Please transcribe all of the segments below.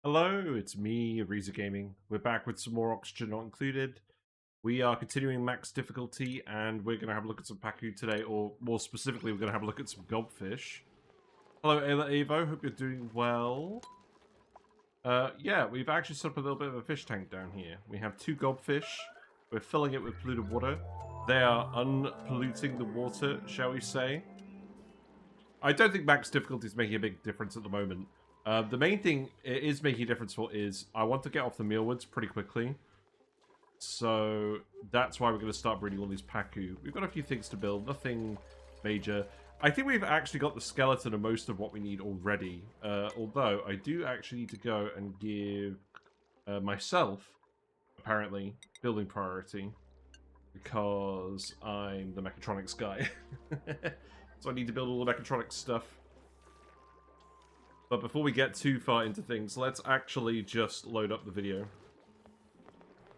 Hello, it's me, Ariza Gaming. We're back with some more Oxygen Not Included. We are continuing max difficulty, and we're going to have a look at some Pacu today, or more specifically, we're going to have a look at some gobfish. Hello, Ayla Evo, hope you're doing well. Yeah, we've actually set up a little bit of a fish tank down here. We have 2 gobfish. We're filling it with polluted water. They are unpolluting the water, shall we say. I don't think max difficulty is making a big difference at the moment. The main thing it is making a difference for is I want to get off the mealwoods pretty quickly. So that's why we're going to start breeding all these Pacu. We've got a few things to build, nothing major. I think we've actually got the skeleton of most of what we need already. Although I do actually need to go and give myself, apparently, building priority. Because I'm the mechatronics guy. So I need to build all the mechatronics stuff. But before we get too far into things, let's actually just load up the video.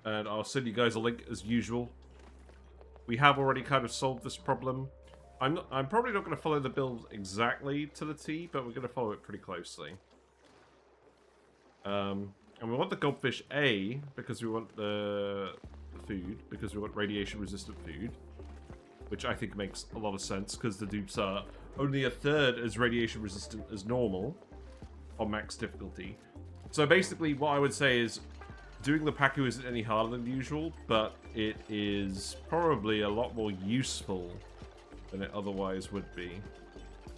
And I'll send you guys a link as usual. We have already kind of solved this problem. I'm probably not going to follow the build exactly to the T, but we're going to follow it pretty closely. And we want the goldfish A, because we want the food, because we want radiation-resistant food. Which I think makes a lot of sense, because the dupes are only a third as radiation-resistant as normal on max difficulty. So basically, what I would say is, doing the Pacu isn't any harder than usual, but it is probably a lot more useful than it otherwise would be.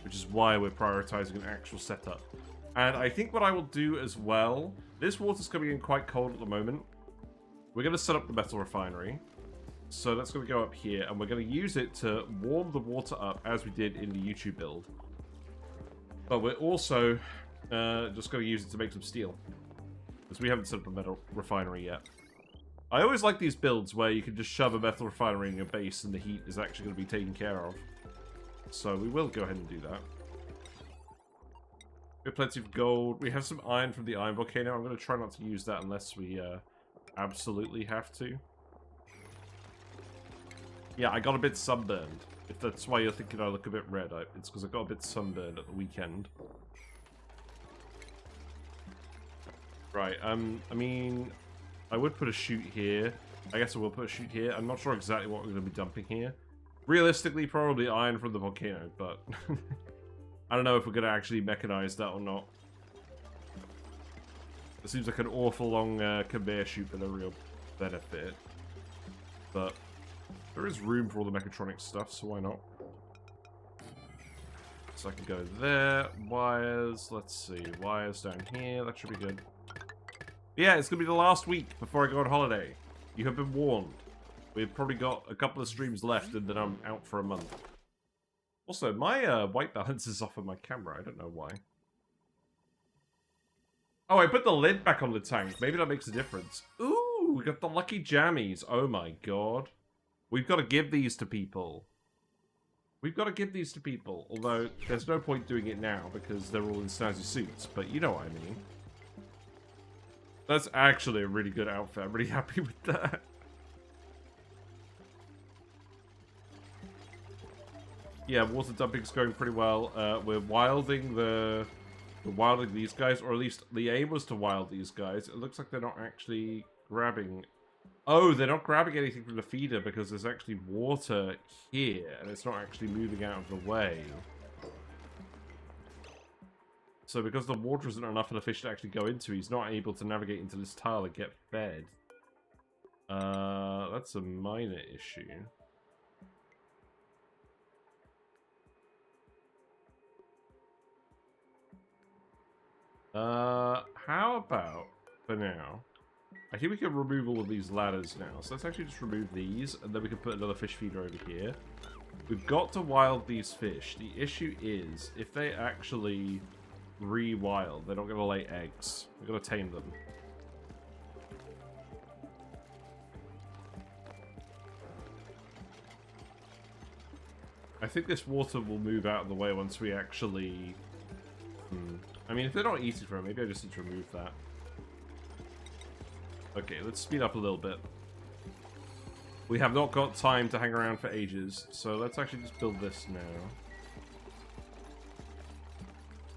Which is why we're prioritizing an actual setup. And I think what I will do as well, this water's coming in quite cold at the moment. We're going to set up the metal refinery. So that's going to go up here, and we're going to use it to warm the water up as we did in the YouTube build. But we're also just going to use it to make some steel. Because we haven't set up a metal refinery yet. I always like these builds where you can just shove a metal refinery in your base and the heat is actually going to be taken care of. So we will go ahead and do that. We have plenty of gold. We have some iron from the iron volcano. I'm going to try not to use that unless we absolutely have to. Yeah, I got a bit sunburned. If that's why you're thinking I look a bit red, it's because I got a bit sunburned at the weekend. Right, I mean, I would put a chute here. I guess I will put a chute here. I'm not sure exactly what we're going to be dumping here. Realistically, probably iron from the volcano, but I don't know if we're going to actually mechanize that or not. It seems like an awful long conveyor chute for no real benefit. But there is room for all the mechatronic stuff, so why not? So I can go there. Wires. Let's see. Wires down here. That should be good. Yeah, it's going to be the last week before I go on holiday. You have been warned. We've probably got a couple of streams left, and then I'm out for a month. Also, my white balance is off of my camera. I don't know why. Oh, I put the lid back on the tank. Maybe that makes a difference. Ooh, we got the lucky jammies. Oh my god. We've got to give these to people. We've got to give these to people. Although, there's no point doing it now because they're all in snazzy suits. But you know what I mean. That's actually a really good outfit. I'm really happy with that. Yeah, water dumping's going pretty well. We're wilding wilding these guys. Or at least the aim was to wild these guys. It looks like they're not actually grabbing... Oh, they're not grabbing anything from the feeder because there's actually water here, and it's not actually moving out of the way. So because the water isn't enough for the fish to actually go into, he's not able to navigate into this tile and get fed. That's a minor issue. How about, for now... I think we can remove all of these ladders now. So let's actually just remove these, and then we can put another fish feeder over here. We've got to wild these fish. The issue is, if they actually re-wild, they're not going to lay eggs. We've got to tame them. I think this water will move out of the way once we actually... I mean, if they're not eating from it, maybe I just need to remove that. Okay, let's speed up a little bit. We have not got time to hang around for ages, so let's actually just build this now.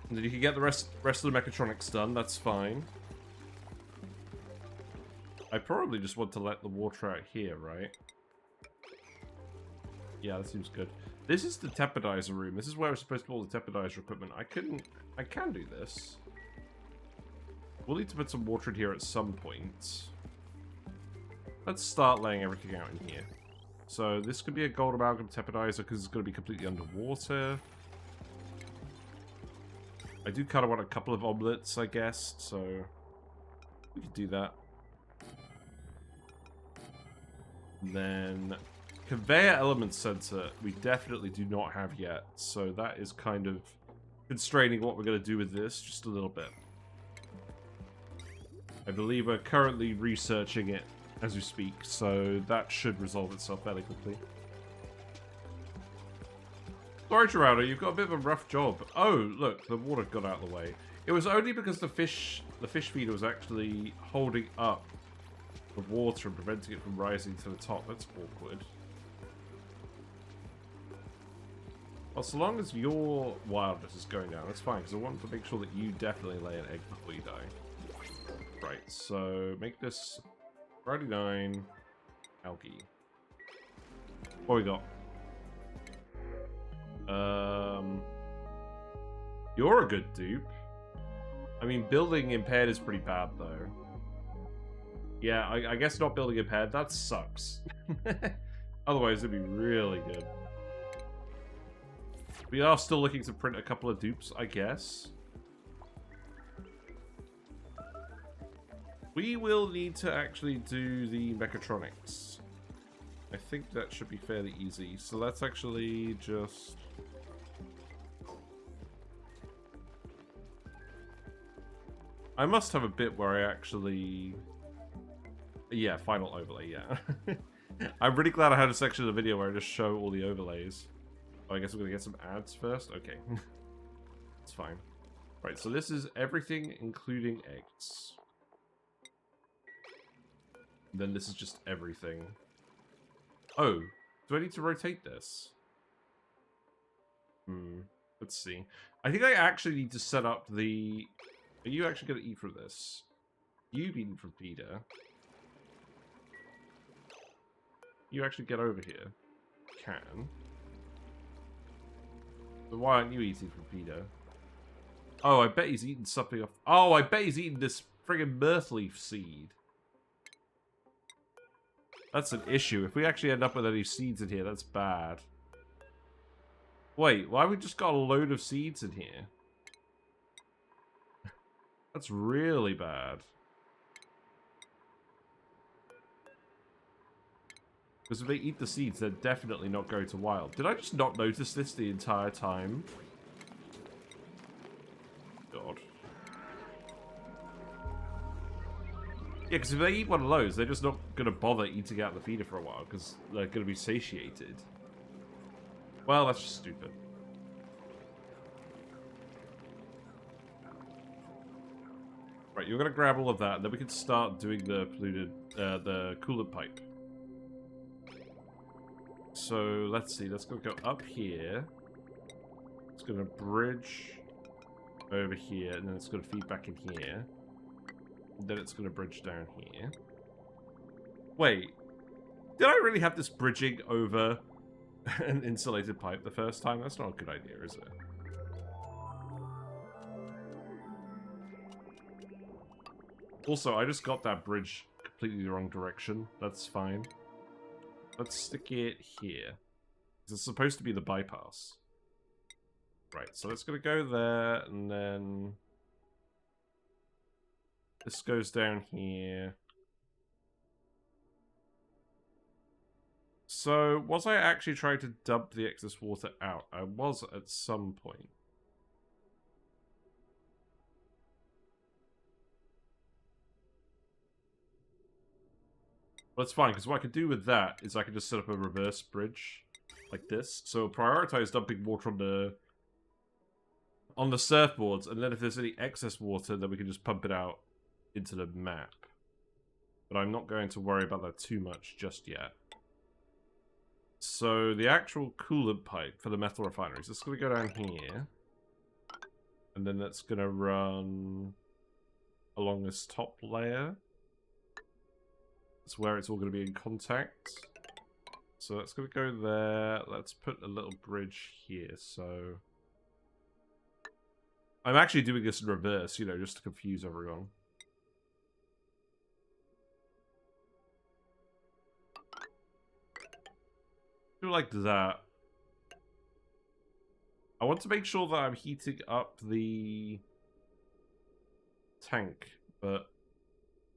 And then you can get the rest of the mechatronics done, that's fine. I probably just want to let the water out here, right? Yeah, that seems good. This is the tepodizer room. This is where we're supposed to put all the tepodizer equipment. I can do this. We'll need to put some water in here at some point. Let's start laying everything out in here. So this could be a gold amalgam tepodizer because it's going to be completely underwater. I do kind of want a couple of omelets, I guess, so we could do that. Then conveyor element sensor we definitely do not have yet, so that is kind of constraining what we're going to do with this just a little bit. I believe we're currently researching it as we speak, so that should resolve itself fairly quickly. Sorry, Geraldo, you've got a bit of a rough job. Oh, look, the water got out of the way. It was only because the fish feeder was actually holding up the water and preventing it from rising to the top. That's awkward. Well, so long as your wildness is going down, that's fine, because I want to make sure that you definitely lay an egg before you die. Right, so make this Friday 9 algae. What we got? You're a good dupe. I mean, building impaired is pretty bad, though. Yeah, I guess not building impaired, that sucks. Otherwise, it'd be really good. We are still looking to print a couple of dupes, I guess. We will need to actually do the mechatronics. I think that should be fairly easy. So let's actually just... I must have a bit where I actually... Yeah, final overlay, yeah. I'm really glad I had a section of the video where I just show all the overlays. Oh, I guess we're going to get some ads first? Okay. It's fine. Right, so this is everything including eggs. And then this is just everything. Oh, do I need to rotate this? Let's see. I think I actually need to set up the... Are you actually going to eat from this? You've eaten from feeder. You actually get over here. Can. So why aren't you eating from feeder? Oh, I bet he's eaten something off... Oh, I bet he's eaten this friggin' mirthleaf seed. That's an issue. If we actually end up with any seeds in here, that's bad. Wait, why have we just got a load of seeds in here? That's really bad. Because if they eat the seeds, they're definitely not going to wild. Did I just not notice this the entire time? God. Yeah, because if they eat one of those, they're just not going to bother eating out the feeder for a while, because they're going to be satiated. Well, that's just stupid. Right, you're going to grab all of that, and then we can start doing the polluted, the coolant pipe. So, let's see, let's go up here. It's going to bridge over here, and then it's going to feed back in here. And then it's going to bridge down here. Wait, did I really have this bridging over an insulated pipe the first time? That's not a good idea, is it? Also, I just got that bridge completely the wrong direction. That's fine. Let's stick it here. It's supposed to be the bypass. Right, so it's going to go there, and then... This goes down here. So, was I actually trying to dump the excess water out? I was at some point. Well, it's fine, because what I could do with that is I could just set up a reverse bridge like this. So prioritize dumping water on the surfboards, and then if there's any excess water, then we can just pump it out into the map. But I'm not going to worry about that too much just yet. So the actual coolant pipe for the metal refineries, it's going to go down here. And then that's going to run along this top layer. It's where it's all going to be in contact. So that's going to go there. Let's put a little bridge here. So I'm actually doing this in reverse, you know, just to confuse everyone. Do like that. I want to make sure that I'm heating up the tank, but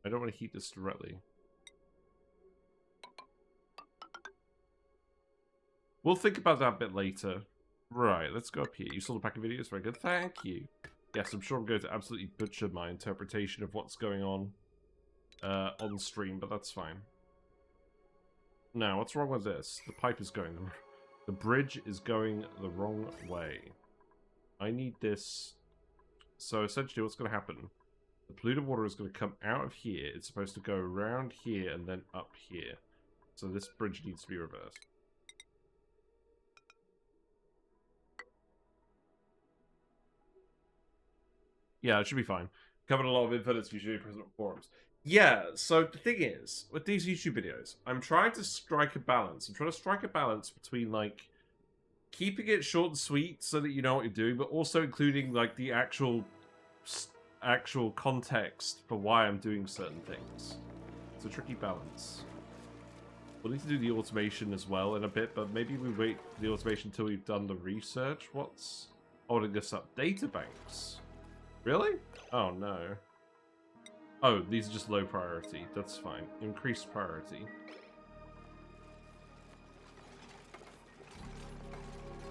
I don't want to heat this directly. We'll think about that a bit later. Right, let's go up here. You saw the pack of videos? Very good. Thank you. Yes, I'm sure I'm going to absolutely butcher my interpretation of what's going on stream, but that's fine. Now, what's wrong with this? The pipe is going... The bridge is going the wrong way. I need this... So, essentially, what's going to happen? The polluted water is going to come out of here. It's supposed to go around here and then up here. So, this bridge needs to be reversed. Yeah, it should be fine. Covered a lot of info that's usually present on forums. Yeah, so the thing is, with these YouTube videos, I'm trying to strike a balance. I'm trying to strike a balance between, like, keeping it short and sweet so that you know what you're doing, but also including, like, the actual context for why I'm doing certain things. It's a tricky balance. We'll need to do the automation as well in a bit, but maybe we wait for the automation until we've done the research. What's holding this up? Data banks. Really? Oh, no. Oh, these are just low priority. That's fine. Increased priority.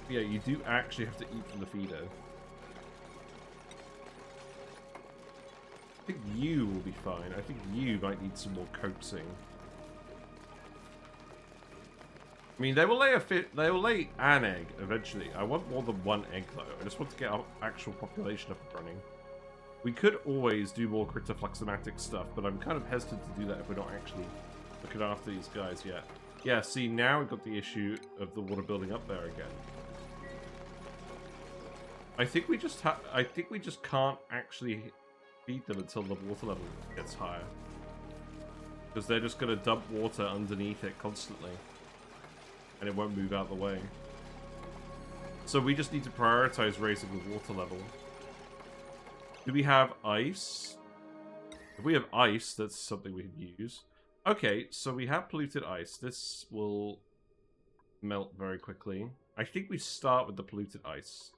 Yeah, you do actually have to eat from the feeder. I think you will be fine. I think you might need some more coaxing. I mean, they will lay an egg eventually. I want more than one egg though. I just want to get our actual population up and running. We could always do more cryptofluxomatic stuff, but I'm kind of hesitant to do that if we're not actually looking after these guys yet. Yeah, see, now we've got the issue of the water building up there again. I think we just can't actually feed them until the water level gets higher. Because they're just going to dump water underneath it constantly. And it won't move out of the way. So we just need to prioritize raising the water level. Do we have ice? If we have ice, that's something we can use. Okay, so we have polluted ice. This will melt very quickly. I think we start with the polluted ice.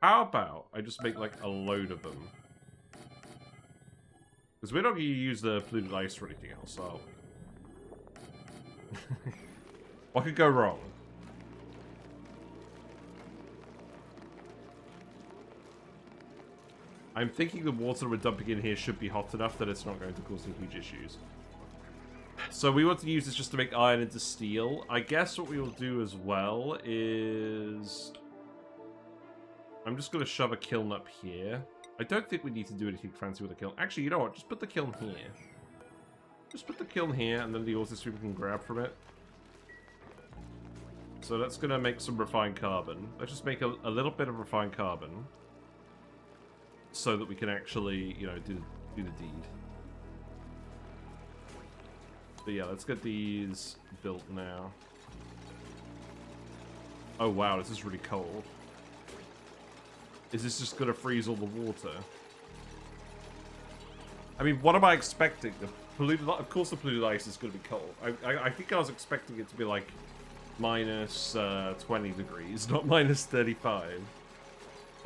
How about I just make like a load of them? Because we're not going to use the polluted ice for anything else, are we? What could go wrong? I'm thinking the water we're dumping in here should be hot enough that it's not going to cause any huge issues. So we want to use this just to make iron into steel. I guess what we will do as well is... I'm just going to shove a kiln up here. I don't think we need to do anything fancy with the kiln. Actually, you know what? Just put the kiln here. Just put the kiln here, and then the auto stream can grab from it. So that's going to make some refined carbon. Let's just make a little bit of refined carbon. So that we can actually, you know, do the deed. But yeah, let's get these built now. Oh wow, this is really cold. Is this just going to freeze all the water? I mean, what am I expecting? Of course the polluted ice is going to be cold. I think I was expecting it to be like minus 20 degrees, not minus 35.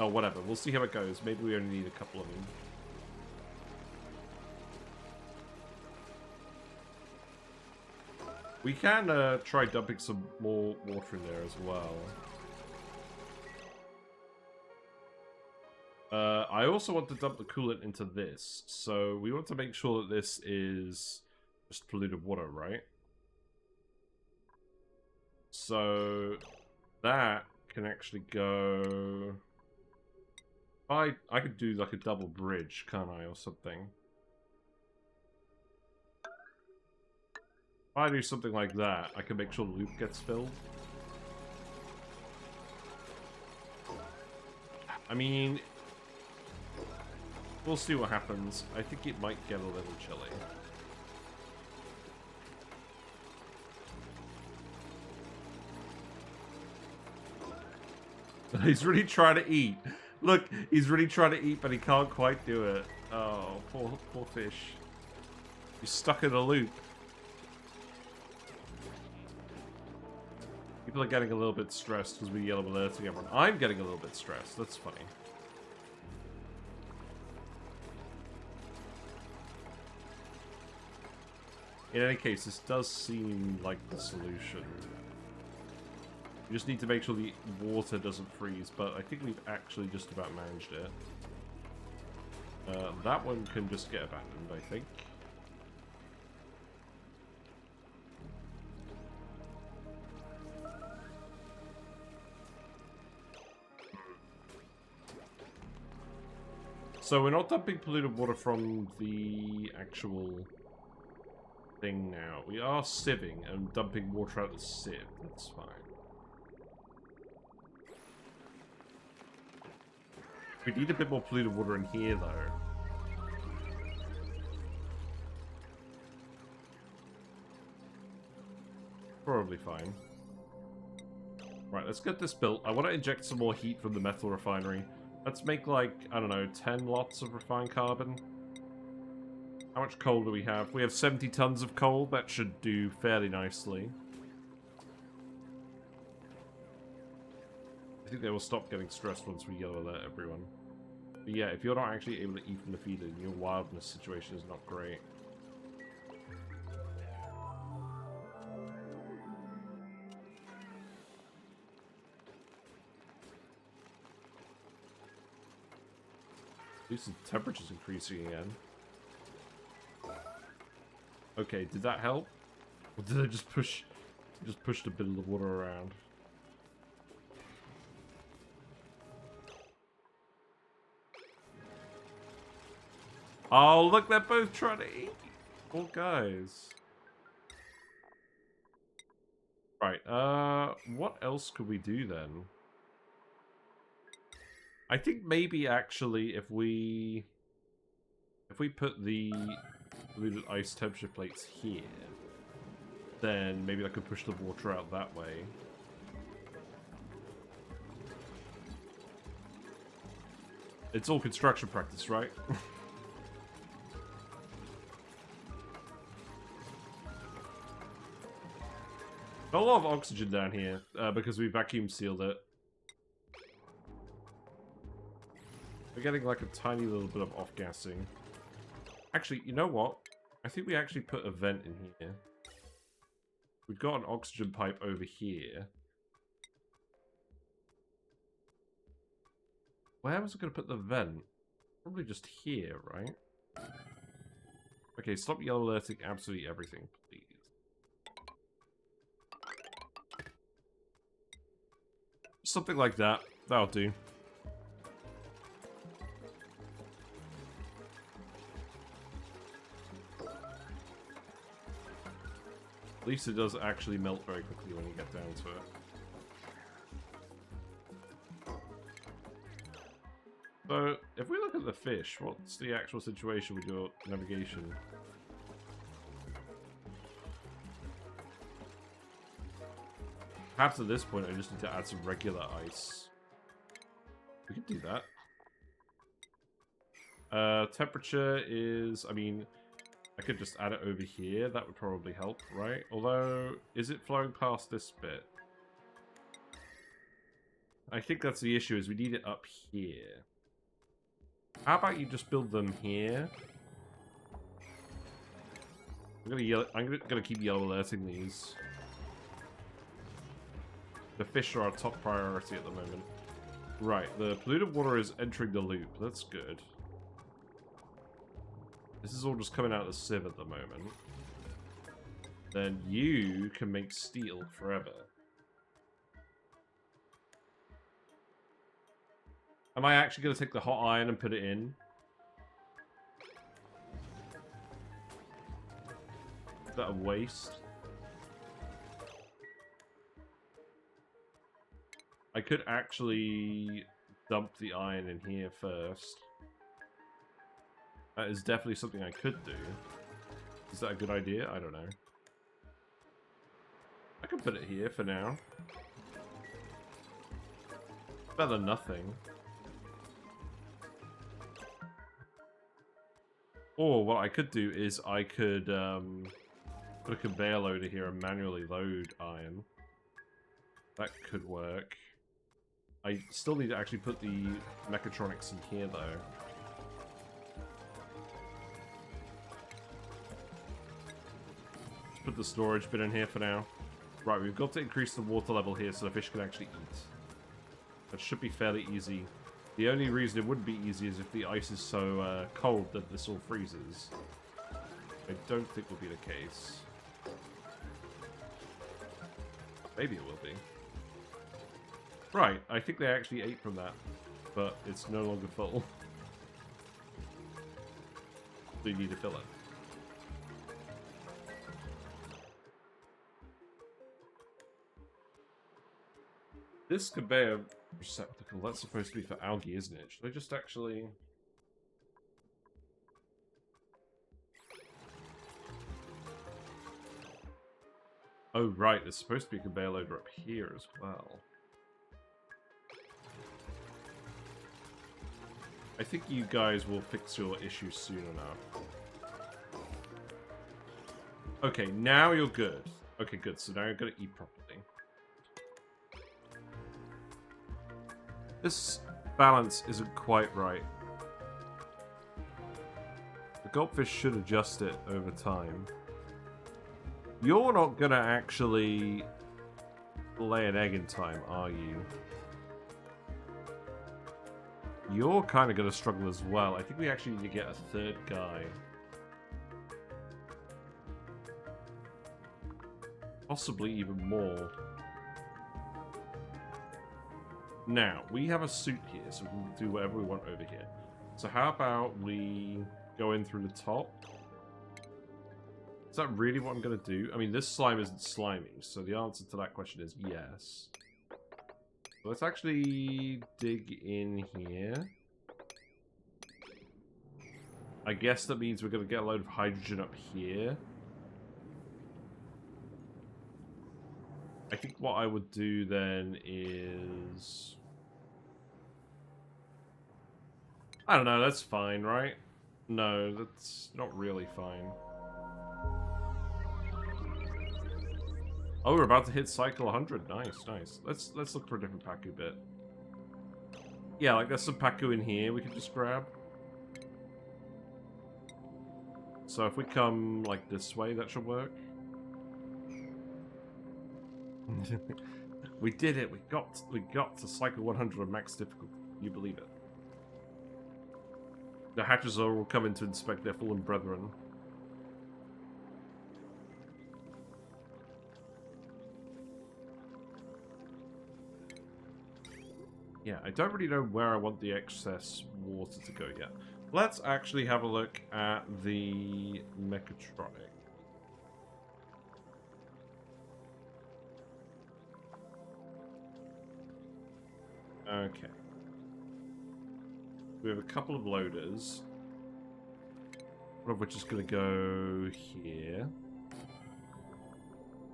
Oh, whatever. We'll see how it goes. Maybe we only need a couple of them. We can try dumping some more water in there as well. I also want to dump the coolant into this. So we want to make sure that this is just polluted water, right? So that can actually go... I could do like a double bridge, can't I, or something? If I do something like that, I can make sure the loop gets filled. I mean, we'll see what happens. I think it might get a little chilly. He's really trying to eat. Look, he's really trying to eat, but he can't quite do it. Oh, poor fish. He's stuck in a loop. People are getting a little bit stressed because we yellow alerting everyone. I'm getting a little bit stressed. That's funny. In any case, this does seem like the solution. We just need to make sure the water doesn't freeze, but I think we've actually just about managed it. That one can just get abandoned, I think. So we're not dumping polluted water from the actual thing now. We are sieving and dumping water out the sieve. That's fine. We need a bit more polluted water in here, though. Probably fine. Right, let's get this built. I want to inject some more heat from the metal refinery. Let's make, like, I don't know, 10 lots of refined carbon. How much coal do we have? We have 70 tons of coal. That should do fairly nicely. I think they will stop getting stressed once we yellow alert everyone. But yeah, if you're not actually able to eat from the feeder, your wildness situation is not great. At least the temperature's increasing again. Okay, did that help? Or did I just push a bit of the water around? Oh, look, they're both trying to eat. Poor guys. Right, what else could we do then? I think maybe actually if we put the polluted ice temperature plates here, then maybe I could push the water out that way. It's all construction practice, right? Not a lot of oxygen down here, because we vacuum sealed it. We're getting like a tiny little bit of off-gassing. Actually, you know what? I think we actually put a vent in here. We've got an oxygen pipe over here. Where was I going to put the vent? Probably just here, right? Okay, stop yellow alerting absolutely everything, please. Something like that. That'll do. At least it does actually melt very quickly when you get down to it. So, if we look at the fish, what's the actual situation with your navigation? Perhaps at this point I just need to add some regular ice. We could do that. Temperature is, I mean, I could just add it over here. That would probably help, right? Although, is it flowing past this bit? I think that's the issue, is we need it up here. How about you just build them here? I'm gonna keep yellow alerting these. The fish are our top priority at the moment. Right, the polluted water is entering the loop. That's good. This is all just coming out of the sieve at the moment. Then you can make steel forever. Am I actually going to take the hot iron and put it in? Is that a waste? I could actually dump the iron in here first. That is definitely something I could do. Is that a good idea? I don't know. I can put it here for now. Better than nothing. Or what I could do is I could put a conveyor loader here and manually load iron. That could work. I still need to actually put the mechatronics in here though. Put the storage bin in here for now. Right, we've got to increase the water level here so the fish can actually eat. That should be fairly easy. The only reason it wouldn't be easy is if the ice is so cold that this all freezes. I don't think will be the case. Maybe it will be. Right, I think they actually ate from that, but it's no longer full. So you need to fill it. This conveyor receptacle, that's supposed to be for algae, isn't it? Should I just actually... Oh, right, there's supposed to be a conveyor loader up here as well. I think you guys will fix your issues soon enough. Okay, now you're good. Okay, good, so now you're gonna eat properly. This balance isn't quite right. The goldfish should adjust it over time. You're not gonna actually lay an egg in time, are you? You're kind of gonna struggle as well. I think we actually need to get a third guy. Possibly even more. Now, we have a suit here, so we can do whatever we want over here. So how about we go in through the top? Is that really what I'm going to do? I mean, this slime isn't slimy, so the answer to that question is yes. So let's actually dig in here. I guess that means we're going to get a load of hydrogen up here. I think what I would do then is... I don't know, that's fine, right? No, that's not really fine. Oh, we're about to hit cycle 100. Nice, nice. Let's look for a different Paku bit. Yeah, like there's some Paku in here we could just grab. So if we come like this way, that should work. We did it. We got to cycle 100 on max difficulty. Can you believe it? The Hatchazor will come in to inspect their fallen brethren. Yeah, I don't really know where I want the excess water to go yet. Let's actually have a look at the mechatronic. Okay. We have a couple of loaders. One of which is going to go here.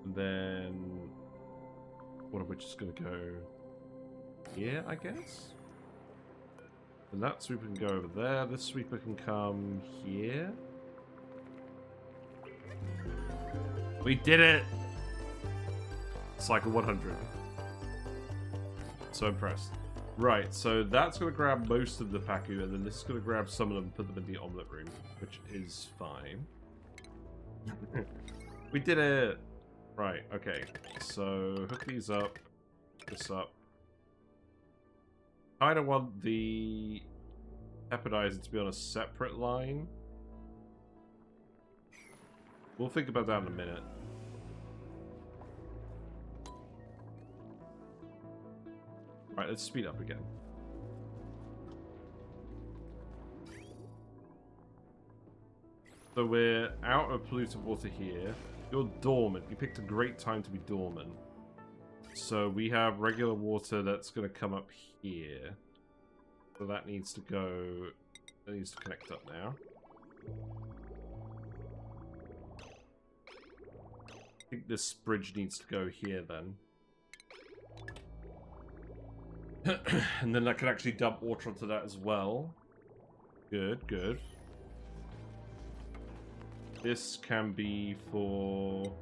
And then one of which is going to go here, I guess? And that sweeper can go over there. This sweeper can come here. We did it! Cycle 100. So impressed. Right, so that's going to grab most of the Paku, and then this is going to grab some of them and put them in the omelette room, which is fine. We did it! Right, okay. So, hook these up. This up. I kind of want the Epodizer to be on a separate line. We'll think about that in a minute. Right, let's speed up again. So we're out of polluted water here. You're dormant. You picked a great time to be dormant. So we have regular water that's going to come up here. So that needs to go... That needs to connect up now. I think this bridge needs to go here then. And then I can actually dump water onto that as well. Good, good. This can be for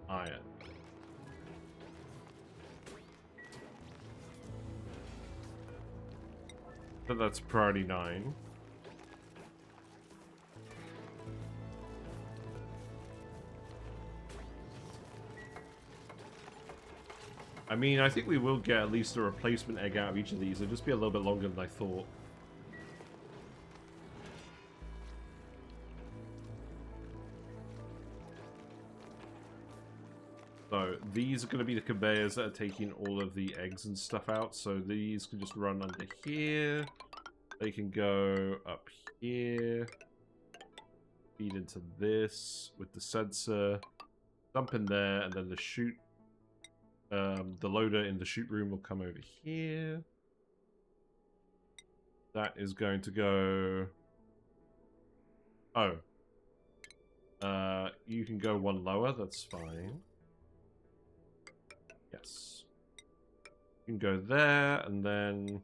iron. So that's priority 9. I mean, I think we will get at least a replacement egg out of each of these. It'll just be a little bit longer than I thought. So, these are going to be the conveyors that are taking all of the eggs and stuff out. So, these can just run under here. They can go up here. Feed into this with the sensor. Dump in there, and then the chute. The loader in the chute room will come over here. That is going to go... Oh. You can go one lower, that's fine. Yes. You can go there, and then...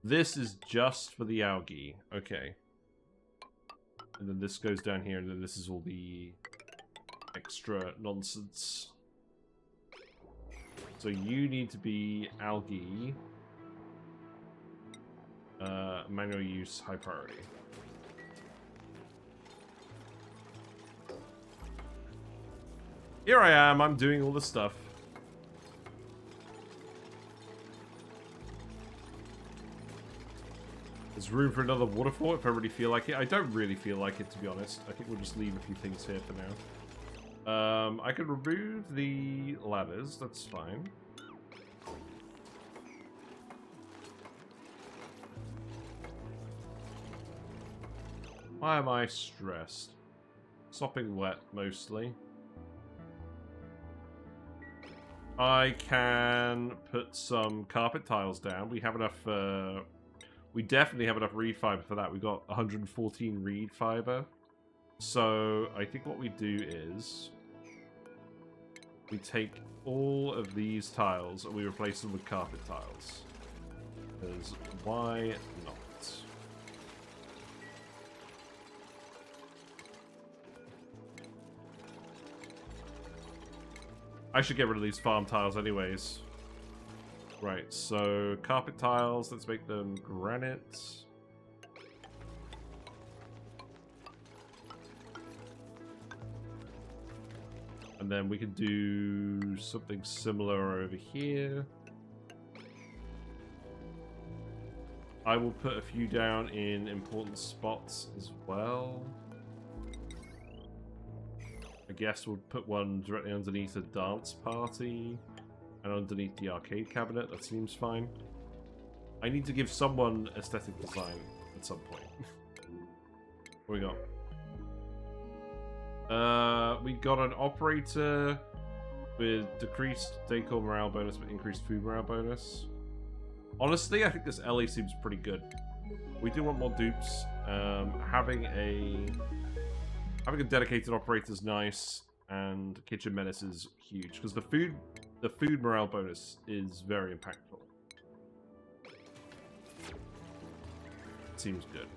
This is just for the algae. Okay. And then this goes down here, and then this is all the extra nonsense. So you need to be algae. Manual use, high priority. Here I am, I'm doing all the stuff. There's room for another waterfall if I really feel like it. I don't really feel like it, to be honest. I think we'll just leave a few things here for now. I can remove the ladders, that's fine. Why am I stressed? Sopping wet, mostly. I can put some carpet tiles down. We have enough, we definitely have enough reed fiber for that. We've got 114 reed fiber. So, I think what we do is... we take all of these tiles and we replace them with carpet tiles. Because why not? I should get rid of these farm tiles anyways. Right, so carpet tiles, let's make them granite. And then we can do something similar over here. I will put a few down in important spots as well. I guess we'll put one directly underneath a dance party and underneath the arcade cabinet. That seems fine. I need to give someone aesthetic design at some point. What we got? We got an operator with decreased decor morale bonus but increased food morale bonus. Honestly, I think this LA seems pretty good. We do want more dupes. Having a dedicated operator is nice, and kitchen menace is huge because the food morale bonus is very impactful. Seems good.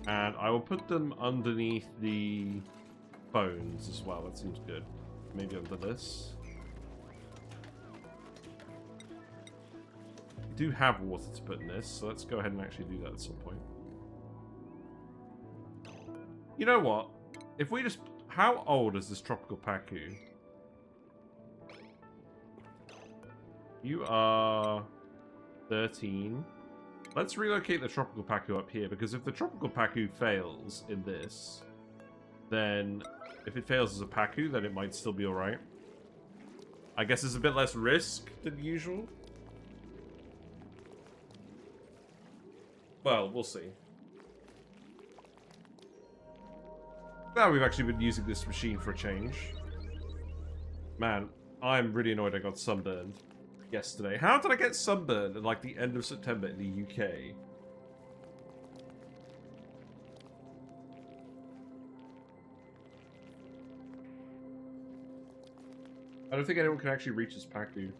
And I will put them underneath the phones as well. That seems good. Maybe under this. We do have water to put in this, so let's go ahead and actually do that at some point. You know what? If we just... How old is this tropical pacu? You are 13. Let's relocate the tropical pacu up here, because if the tropical pacu fails in this, then if it fails as a pacu, then it might still be alright. I guess there's a bit less risk than usual. Well, we'll see. Now we've actually been using this machine for a change. Man, I'm really annoyed I got sunburned yesterday. How did I get sunburned at like the end of September in the UK? I don't think anyone can actually reach this Paku.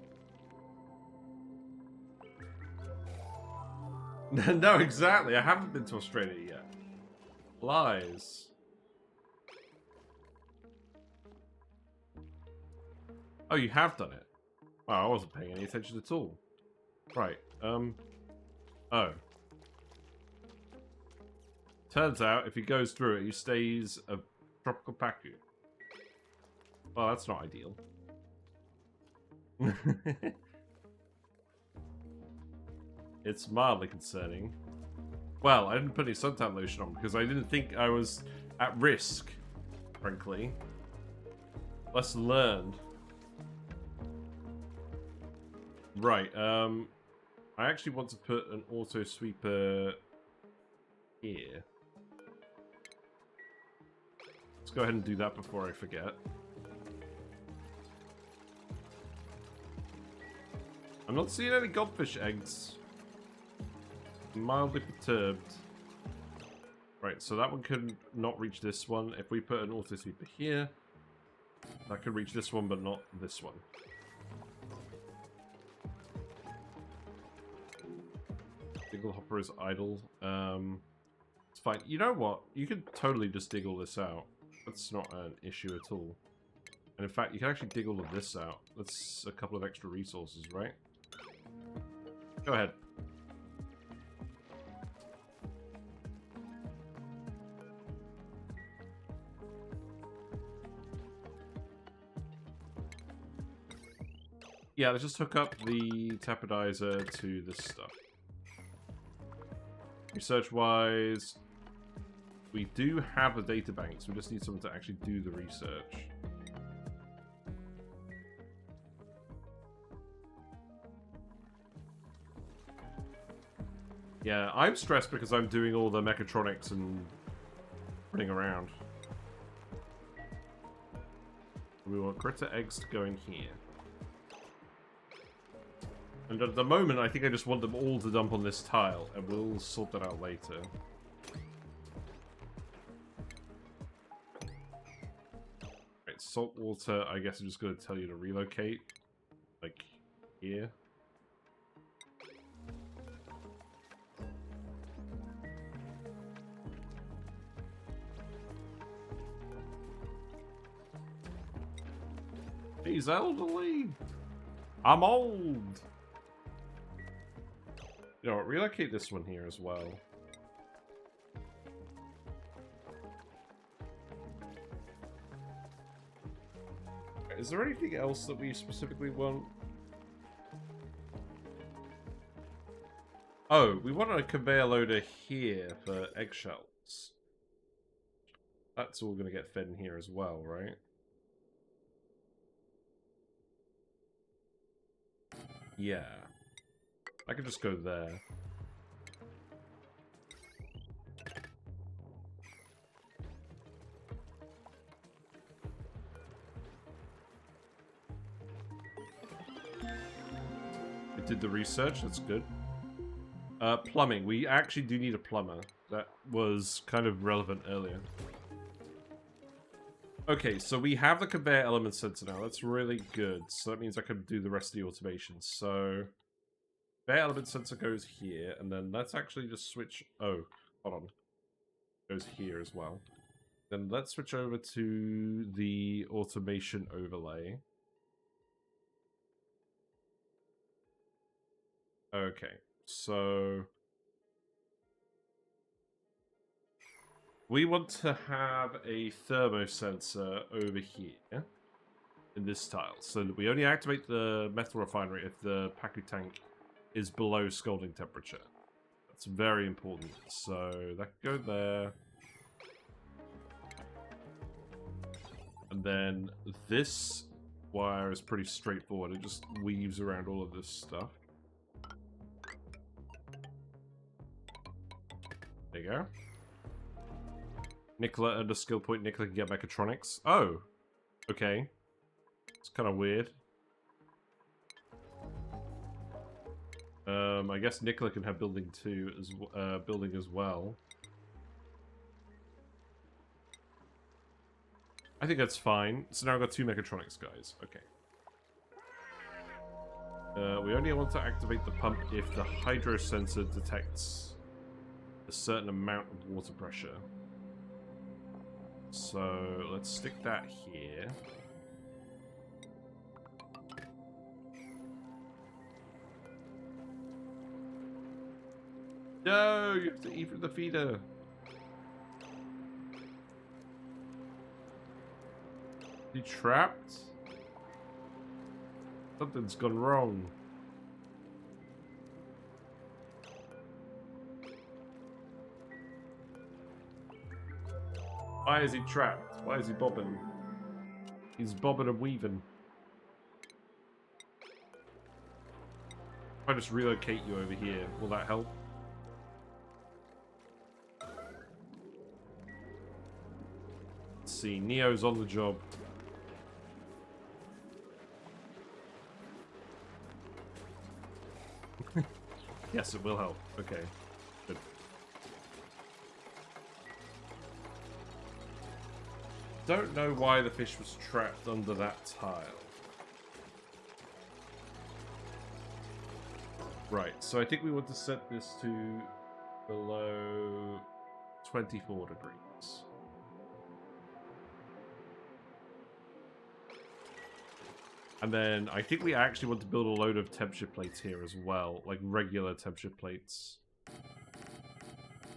No, exactly. I haven't been to Australia yet. Lies. Oh, you have done it. Oh, I wasn't paying any attention at all. Right. Oh. Turns out, if he goes through it, he stays a tropical Paku. Well, that's not ideal. It's mildly concerning. Well, I didn't put any suntan lotion on because I didn't think I was at risk, frankly. Lesson learned. Right, I actually want to put an auto sweeper here. Let's go ahead and do that before I forget. I'm not seeing any goldfish eggs. Mildly perturbed. Right, so that one could not reach this one. If we put an auto sweeper here, that could reach this one, but not this one. Diggle hopper is idle. It's fine. You know what? You could totally just dig all this out. That's not an issue at all. And in fact, you can actually dig all of this out. That's a couple of extra resources, right? Go ahead. Yeah, let's just hook up the tapidizer to this stuff. Research-wise, we do have a data bank, so we just need someone to actually do the research. Yeah, I'm stressed because I'm doing all the mechatronics and running around. We want critter eggs to go in here. And at the moment, I think I just want them all to dump on this tile, and we'll sort that out later. Right, salt water, I guess I'm just going to tell you to relocate. Like, here. He's elderly. I'm old. You know what, relocate this one here as well. Is there anything else that we specifically want? Oh, we want a conveyor loader here for eggshells. That's all going to get fed in here as well, right? Yeah. I could just go there. We did the research, that's good. Plumbing. We actually do need a plumber. That was kind of relevant earlier. Okay, so we have the conveyor element sensor now. That's really good. So that means I can do the rest of the automation. So conveyor element sensor goes here, and then let's actually just switch. Oh, hold on. Goes here as well. Then let's switch over to the automation overlay. Okay, so we want to have a thermosensor over here in this tile, so that we only activate the metal refinery if the Paku tank is below scalding temperature. That's very important. So that can go there. And then this wire is pretty straightforward. It just weaves around all of this stuff. There you go. Nicola under skill point. Nicola can get mechatronics. Oh, okay. It's kind of weird. I guess Nicola can have building too, building as well. I think that's fine. So now I've got 2 mechatronics guys. Okay. We only want to activate the pump if the hydro sensor detects a certain amount of water pressure. So let's stick that here. No, you have to eat from the feeder. You trapped? Something's gone wrong. Why is he trapped? Why is he bobbing? He's bobbing and weaving. If I just relocate you over here, will that help? Let's see, Neo's on the job. Yes, it will help. Okay, good. Don't know why the fish was trapped under that tile. Right, so I think we want to set this to below 24 degrees. And then I think we actually want to build a load of temperature plates here as well, like regular temperature plates.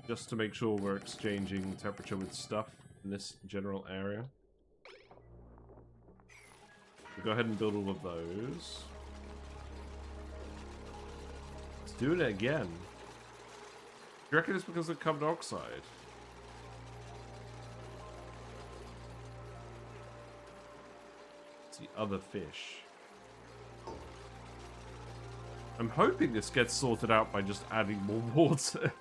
Just to make sure we're exchanging temperature with stuff in this general area. We'll go ahead and build all of those. It's doing it again. Do you reckon it's because of carbon dioxide? The other fish. I'm hoping this gets sorted out by just adding more water.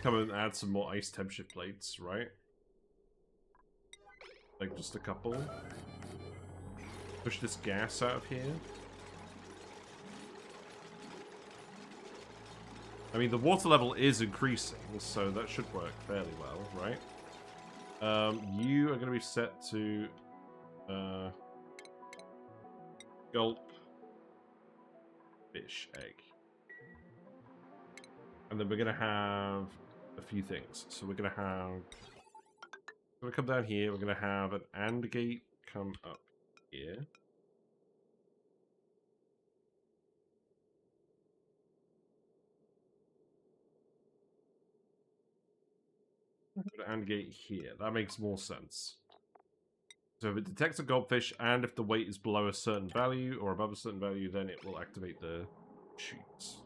Come and add some more ice temperature plates, right? Like just a couple. Push this gas out of here. I mean, the water level is increasing, so that should work fairly well, right? You are going to be set to gulp fish egg. And then we're going to have a few things. So we're going to have... We're going to come down here. We're going to have an AND gate come up here. Put an AND gate here. That makes more sense. So if it detects a goldfish, and if the weight is below a certain value, or above a certain value, then it will activate the chutes.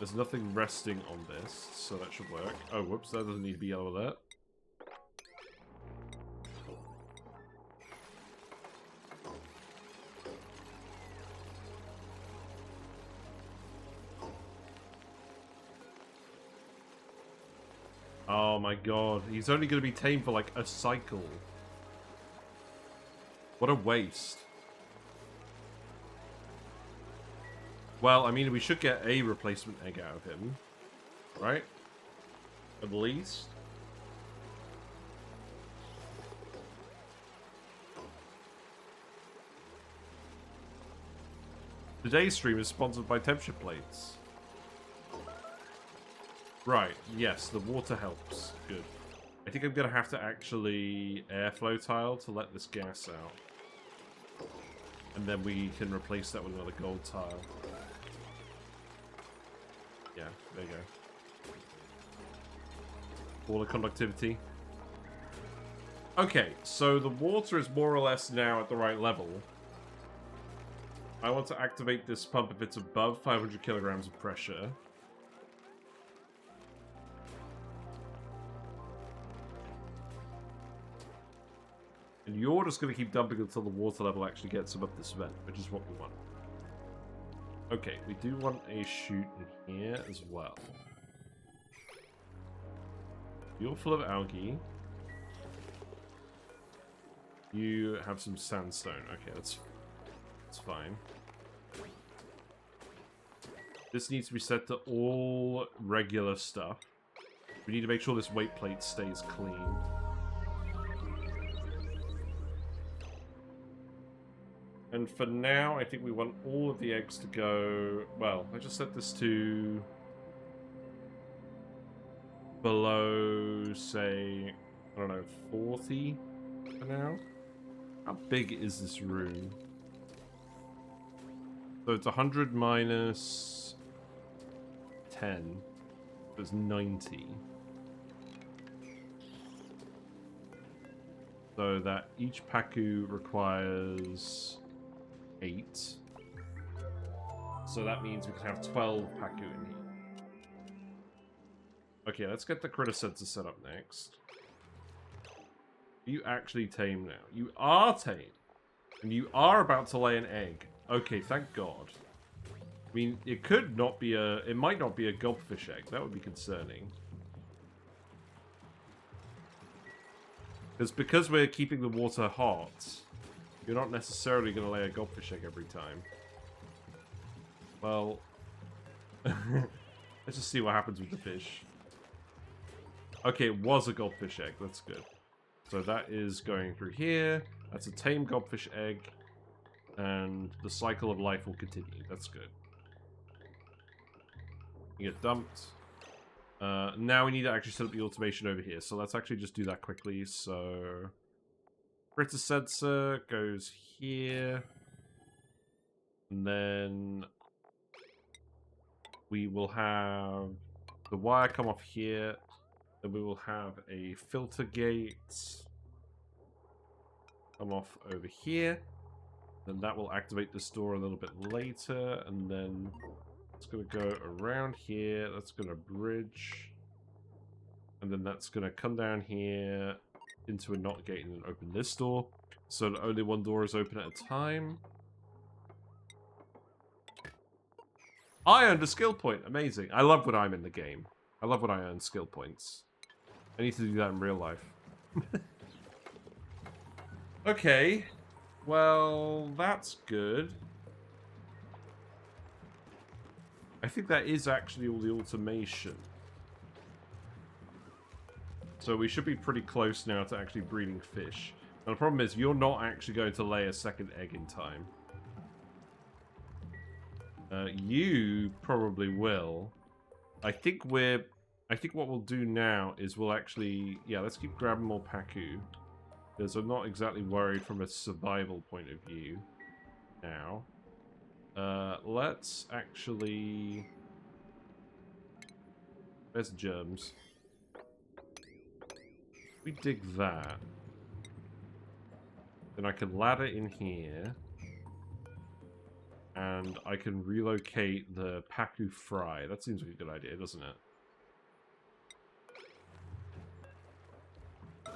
There's nothing resting on this, so that should work. Oh, whoops, that doesn't need to be yellow alert. Oh my god, he's only going to be tamed for like a cycle. What a waste. Well, I mean, we should get a replacement egg out of him, right? At least. Today's stream is sponsored by temperature plates. Right, yes, the water helps. Good. I think I'm going to have to actually airflow tile to let this gas out. And then we can replace that with another gold tile. Yeah, there you go. Water conductivity. Okay, so the water is more or less now at the right level. I want to activate this pump if it's above 500 kilograms of pressure. And you're just going to keep dumping until the water level actually gets above this vent, which is what we want. Okay, we do want a chute in here as well. You're full of algae. You have some sandstone. Okay, that's fine. This needs to be set to all regular stuff. We need to make sure this weight plate stays clean. And for now, I think we want all of the eggs to go... Well, I just set this to... below, say... I don't know, 40 for now? How big is this room? So it's 100 minus 10. It's 90. So that each Paku requires 8. So that means we can have 12 Paku in here. Okay, let's get the critter sensor set up next. Are you actually tame now? You are tame! And you are about to lay an egg. Okay, thank God. I mean, it could not be a... It might not be a gobfish egg. That would be concerning. Because we're keeping the water hot, you're not necessarily going to lay a gobfish egg every time. Well... let's just see what happens with the fish. Okay, it was a gobfish egg. That's good. So that is going through here. That's a tame gobfish egg. And the cycle of life will continue. That's good. You get dumped. Now we need to actually set up the automation over here. So let's actually just do that quickly. So critter sensor goes here. And then we will have the wire come off here. Then we will have a filter gate come off over here. Then that will activate this door a little bit later. And then it's going to go around here. That's going to bridge. And then that's going to come down here into a NOT gate and then open this door. So that only one door is open at a time. I earned a skill point. Amazing. I love when I'm in the game. I love when I earn skill points. I need to do that in real life. Okay. Well, that's good. I think that is actually all the automation. So we should be pretty close now to actually breeding fish. Now the problem is you're not actually going to lay a second egg in time. You probably will. I think what we'll do now is we'll actually... Yeah, let's keep grabbing more Paku. Because I'm not exactly worried from a survival point of view now. Let's actually... There's germs. We dig that. Then I can ladder in here. And I can relocate the Paku fry. That seems like a good idea, doesn't it?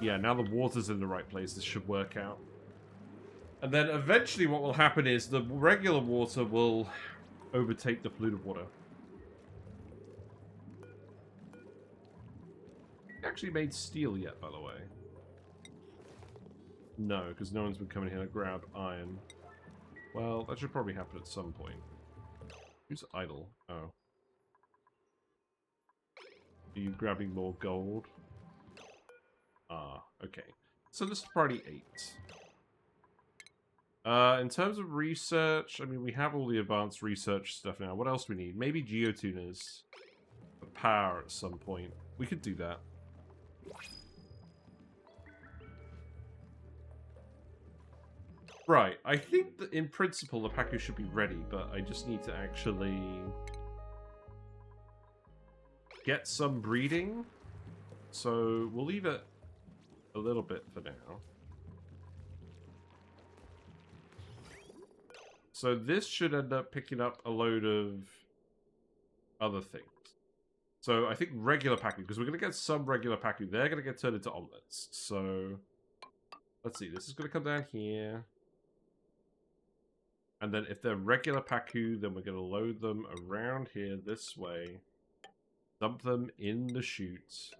Yeah, now the water's in the right place. This should work out. And then eventually what will happen is the regular water will overtake the polluted water. Actually made steel yet, by the way. No, because no one's been coming here to grab iron. Well, that should probably happen at some point. Who's idle? Oh. Are you grabbing more gold? Ah, okay. So this is priority 8. In terms of research, I mean, we have all the advanced research stuff now. What else do we need? Maybe geotuners. For power at some point. We could do that. Right, I think that in principle the Paku should be ready, but I just need to actually get some breeding. So we'll leave it a little bit for now. So this should end up picking up a load of other things. So I think regular Paku, because we're going to get some regular Paku. They're going to get turned into omelets. So let's see, this is going to come down here. And then if they're regular Paku, then we're going to load them around here this way. Dump them in the chute.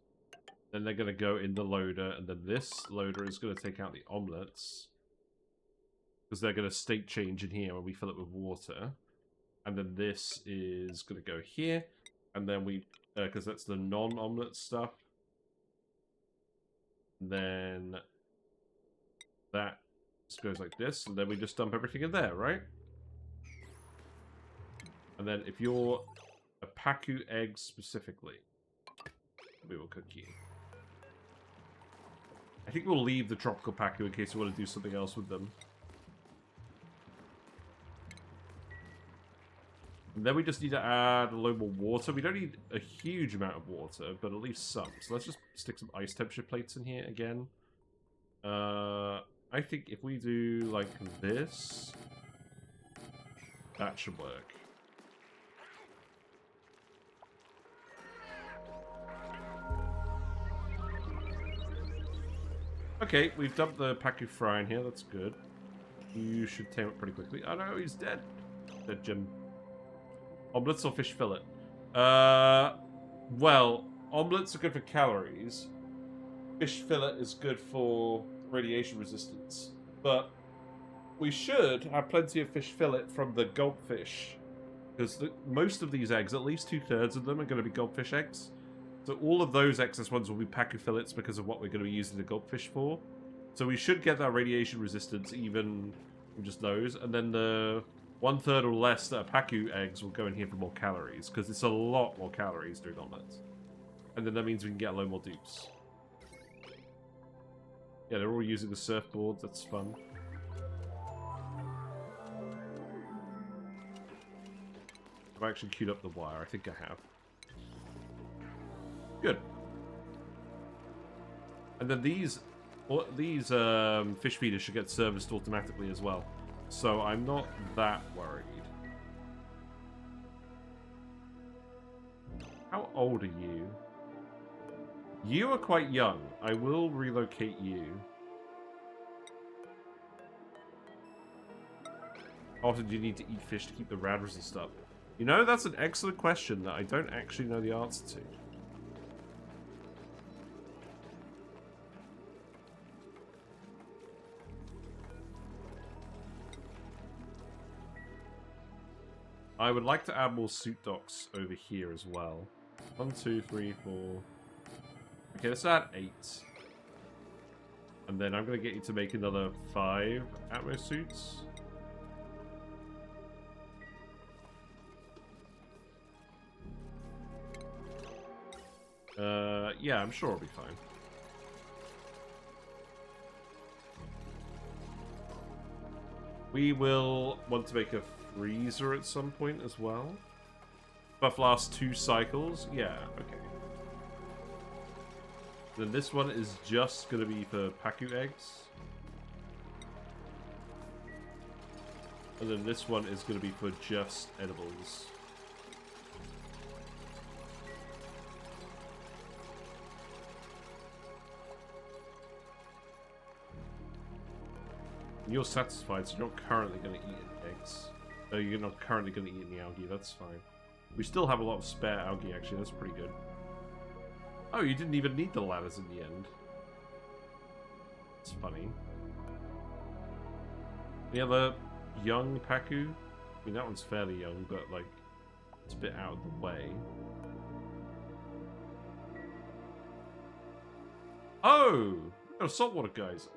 Then they're going to go in the loader. And then this loader is going to take out the omelets. Because they're going to state change in here when we fill it with water. And then this is going to go here. And then we... because that's the non-omelet stuff. And then... that This goes like this, and then we just dump everything in there, right? And then if you're a Pacu egg specifically, we will cook you. I think we'll leave the tropical Pacu in case we want to do something else with them. And then we just need to add a little more water. We don't need a huge amount of water, but at least some. So let's just stick some ice temperature plates in here again. I think if we do like this, that should work. Okay, we've dumped the Pacu fry in here. That's good. You should tame it pretty quickly. Oh no, he's dead. Dead Jim. Omelets or fish fillet? Well, omelets are good for calories. Fish fillet is good for radiation resistance. But we should have plenty of fish fillet from the goldfish. Because most of these eggs, at least 2/3 of them, are going to be goldfish eggs. So all of those excess ones will be Pacu fillets because of what we're going to be using the goldfish for. So we should get that radiation resistance even from just those. And then the 1/3 or less that are Pacu eggs will go in here for more calories. Because it's a lot more calories doing omelets. And then that means we can get a load more dupes. Yeah, they're all using the surfboards. That's fun. I've actually queued up the wire. I think I have. Good. And then these fish feeders should get serviced automatically as well. So I'm not that worried. How old are you? You are quite young. I will relocate you. How often do you need to eat fish to keep the rad resist up? You know, that's an excellent question that I don't actually know the answer to. I would like to add more suit docks over here as well. 1, 2, 3, 4. Okay, let's add 8. And then I'm going to get you to make another 5 Atmos suits. Yeah, I'm sure it'll be fine. We will want to make a freezer at some point as well. Buff lasts 2 cycles. Yeah, okay. Then this one is just going to be for Pacu eggs. And then this one is going to be for just edibles. You're satisfied, so you're not currently going to eat eggs. No, you're not currently going to eat any algae, that's fine. We still have a lot of spare algae, actually, that's pretty good. Oh, you didn't even need the ladders in the end. It's funny. Any other young Pacu? I mean, that one's fairly young, but, like, it's a bit out of the way. Oh! Got a saltwater geyser.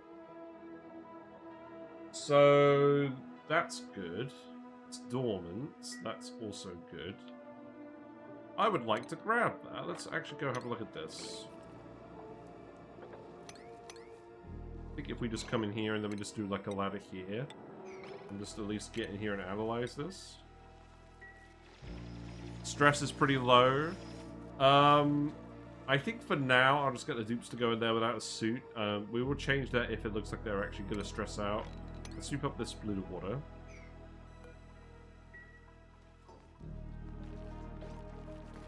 So, that's good. It's dormant. That's also good. I would like to grab that. Let's actually go have a look at this. I think if we just come in here and then we just do like a ladder here. And just at least get in here and analyze this. Stress is pretty low. I think for now, I'll just get the dupes to go in there without a suit. We will change that if it looks like they're actually going to stress out. Let's sweep up this blue water.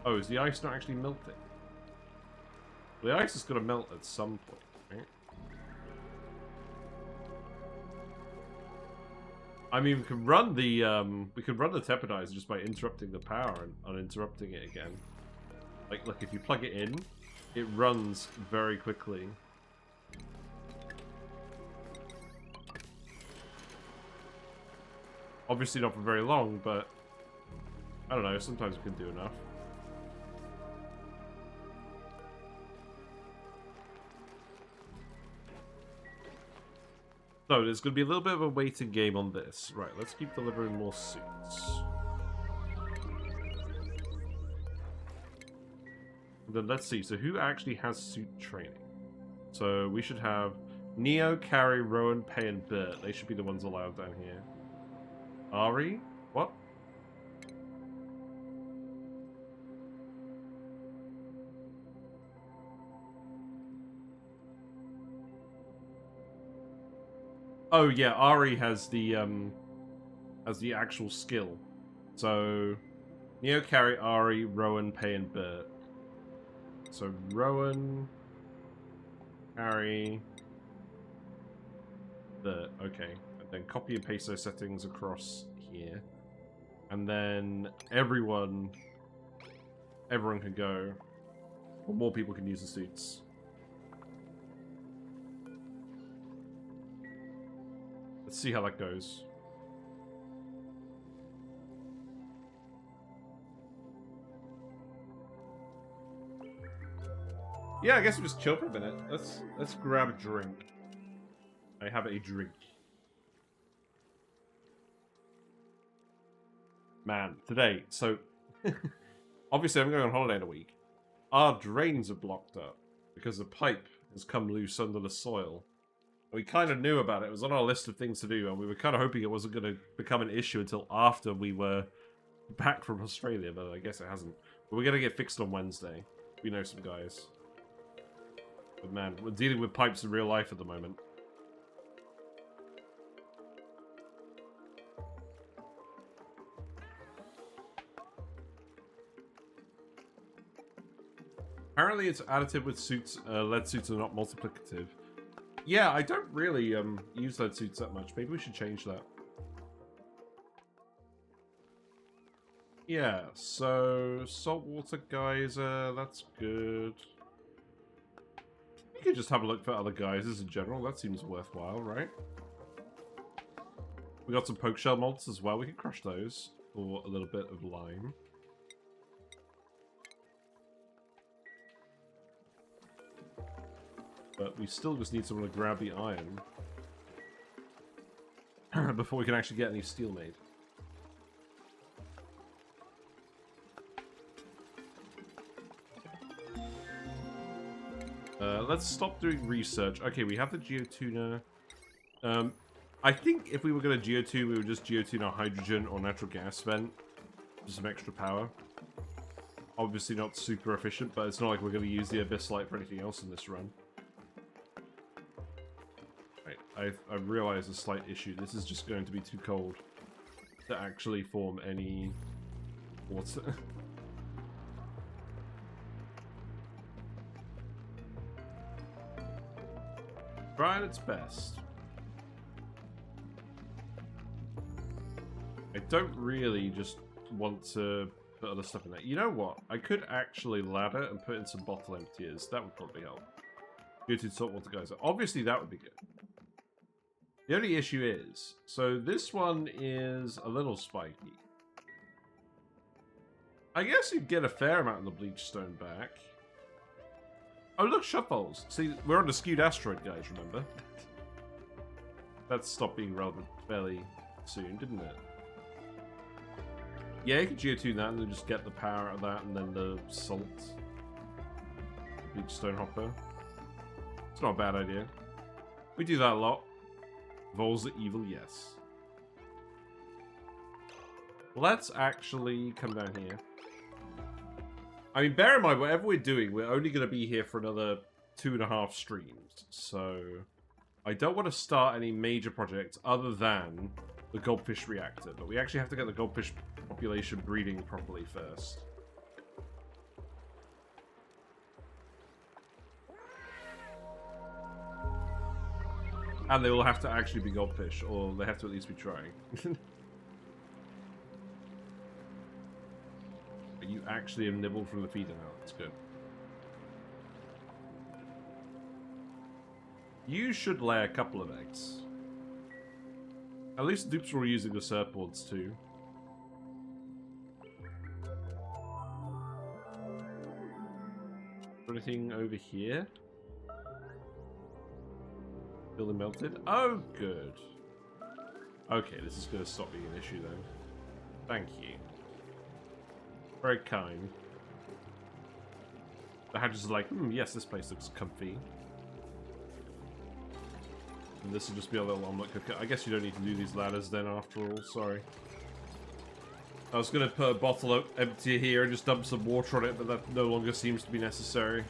Oh, is the ice not actually melting? Well, the ice is going to melt at some point, right? I mean, we could run the tepidizer just by interrupting the power and uninterrupting it again. Like, look, if you plug it in, it runs very quickly. Obviously not for very long, but I don't know, sometimes we can do enough. So there's going to be a little bit of a waiting game on this. Right, let's keep delivering more suits. Then let's see. So who actually has suit training? So we should have Neo, Carrie, Rowan, Pei, and Bert. They should be the ones allowed down here. Ari? What? Oh yeah, Ari has the actual skill. So Neo, Carrie, Ari, Rowan, Pei, and Bert. So Rowan, Carrie, Bert. Okay, and then copy and paste those settings across here, and then everyone can go. Or more people can use the suits. Let's see how that goes. Yeah, I guess we just chill for a minute. Let's grab a drink. I have a drink. Man, today, so obviously I'm going on holiday in a week. Our drains are blocked up because the pipe has come loose under the soil. We kind of knew about it. It was on our list of things to do, and we were kind of hoping it wasn't going to become an issue until after we were back from Australia, but I guess it hasn't. But we're going to get fixed on Wednesday. We know some guys. But man, we're dealing with pipes in real life at the moment. Apparently it's additive with suits. Lead suits are not multiplicative. Yeah, I don't really use lead suits that much. Maybe we should change that. Yeah, so saltwater geyser, that's good. You could just have a look for other geysers in general. That seems worthwhile, right? We got some poke shell mods as well. We can crush those for a little bit of lime. But we still just need someone to grab the iron before we can actually get any steel made. Let's stop doing research. Okay, we have the geotuner. I think if we were going to geotune, we would just geotune our hydrogen or natural gas vent for some extra power. Obviously not super efficient, but it's not like we're going to use the abyss light for anything else in this run. I've realized a slight issue. This is just going to be too cold to actually form any water. Try its best. I don't really just want to put other stuff in there. You know what? I could actually ladder and put in some bottle emptiers. That would probably help. Go to saltwater geyser. Obviously that would be good. The only issue is, so this one is a little spiky. I guess you'd get a fair amount of the bleach stone back. Oh look, shuffles. See, we're on the skewed asteroid, guys, remember? That stopped being relevant fairly soon, didn't it? Yeah, you could geotune that and then just get the power out of that and then the salt. Bleach stone hopper. It's not a bad idea. We do that a lot. Vols the evil, yes. Let's actually come down here. I mean, bear in mind, whatever we're doing, we're only going to be here for another 2.5 streams. So, I don't want to start any major projects other than the goldfish reactor. But we actually have to get the goldfish population breeding properly first. And they will have to actually be goldfish, or they have to at least be trying. But you actually have nibbled from the feeder now. That's good. You should lay a couple of eggs. At least dupes were using the surfboards too. Anything over here? Building melted. Oh, good. Okay, this is going to stop being an issue then. Thank you. Very kind. The hatches is like, yes, this place looks comfy. And this will just be a little omelet cooker. I guess you don't need to do these ladders then after all, sorry. I was going to put a bottle empty here and just dump some water on it, but that no longer seems to be necessary.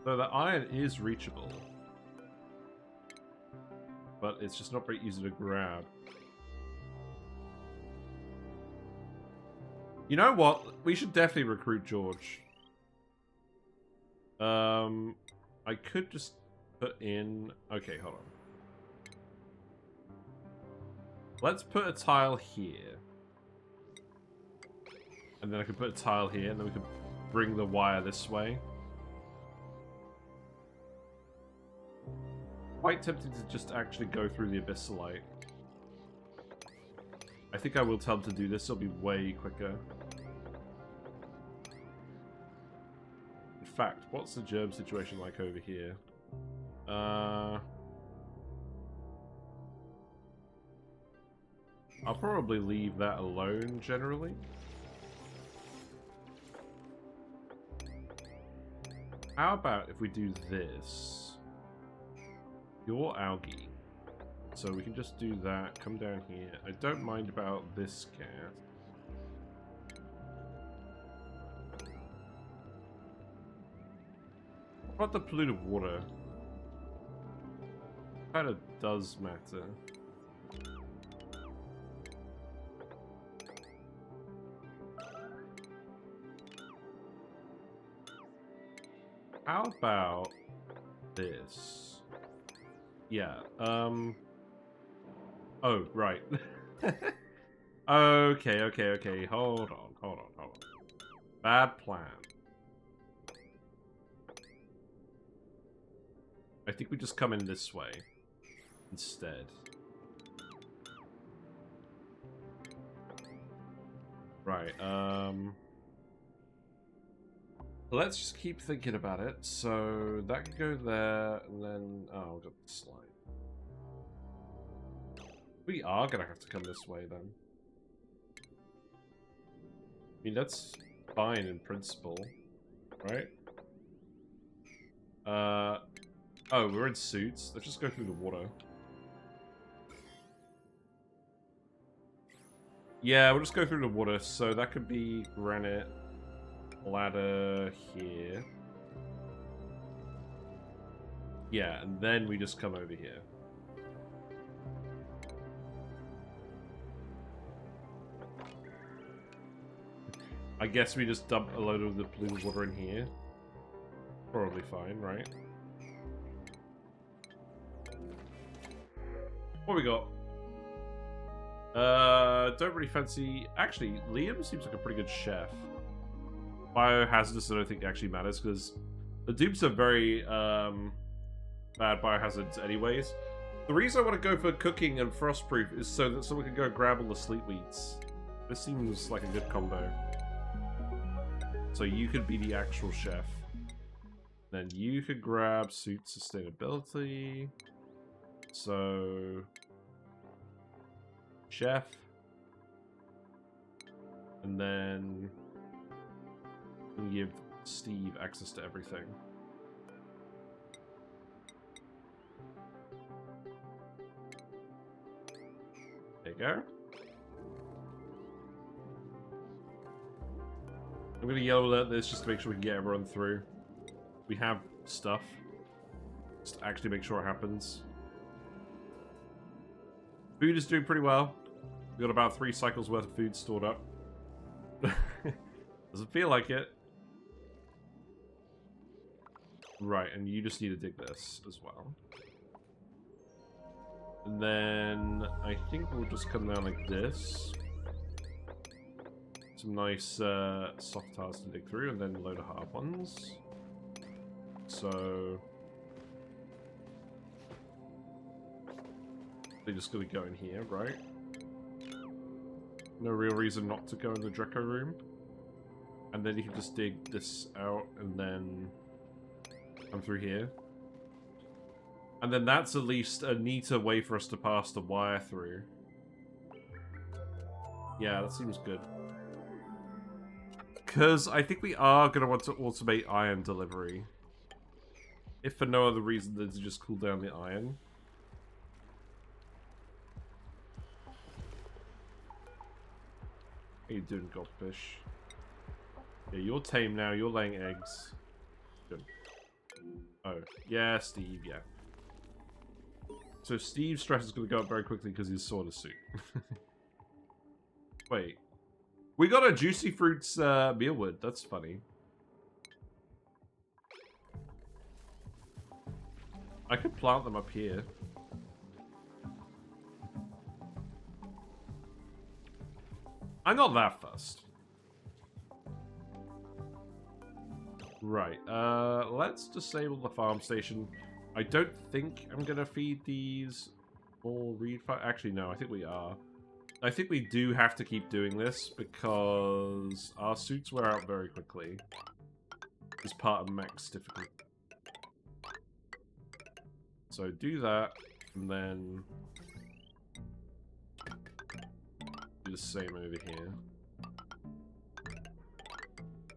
So the iron is reachable. But it's just not very easy to grab. You know what? We should definitely recruit George. I could just put in... Okay, hold on. Let's put a tile here. And then I could put a tile here, and then we could bring the wire this way. Quite tempted to just actually go through the abyssalite. I think I will tell him to do this, it'll be way quicker. In fact, what's the germ situation like over here? I'll probably leave that alone, generally. How about if we do this? Your algae. So we can just do that, come down here. I don't mind about this cat. What about the polluted water? Kinda does matter. How about this? Yeah, oh, right. Okay. Hold on. Bad plan. I think we just come in this way instead. Right, let's just keep thinking about it. So that could go there, and then oh, we've got the slide. We are gonna have to come this way then. I mean, that's fine in principle, right? Oh, we're in suits. Let's just go through the water. Yeah, we'll just go through the water. So that could be granite. Ladder here. Yeah, and then we just come over here. I guess we just dump a load of the polluted water in here. Probably fine, right? What we got? Don't really fancy... Actually, Liam seems like a pretty good chef. Biohazardous I don't think actually matters, because the dupes are very bad biohazards anyways. The reason I want to go for cooking and frostproof is so that someone can go grab all the sleep weeds. This seems like a good combo. So you could be the actual chef. Then you could grab suit sustainability. So... Chef. And then... give Steve access to everything. There you go. I'm gonna yellow alert this just to make sure we can get everyone through. We have stuff. Just to actually make sure it happens. Food is doing pretty well. We've got about 3 cycles worth of food stored up. Doesn't feel like it. Right, and you just need to dig this as well. And then I think we'll just come down like this. Some nice soft tiles to dig through, and then a load of hard ones. So They're just gonna go in here, right? No real reason not to go in the Draco room. And then you can just dig this out and then come through here. And then that's at least a neater way for us to pass the wire through. Yeah, that seems good. Because I think we are going to want to automate iron delivery. If for no other reason than to just cool down the iron. How you doing, Goldfish? Yeah, you're tame now. You're laying eggs. Good. Oh, yeah, Steve, yeah. So Steve's stress is going to go up very quickly because he's sort of suit. Wait. We got a Juicy Fruits mealwood. That's funny. I could plant them up here. I'm not that fussed. Right, let's disable the farm station. I don't think I'm gonna feed these more reed fire. Actually, no, I think we are. I think we do have to keep doing this because our suits wear out very quickly. As part of max difficulty. So do that, and then do the same over here.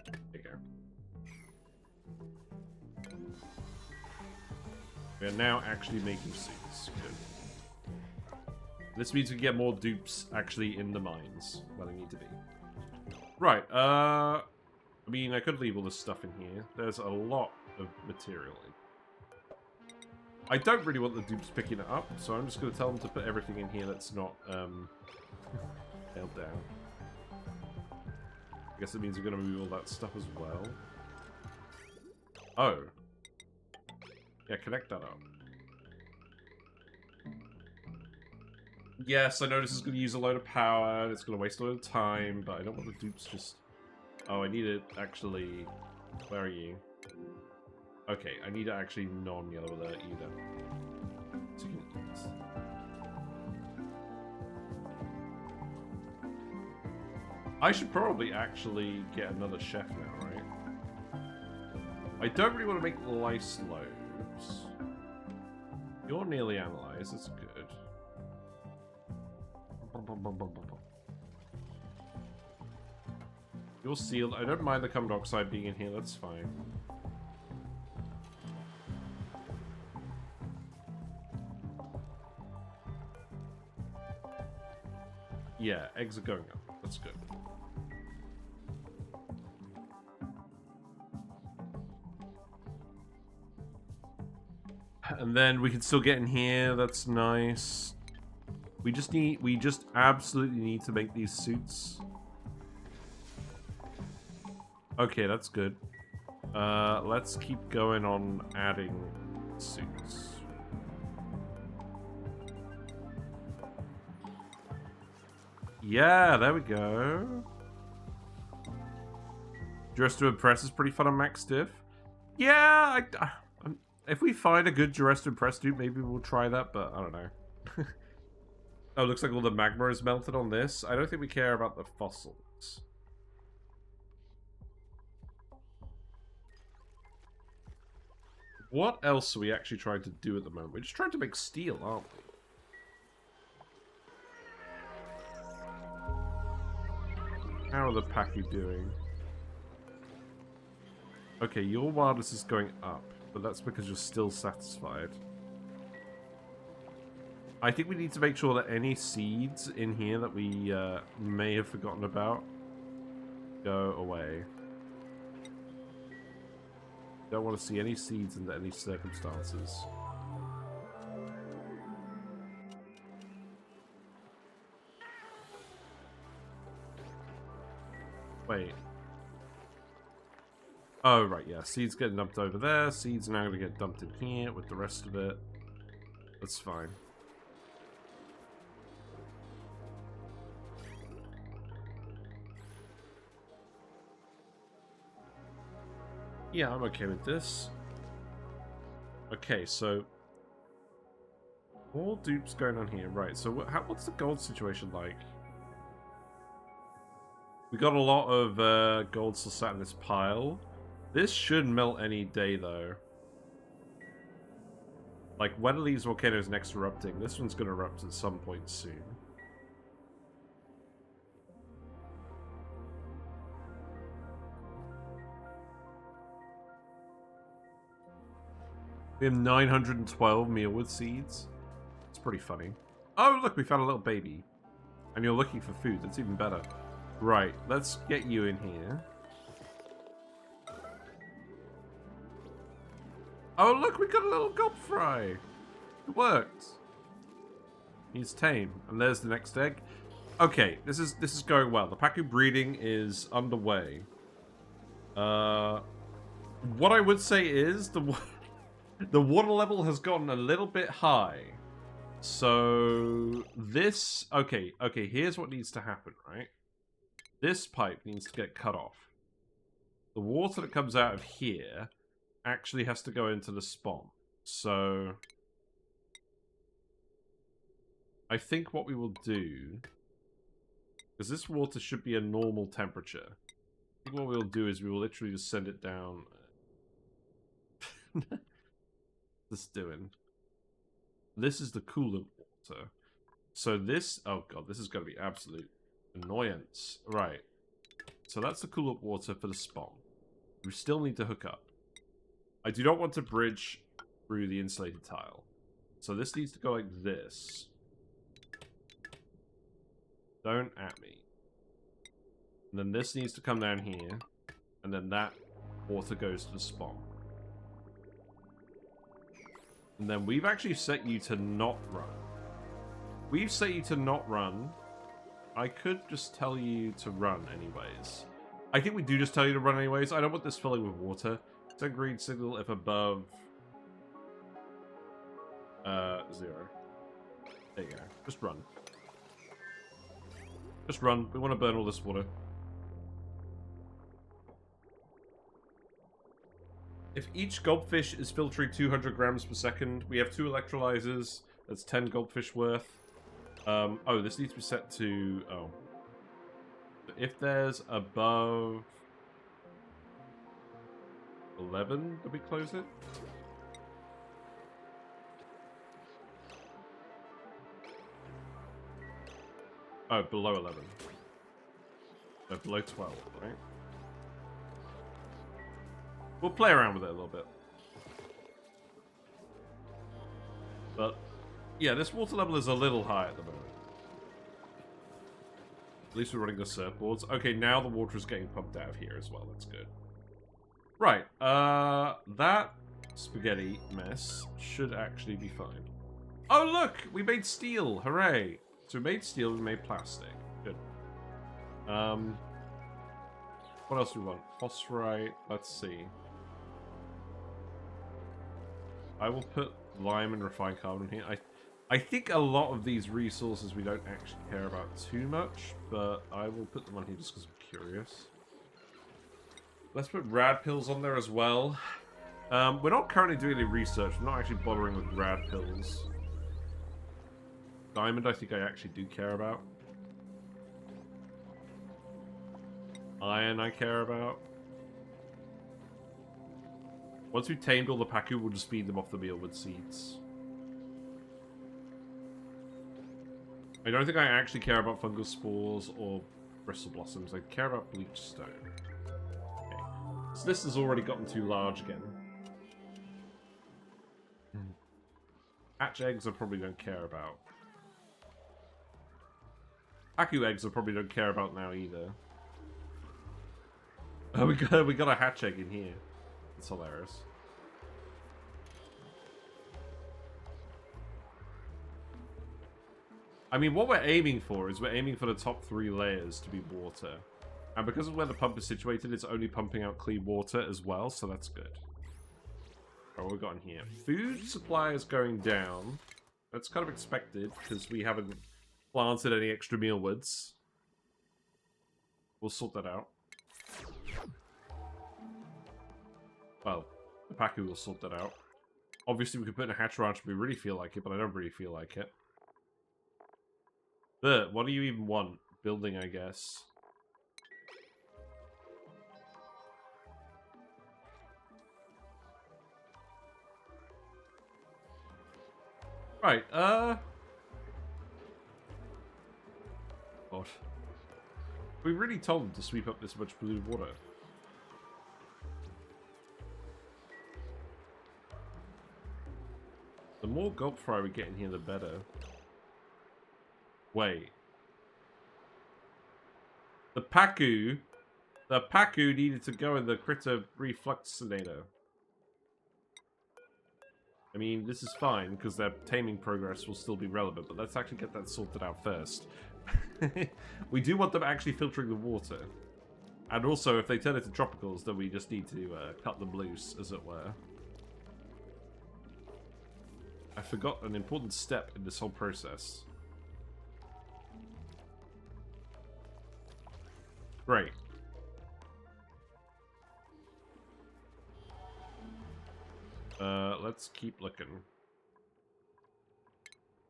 There you go. We are now actually making suits. Good. This means we get more dupes actually in the mines where they need to be. Right, I mean, I could leave all this stuff in here. There's a lot of material in. I don't really want the dupes picking it up, so I'm just going to tell them to put everything in here that's not held down. I guess it means we're going to move all that stuff as well. Oh. Yeah, connect that up. Yes, I know this is going to use a load of power, and it's going to waste a lot of time, but I don't want the dupes just... Oh, I need it actually... Where are you? Okay, I need to actually non-yellow alert you then. So you can eat. I should probably actually get another chef now, right? I don't really want to make lice loaves. You're nearly analyzed, that's good. You're sealed. I don't mind the carbon dioxide being in here, that's fine. Yeah, eggs are going up. That's good. And then we can still get in here. That's nice. We just absolutely need to make these suits. Okay, that's good. Let's keep going on adding suits. Yeah, there we go. Dress to Impress is pretty fun on max diff. Yeah, if we find a good Dress to Impress dude, maybe we'll try that, but I don't know. Oh, looks like all the magma is melted on this. I don't think we care about the fossils. What else are we actually trying to do at the moment? We're just trying to make steel, aren't we? How are the Pacu doing? Okay, your wildness is going up, but that's because you're still satisfied. I think we need to make sure that any seeds in here that we may have forgotten about go away. Don't want to see any seeds under any circumstances. Wait. Oh, right, yeah. Seeds getting dumped over there. Seeds are now going to get dumped in here with the rest of it. That's fine. Yeah, I'm okay with this. Okay, so All dupes going on here. Right, so what's the gold situation like? We got a lot of gold still sat in this pile. This should melt any day, though. Like, when are these volcanoes next erupting? This one's going to erupt at some point soon. We have 912 mealwood seeds. It's pretty funny. Oh, look, we found a little baby. And you're looking for food. That's even better. Right, let's get you in here. Oh, look, we got a little gob fry. It worked. He's tame. And there's the next egg. Okay, this is going well. The Pacu breeding is underway. What I would say is the water level has gotten a little bit high. So this okay, here's what needs to happen, right? This pipe needs to get cut off. The water that comes out of here actually has to go into the spawn. So I think what we will do, because this water should be a normal temperature, I think what we'll do is we will literally just send it down. What's this doing? This is the coolant water. So this, oh god, this is going to be absolute annoyance. Right. So that's the coolant water for the spawn. We still need to hook up. I do not want to bridge through the insulated tile. So this needs to go like this. Don't at me. And then this needs to come down here. And then that water goes to the spawn. And then we've actually set you to not run. We've set you to not run. I could just tell you to run anyways. I think we do just tell you to run anyways. I don't want this filling with water. Send green signal if above 0. There you go. Just run. Just run. We want to burn all this water. If each goldfish is filtering 200 grams per second, we have 2 electrolyzers. That's 10 goldfish worth. Oh, this needs to be set to... Oh. If there's above 11, do we close it? Oh, below 11. No, below 12, right? We'll play around with it a little bit. But, yeah, this water level is a little high at the moment. At least we're running the surfboards. Okay, now the water is getting pumped out of here as well. That's good. Right, that spaghetti mess should actually be fine. Oh, look! We made steel! Hooray! So we made steel, we made plastic. Good. What else do we want? Phosphorite, let's see. I will put lime and refined carbon here. I think a lot of these resources we don't actually care about too much, but I will put them on here just because I'm curious. Let's put rad pills on there as well. We're not currently doing any research. We're not actually bothering with rad pills. Diamond, I think I actually do care about. Iron, I care about. Once we've tamed all the Pacu, we'll just feed them off the mealwood seeds. I don't think I actually care about fungal spores or bristle blossoms. I care about bleached stone. Okay. So this has already gotten too large again. Hatch eggs I probably don't care about. Pacu eggs I probably don't care about now either. Oh, we got a hatch egg in here. It's hilarious. I mean, what we're aiming for is we're aiming for the top 3 layers to be water. And because of where the pump is situated, it's only pumping out clean water as well, so that's good. Alright, what we got in here? Food supply is going down. That's kind of expected, because we haven't planted any extra mealwoods. We'll sort that out. Well, the Pacu will sort that out. Obviously, we could put in a hatch ranch if we really feel like it, but I don't really feel like it. But what do you even want? Building, I guess. Right, God. We really told them to sweep up this much polluted water. The more gulp fry we get in here, the better. Wait. The Pacu needed to go in the critter refluxinator. I mean, this is fine, because their taming progress will still be relevant, but let's actually get that sorted out first. We do want them actually filtering the water. And also, if they turn into tropicals, then we just need to cut them loose, as it were. I forgot an important step in this whole process. Great. Let's keep looking.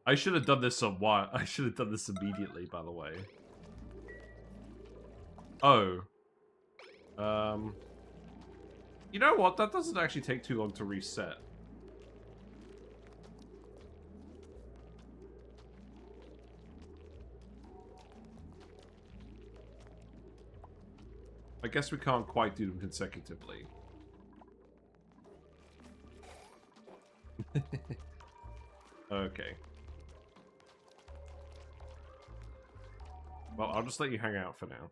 I should have done this a while. I should have done this immediately, by the way. Oh. You know what? That doesn't actually take too long to reset. I guess we can't quite do them consecutively. Okay. Well, I'll just let you hang out for now.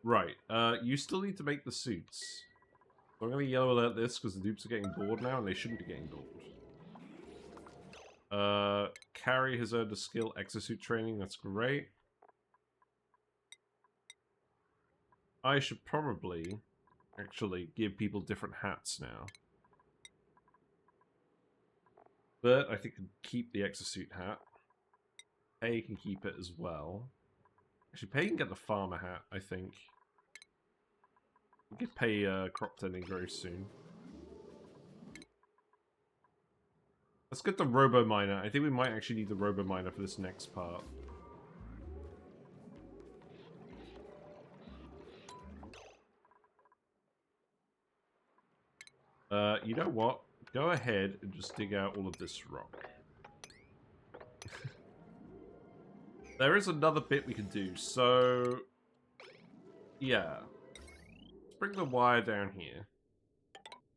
Right, you still need to make the suits. So I'm going to yellow alert this because the dupes are getting bored now and they shouldn't be getting bored. Carrie has earned a skill exosuit training, that's great. I should probably actually give people different hats now. But I think I can keep the exosuit hat. Pei can keep it as well. Actually, Pei can get the farmer hat, I think. We get Pei crop tending very soon. Let's get the Robo Miner. I think we might actually need the Robo Miner for this next part. You know what? Go ahead and just dig out all of this rock. There is another bit we can do, so... Yeah. Let's bring the wire down here.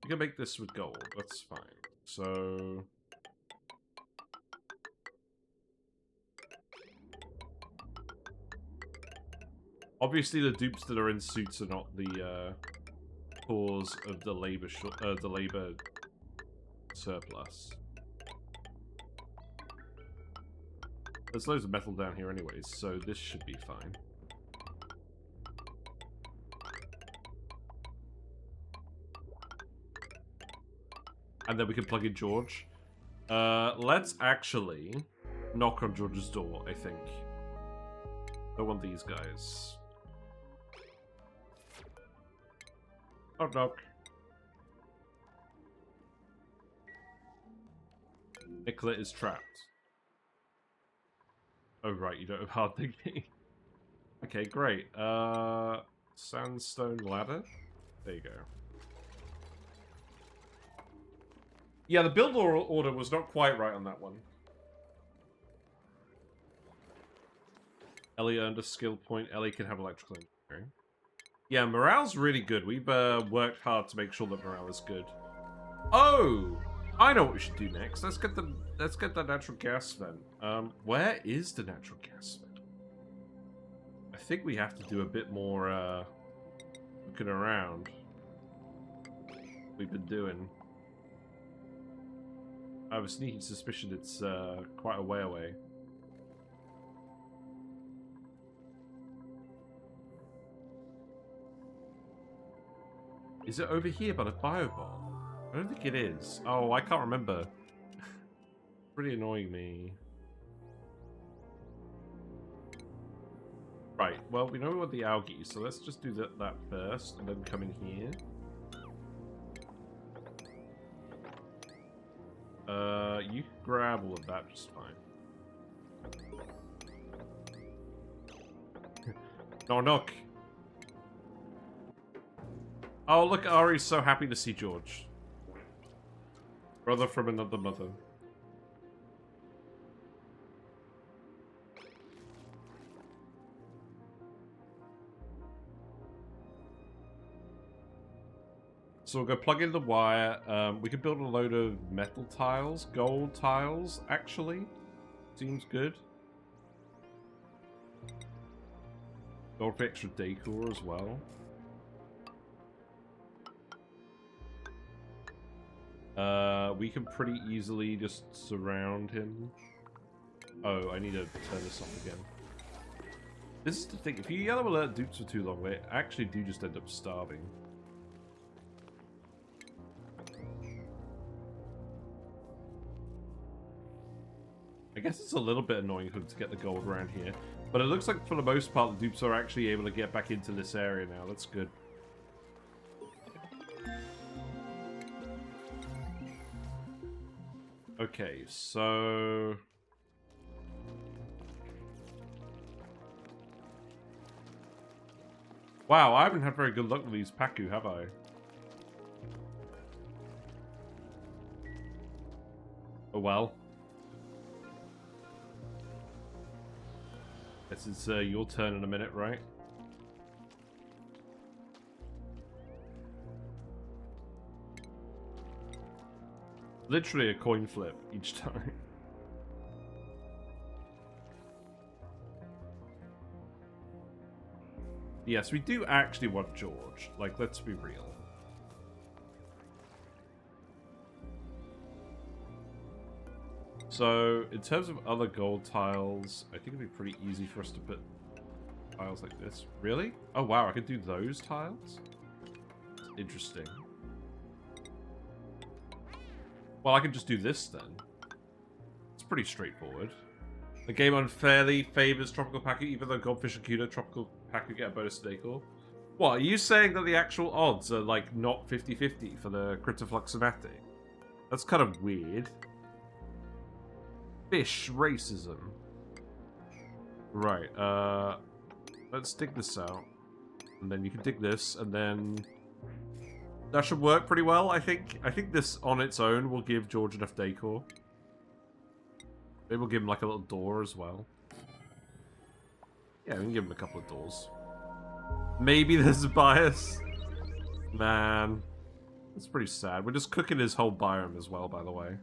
We can make this with gold, that's fine. So... Obviously the dupes that are in suits are not the, cause of the labor surplus. There's loads of metal down here anyways, so this should be fine. And then we can plug in George. Let's actually knock on George's door, I think. I want these guys. Knock knock. Nicola is trapped. Oh right, you don't have hard thinking. Okay, great. Sandstone ladder. There you go. Yeah, the build order was not quite right on that one. Ellie earned a skill point. Ellie can have electrical engineering. Yeah, morale's really good. We've worked hard to make sure that morale is good. Oh, I know what we should do next. Let's get the natural gas vent. Where is the natural gas vent? I think we have to do a bit more looking around. We've been doing. I have a sneaking suspicion it's quite a way away. Is it over here by the biobomb? I don't think it is. Oh, I can't remember. Pretty annoying me. Right, well, we know we want the algae, so let's just do that first, and then come in here. You can grab all of that just fine. Knock knock. Oh, look, Ari's so happy to see George. Brother from another mother. So we'll go plug in the wire. We can build a load of metal tiles, gold tiles, actually. Seems good. Gold for extra decor as well. We can pretty easily just surround him. Oh, I need to turn this off again. This is the thing, if you yellow alert dupes for too long, they actually do just end up starving. I guess it's a little bit annoying for them to get the gold around here. But it looks like for the most part the dupes are actually able to get back into this area now. That's good. Okay, so... Wow, I haven't had very good luck with these Paku, have I? Oh well. Guess it's your turn in a minute, right? Literally a coin flip each time. Yes, we do actually want George. Like, let's be real. So, in terms of other gold tiles, I think it'd be pretty easy for us to put tiles like this. Really? Oh wow, I could do those tiles? Interesting. Well, I can just do this then. It's pretty straightforward. The game unfairly favors Tropical Paku, even though Goldfish and Cuda Tropical Paku get a bonus to decor. What, are you saying that the actual odds are, like, not 50-50 for the Critterfluxomatic? That's kind of weird. Fish racism. Right, let's dig this out. And then you can dig this, and then... That should work pretty well, I think. I think this on its own will give George enough decor. Maybe we'll give him like a little door as well. Yeah, we can give him a couple of doors. Maybe there's a bias. Man. That's pretty sad. We're just cooking his whole biome as well, by the way.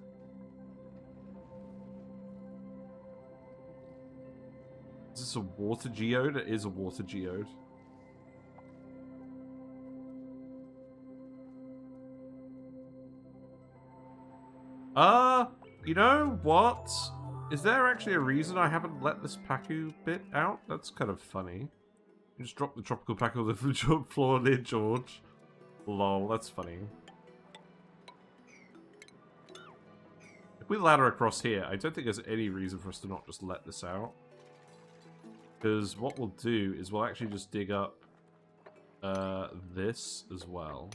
Is this a water geode? It is a water geode. You know what? Is there actually a reason I haven't let this Paku bit out? That's kind of funny. You just drop the tropical Paku on the floor near George. Lol, that's funny. If we ladder across here, I don't think there's any reason for us to not just let this out. Because what we'll do is we'll actually just dig up this as well.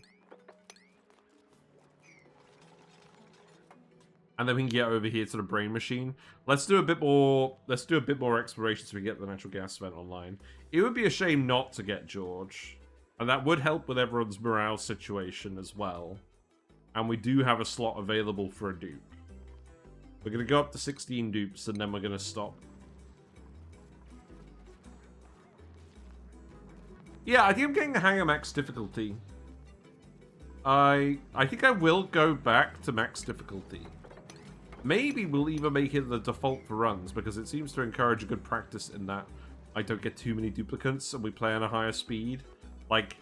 And then we can get over here to the brain machine. Let's do a bit more exploration so we get the natural gas vent online. It would be a shame not to get George. And that would help with everyone's morale situation as well. And we do have a slot available for a dupe. We're going to go up to 16 dupes and then we're going to stop. Yeah, I think I'm getting the hang of max difficulty. I think I will go back to max difficulty. Maybe we'll even make it the default for runs, because it seems to encourage a good practice in that I don't get too many duplicates and we play on a higher speed. Like,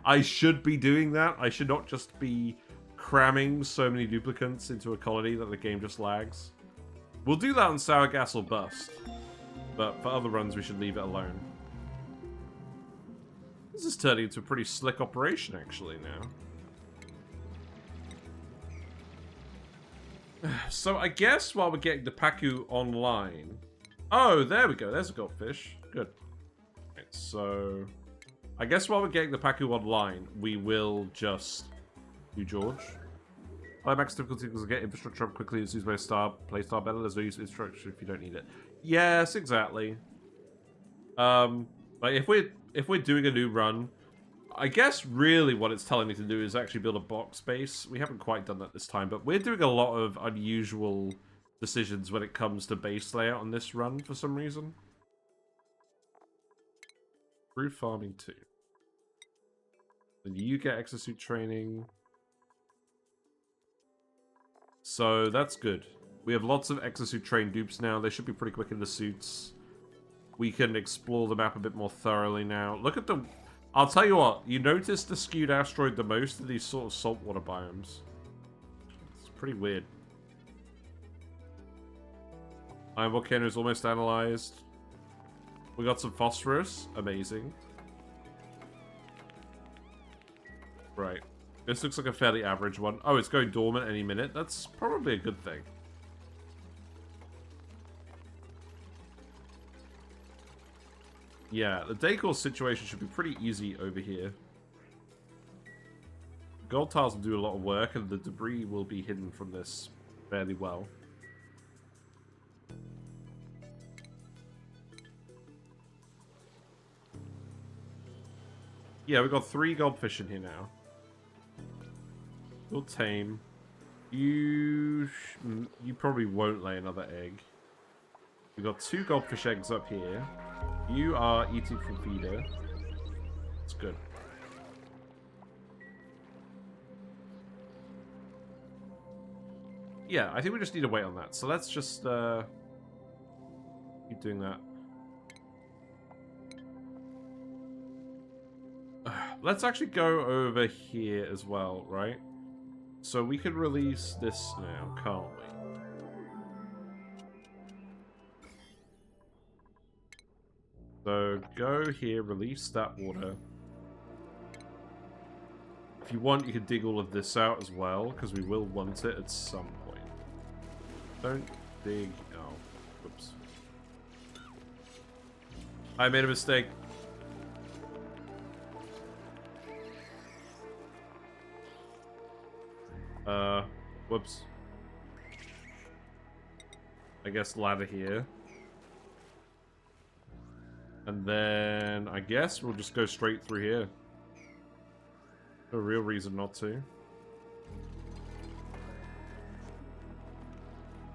I should be doing that. I should not just be cramming so many duplicates into a colony that the game just lags. We'll do that on Sour Gas or Bust, but for other runs we should leave it alone. This is turning into a pretty slick operation, actually, now. So I guess while we're getting the Paku online... Oh, there we go. There's a goldfish. Good. Right, so... I guess while we're getting the Paku online, we will just do George. High max difficulty because get infrastructure up quickly. It's used by play star better. There's no use of infrastructure if you don't need it. Yes, exactly. Like if we're doing a new run, I guess really what it's telling me to do is actually build a box base. We haven't quite done that this time, but we're doing a lot of unusual decisions when it comes to base layout on this run for some reason. Brute farming 2. And you get exosuit training. So that's good. We have lots of exosuit trained dupes now. They should be pretty quick in the suits. We can explore the map a bit more thoroughly now. Look at the... I'll tell you what, you notice the skewed asteroid the most in these sort of saltwater biomes. It's pretty weird. Iron volcano is almost analyzed. We got some phosphorus. Amazing. Right. This looks like a fairly average one. Oh, it's going dormant any minute. That's probably a good thing. Yeah, the decor situation should be pretty easy over here. Gold tiles will do a lot of work, and the debris will be hidden from this fairly well. Yeah, we've got 3 goldfish in here now. You'll tame. You probably won't lay another egg. We've got 2 goldfish eggs up here. You are eating from feeder. It's good. Yeah, I think we just need to wait on that. So let's just keep doing that. Let's actually go over here as well, right? So we can release this now, can't we? So go here, release that water. If you want, you can dig all of this out as well, because we will want it at some point. Don't dig... Oh, whoops. I made a mistake. Whoops. I guess ladder here. And then, I guess we'll just go straight through here. No real reason not to.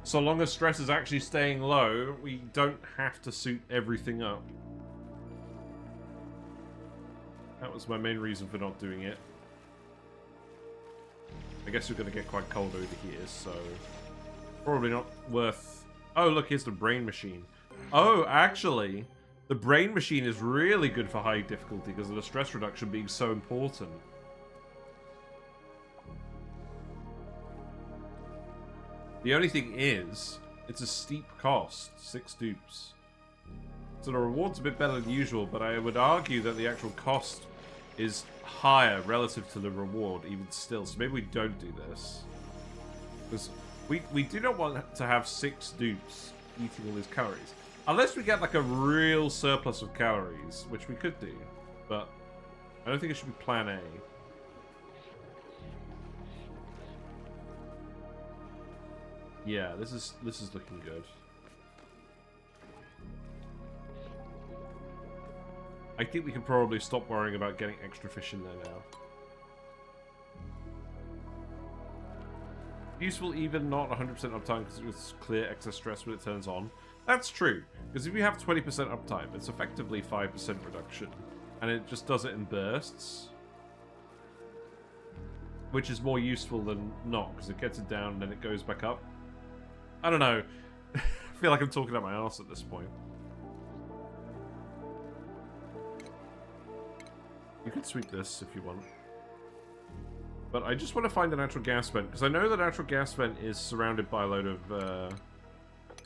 So long as stress is actually staying low, we don't have to suit everything up. That was my main reason for not doing it. I guess we're going to get quite cold over here, so... Probably not worth... Oh, look, here's the brain machine. Oh, actually... The brain machine is really good for high difficulty because of the stress reduction being so important. The only thing is, it's a steep cost, 6 dupes. So the reward's a bit better than usual, but I would argue that the actual cost is higher relative to the reward, even still. So maybe we don't do this. Because we do not want to have 6 dupes eating all these calories. Unless we get like a real surplus of calories, which we could do. But I don't think it should be plan A. Yeah, this is looking good. I think we can probably stop worrying about getting extra fish in there now. Useful even not 100% uptime because it's clear excess stress when it turns on. That's true, because if you have 20% uptime, it's effectively 5% reduction. And it just does it in bursts. Which is more useful than not, because it gets it down and then it goes back up. I don't know. I feel like I'm talking out my arse at this point. You can sweep this if you want. But I just want to find the natural gas vent, because I know the natural gas vent is surrounded by a load of...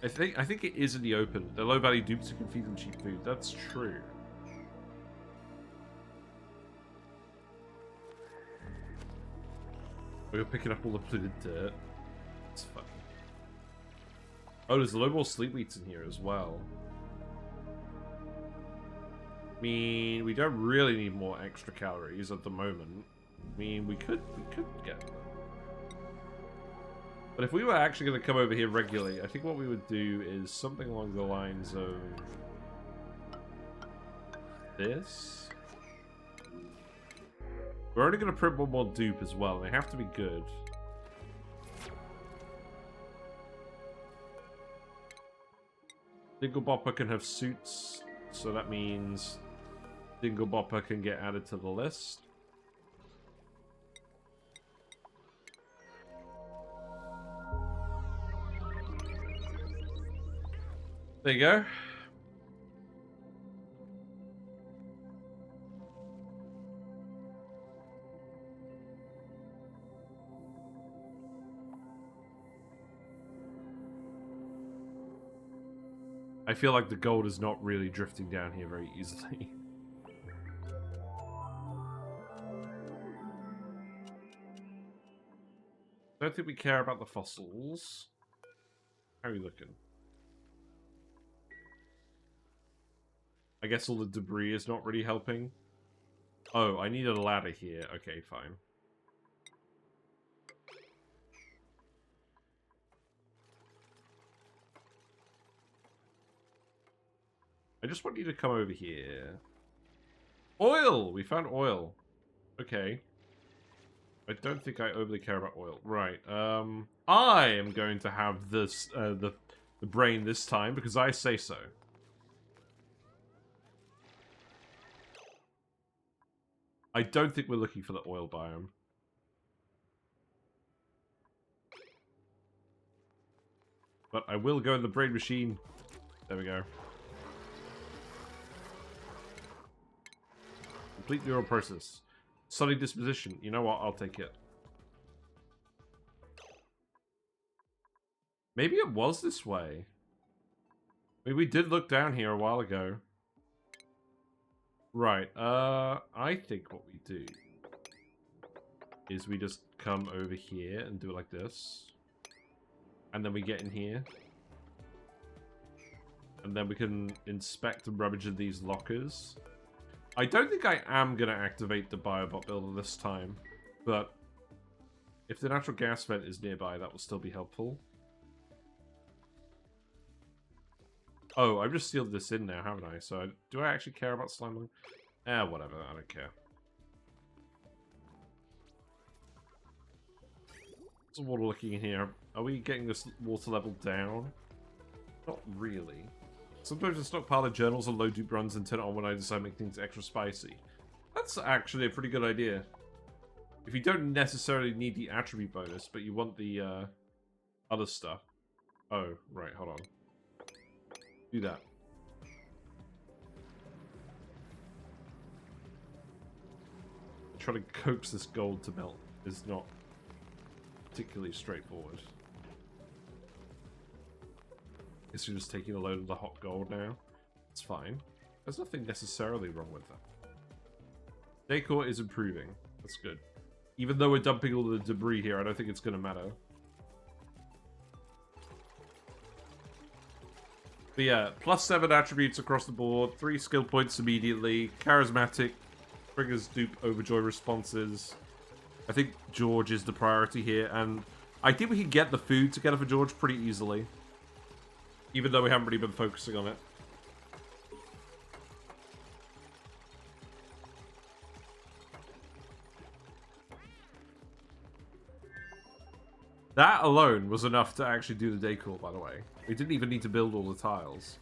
I think it is in the open. They're low-value dupes who can feed them cheap food. That's true. We're picking up all the polluted dirt. It's fun. Oh, there's a load more sleep weeds in here as well. I mean, we don't really need more extra calories at the moment. I mean, we could get them. But if we were actually going to come over here regularly, I think what we would do is something along the lines of this. We're only going to print one more dupe as well. They have to be good. Dinglebopper can have suits, so that means Dinglebopper can get added to the list. There you go. I feel like the gold is not really drifting down here very easily. Don't think we care about the fossils. How are you looking? I guess all the debris is not really helping. Oh, I need a ladder here. Okay, fine. I just want you to come over here. Oil! We found oil. Okay. I don't think I overly care about oil. Right. I am going to have this, the brain this time because I say so. I don't think we're looking for the oil biome. But I will go in the brain machine. There we go. Complete neural process. Sunny disposition. You know what? I'll take it. Maybe it was this way. I mean, we did look down here a while ago. Right. I think what we do is we just come over here and do it like this. And then we get in here. And then we can inspect and rummage in these lockers. I don't think I am going to activate the biobot builder this time, but if the natural gas vent is nearby, that will still be helpful. Oh, I've just sealed this in now, haven't I? So, do I actually care about slime? Whatever, I don't care. What's the water looking in here? Are we getting this water level down? Not really. Sometimes I stockpile the journals and low dupe runs and turn it on when I decide to make things extra spicy. That's actually a pretty good idea. If you don't necessarily need the attribute bonus, but you want the other stuff. Oh, right, hold on. Do that. Trying to coax this gold to melt is not particularly straightforward. Guess you're just taking a load of the hot gold now. It's fine. There's nothing necessarily wrong with that. Decor is improving. That's good. Even though we're dumping all the debris here, I don't think it's going to matter. But yeah, +7 attributes across the board, 3 skill points immediately, charismatic, triggers dupe overjoy responses. I think George is the priority here, and I think we can get the food together for George pretty easily. Even though we haven't really been focusing on it. That alone was enough to actually do the decor, by the way. We didn't even need to build all the tiles.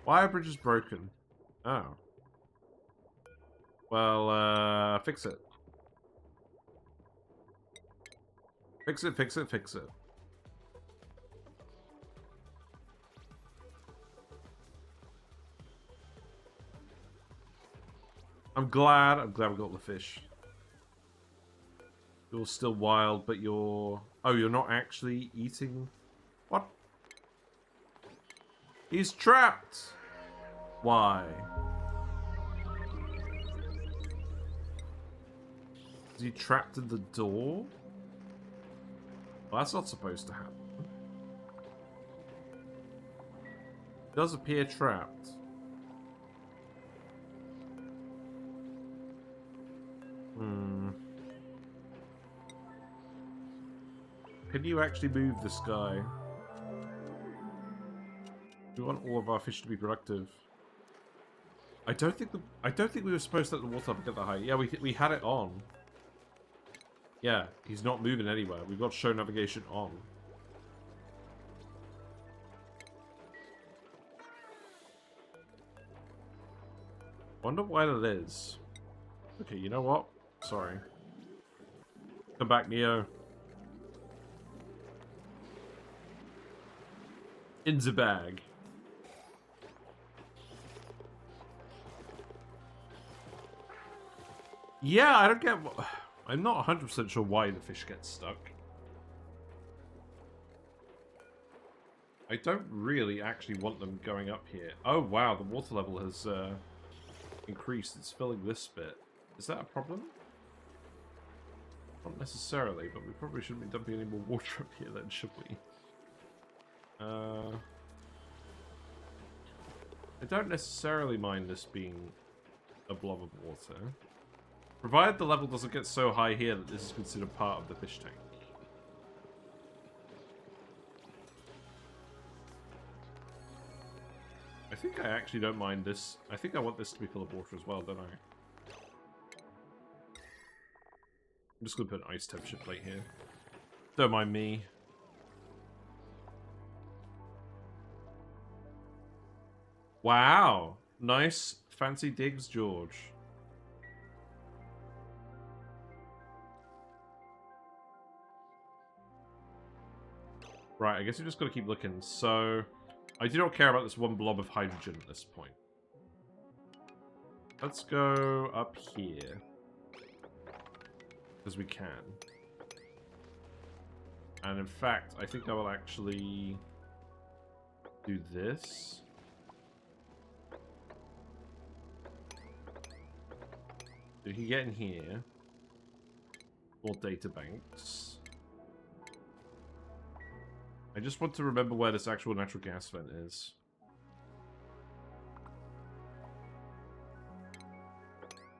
Wire bridge is broken. Oh. Well, fix it. Fix it, fix it, fix it. I'm glad we got the fish. You're still wild, but you're... Oh, you're not actually eating... What? He's trapped! Why? Is he trapped in the door? Well, that's not supposed to happen. He does appear trapped. can you actually move this guy? We want all of our fish to be productive. I don't think we were supposed to let the water level get that high. Yeah, we had it on. Yeah, he's not moving anywhere. We've got show navigation on. Wonder why that is. Okay, you know what? Sorry. Come back, Neo. In the bag. Yeah, I don't get what... I'm not 100% sure why the fish get stuck. I don't really actually want them going up here. Oh, wow, the water level has increased. It's filling this bit. Is that a problem? Not necessarily, but we probably shouldn't be dumping any more water up here then, should we? I don't necessarily mind this being a blob of water. Provided the level doesn't get so high here that this is considered part of the fish tank. I think I actually don't mind this. I think I want this to be full of water as well, don't I? I'm just going to put an ice temperature plate here. Don't mind me. Wow. Nice. Fancy digs, George. Right, I guess we just got to keep looking. So, I do not care about this one blob of hydrogen at this point. Let's go up here. Because we can. And in fact, I think I will actually do this. So you can get in here. More data banks. I just want to remember where this actual natural gas vent is.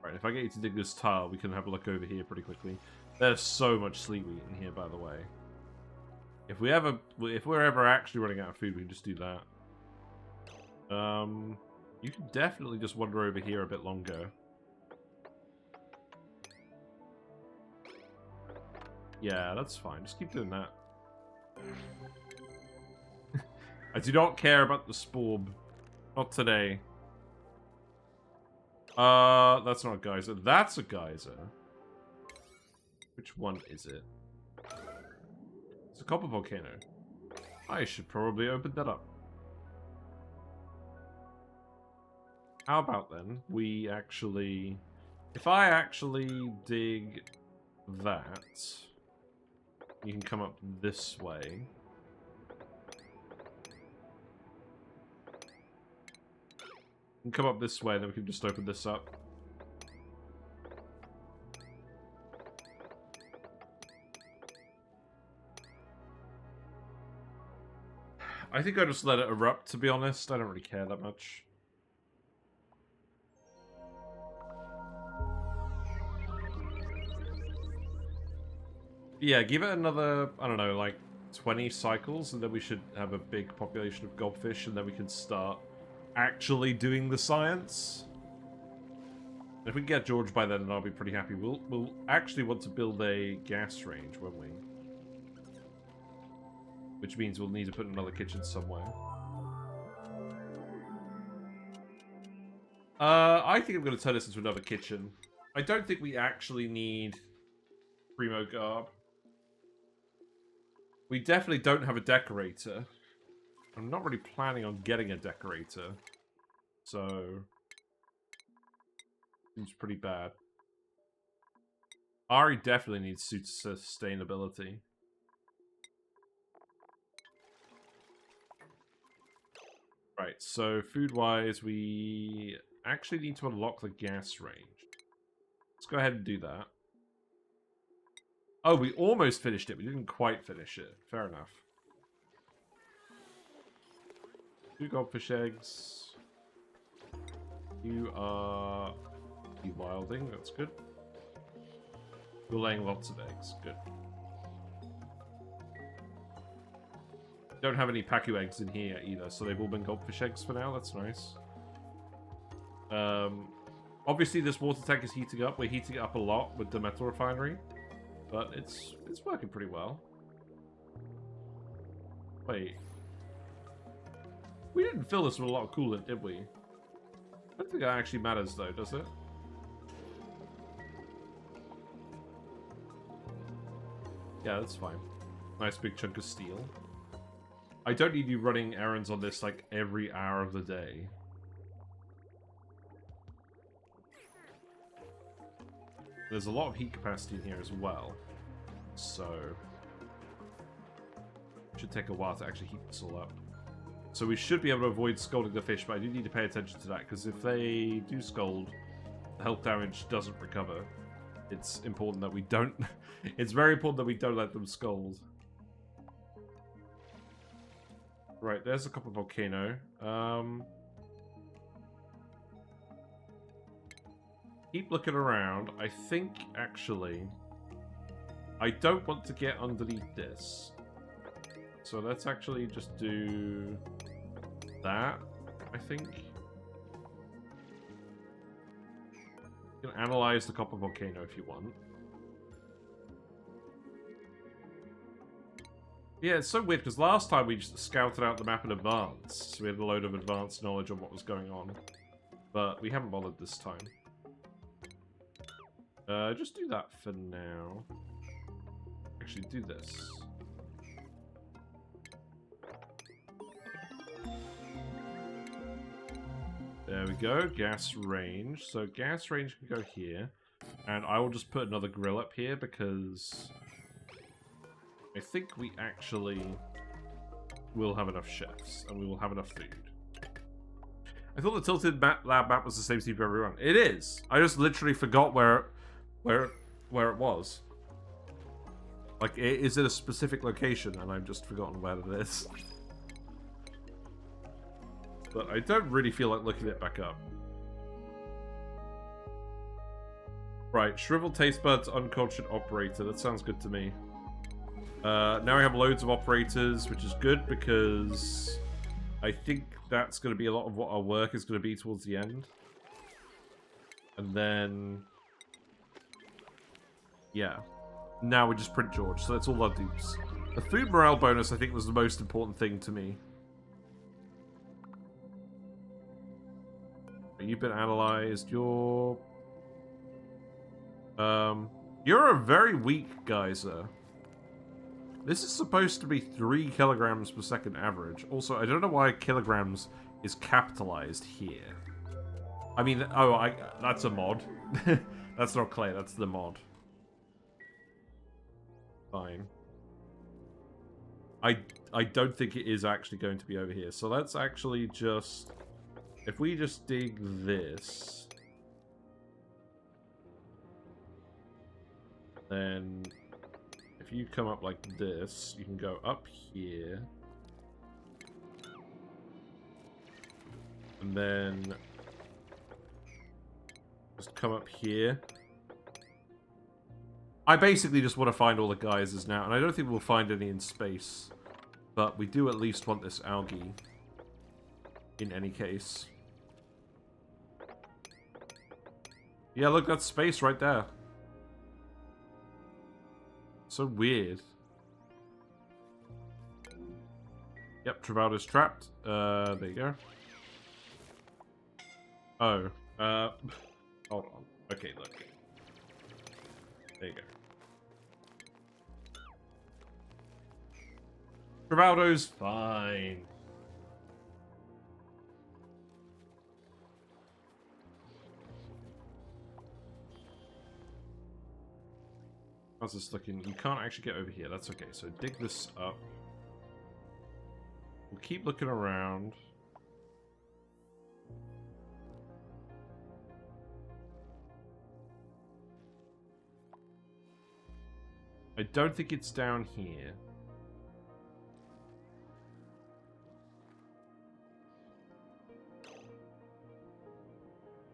Right, if I get you to dig this tile, we can have a look over here pretty quickly. There's so much seaweed in here, by the way. If we're ever actually running out of food, we can just do that. You can definitely just wander over here a bit longer. Yeah, that's fine. Just keep doing that. I do not care about the sporb. Not today. That's not a geyser. That's a geyser. Which one is it? It's a copper volcano. I should probably open that up. How about then we actually... If I actually dig that, you can come up this way. You can come up this way, and then we can just open this up. I think I'll just let it erupt, to be honest. I don't really care that much. Yeah, give it another, I don't know, like 20 cycles, and then we should have a big population of gobfish, and then we can start actually doing the science. If we can get George by then, I'll be pretty happy. We'll actually want to build a gas range, won't we? Which means we'll need to put another kitchen somewhere. I think I'm going to turn this into another kitchen. I don't think we actually need Primo Garb. We definitely don't have a decorator. I'm not really planning on getting a decorator. So... seems pretty bad. Ari definitely needs sustainability. Right, so food-wise, we actually need to unlock the gas range. Let's go ahead and do that. Oh, we almost finished it. We didn't quite finish it. Fair enough. 2 goldfish eggs. You are de-wilding. That's good. You're laying lots of eggs. Good. Don't have any Pacu eggs in here either, so they've all been goldfish eggs for now. That's nice. Obviously, this water tank is heating up. We're heating it up a lot with the metal refinery, but it's working pretty well. Wait. We didn't fill this with a lot of coolant, did we? I don't think that actually matters, though, does it? Yeah, that's fine. Nice big chunk of steel. I don't need you running errands on this, like, every hour of the day. There's a lot of heat capacity in here as well. So... it should take a while to actually heat this all up. So we should be able to avoid scalding the fish, but I do need to pay attention to that, because if they do scald, the health damage doesn't recover. It's important that we don't... it's very important that we don't let them scald. Right, there's a copper volcano. Keep looking around. I think, actually, I don't want to get underneath this. So let's actually just do that, I think. You can analyze the copper volcano if you want. Yeah, it's so weird, because last time we just scouted out the map in advance, so we had a load of advanced knowledge on what was going on. But we haven't bothered this time. Just do that for now. Actually, do this. There we go, gas range. So gas range can go here. And I will just put another grill up here because I think we actually will have enough chefs and we will have enough food. I thought the tilted lab map was the same for everyone. It is. I just literally forgot where it was. Like, it is at a specific location and I've just forgotten where it is. But I don't really feel like looking it back up. Right, shriveled taste buds, uncultured operator. That sounds good to me. Now we have loads of operators, which is good because I think that's going to be a lot of what our work is going to be towards the end. And then... yeah. Now we just print George, so that's all our dupes. The food morale bonus, I think, was the most important thing to me. You've been analyzed. You're a very weak geyser. This is supposed to be 3 kilograms per second average. Also, I don't know why kilograms is capitalized here. I mean, oh, that's a mod. That's not clay, that's the mod. Fine. I don't think it is actually going to be over here. So let's actually just... if we just dig this... then... if you come up like this, you can go up here. And then... just come up here. I basically just want to find all the geysers now, and I don't think we'll find any in space. But we do at least want this algae. In any case. Yeah, look, that's space right there. So weird. Yep, Travaldo's trapped. There you go. Oh. Hold on. Okay, look. There you go. Travaldo's fine. How's this looking? You can't actually get over here. That's okay. So dig this up. We'll keep looking around. I don't think it's down here.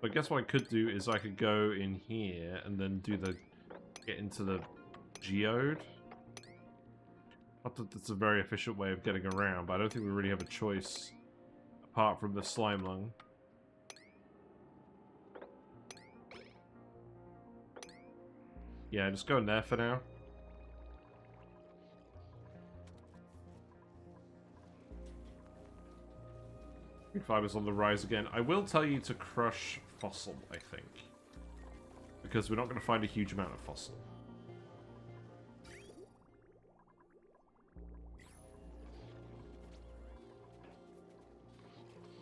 But I guess what I could do is I could go in here and then do the... get into the geode. Not that it's a very efficient way of getting around, but I don't think we really have a choice apart from the slime lung. Yeah, just go in there for now. Fiber's on the rise again. I will tell you to crush fossil, I think. Because we're not going to find a huge amount of fossil.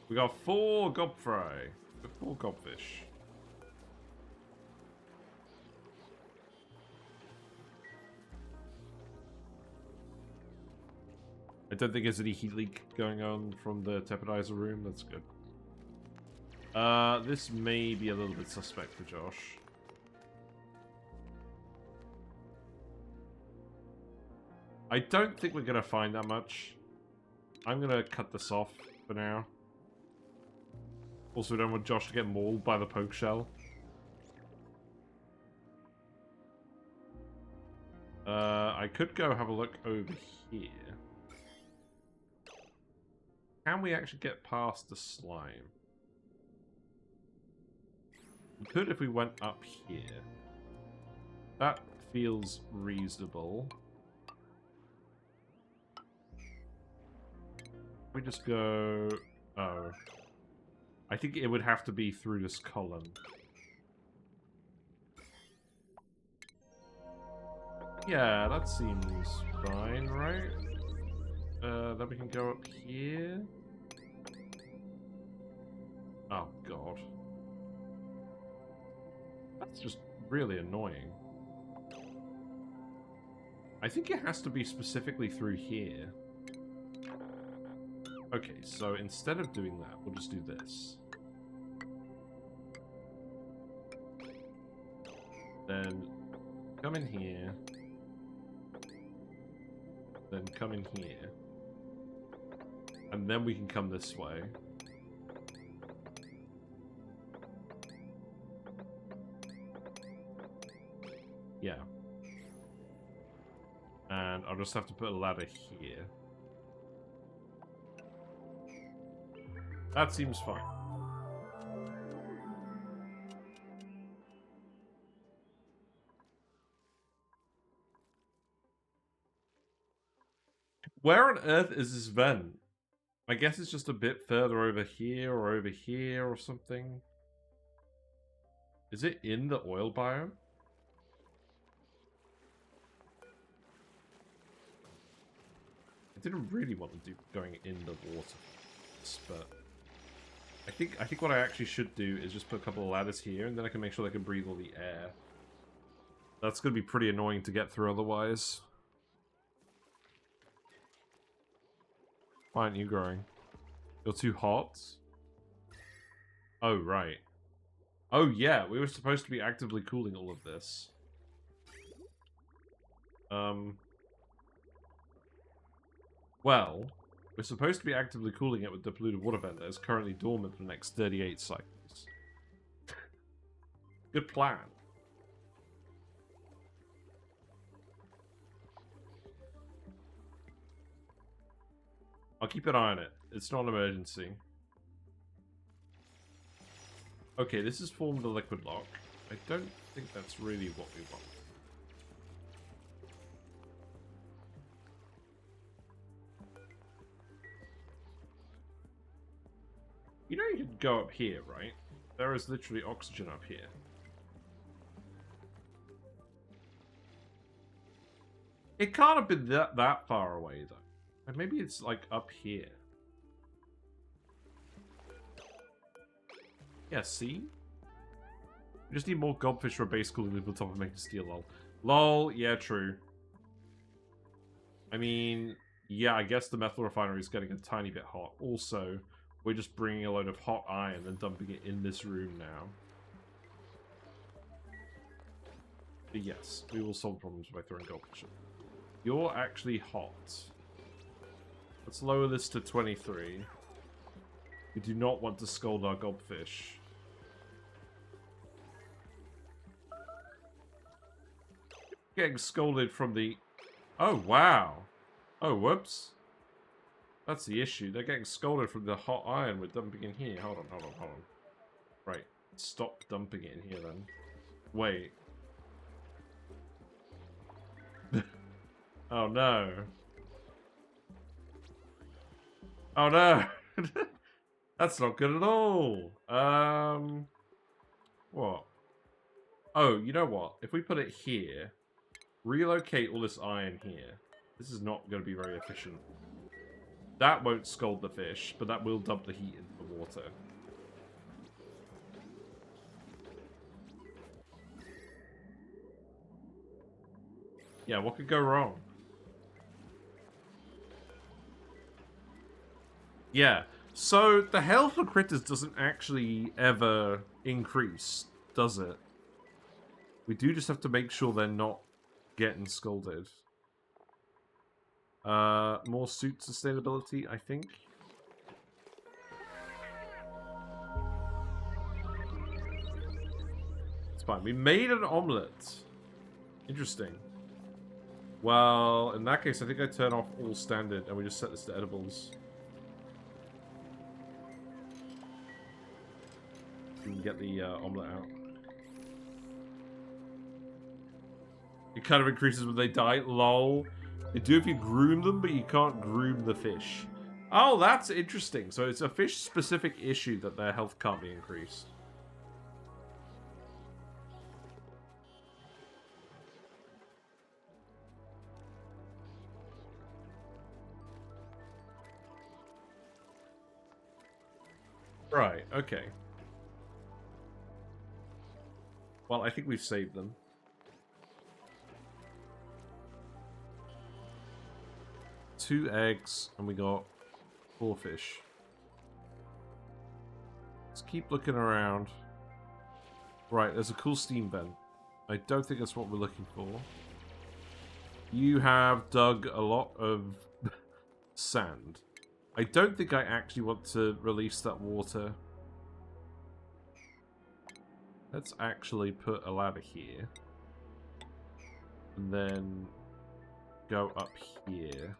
We got 4 gobfry. 4 gobfish. I don't think there's any heat leak going on from the tepidizer room. That's good. This may be a little bit suspect for Josh. I don't think we're going to find that much. I'm going to cut this off for now. Also, we don't want Josh to get mauled by the poke shell. I could go have a look over here. Can we actually get past the slime? We could if we went up here. That feels reasonable. We just go... Oh. I think it would have to be through this column. Yeah, that seems fine, right? Then we can go up here. Oh, God. That's just really annoying. I think it has to be specifically through here. Okay, so instead of doing that, we'll just do this. Then come in here. Then come in here. And then we can come this way. Yeah. And I'll just have to put a ladder here. That seems fine. Where on earth is this vent? I guess it's just a bit further over here or something. Is it in the oil biome? I didn't really want to do going in the water, but I think what I actually should do is just put a couple of ladders here, and then I can make sure they can breathe all the air. That's going to be pretty annoying to get through otherwise. Why aren't you growing? You're too hot? Oh, right. Oh, yeah, we were supposed to be actively cooling all of this. Well, we're supposed to be actively cooling it with the polluted water vent that is currently dormant for the next 38 cycles. Good plan. I'll keep an eye on it. It's not an emergency. Okay, this has formed a liquid lock. I don't think that's really what we want. You know you could go up here, right? There is literally oxygen up here. It can't have been that far away, though. And maybe it's, like, up here. Yeah, see? We just need more gobfish for a base cooling loop on top of making steel, lol. Lol, yeah, true. I mean, yeah, I guess the metal refinery is getting a tiny bit hot. Also, we're just bringing a load of hot iron and dumping it in this room now. But yes, we will solve problems by throwing goldfish in. You're actually hot. Let's lower this to 23. We do not want to scold our gobfish. Getting scolded from the... Oh, wow. Oh, whoops. That's the issue. They're getting scolded from the hot iron we're dumping in here. Hold on. Right. Stop dumping it in here then. Wait. Oh no. Oh no. That's not good at all. What? Oh, you know what? If we put it here, relocate all this iron here. This is not going to be very efficient. That won't scald the fish, but that will dump the heat into the water. Yeah, what could go wrong? Yeah, so the health of critters doesn't actually ever increase, does it? We do just have to make sure they're not getting scalded. More suit sustainability, I think. It's fine. We made an omelette. Interesting. Well, in that case, I think I turn off all standard and we just set this to edibles. We can get the omelette out. It kind of increases when they die. Lol. They do if you groom them, but you can't groom the fish. Oh, that's interesting. So it's a fish-specific issue that their health can't be increased. Right, okay. Well, I think we've saved them. Two eggs, and we got 4 fish. Let's keep looking around. Right, there's a cool steam vent. I don't think that's what we're looking for. You have dug a lot of sand. I don't think I actually want to release that water. Let's actually put a ladder here. And then go up here.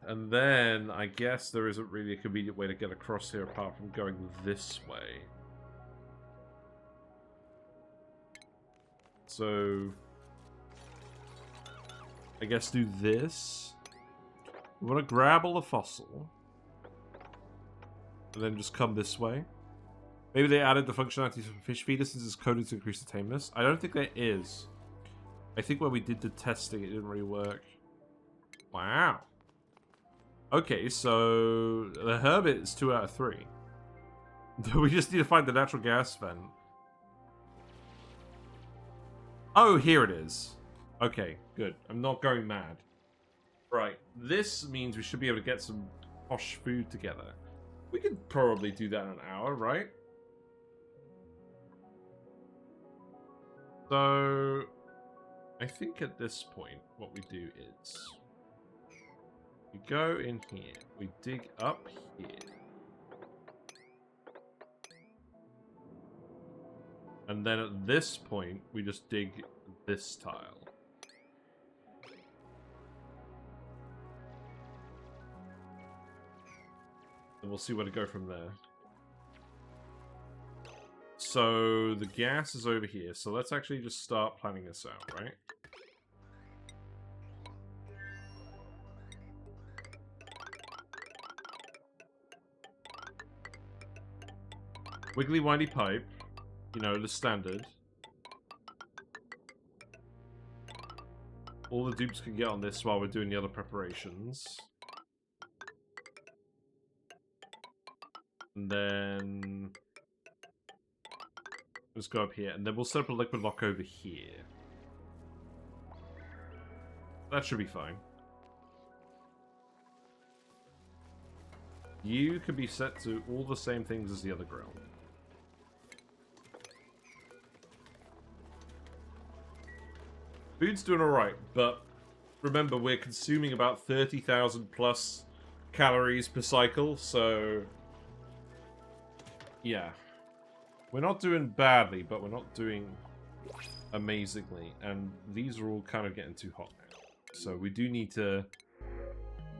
And then, I guess there isn't really a convenient way to get across here apart from going this way. So, I guess do this. We want to grab all the fossil. And then just come this way. Maybe they added the functionality for fish feeder since it's coded to increase the tameness. I don't think there is. I think when we did the testing, it didn't really work. Wow. Okay, so the hermit is 2 out of 3. We just need to find the natural gas vent. Oh, here it is. Okay, good. I'm not going mad. Right, this means we should be able to get some posh food together. We could probably do that in an hour, right? So, I think at this point, what we do is... we go in here, we dig up here. And then at this point, we just dig this tile. And we'll see where to go from there. So, the gas is over here, so let's actually just start planning this out, right? Wiggly windy pipe. You know, the standard. All the dupes can get on this while we're doing the other preparations. And then... let's go up here, and then we'll set up a liquid lock over here. That should be fine. You can be set to all the same things as the other grill. Food's doing alright, but remember, we're consuming about 30,000 plus calories per cycle, so... yeah. We're not doing badly, but we're not doing amazingly, and these are all kind of getting too hot now. So we do need to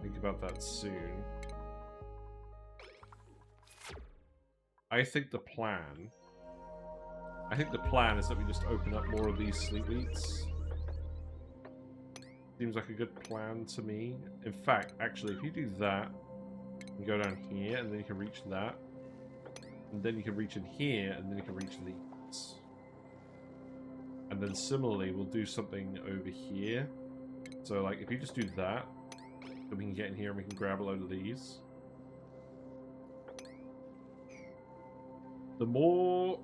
think about that soon. I think the plan is that we just open up more of these sleep eats. Seems like a good plan to me. In fact, actually, if you do that, you go down here, and then you can reach that. And then you can reach in here, and then you can reach these. And then similarly, we'll do something over here. So, like, if you just do that, then we can get in here and we can grab a load of these. The more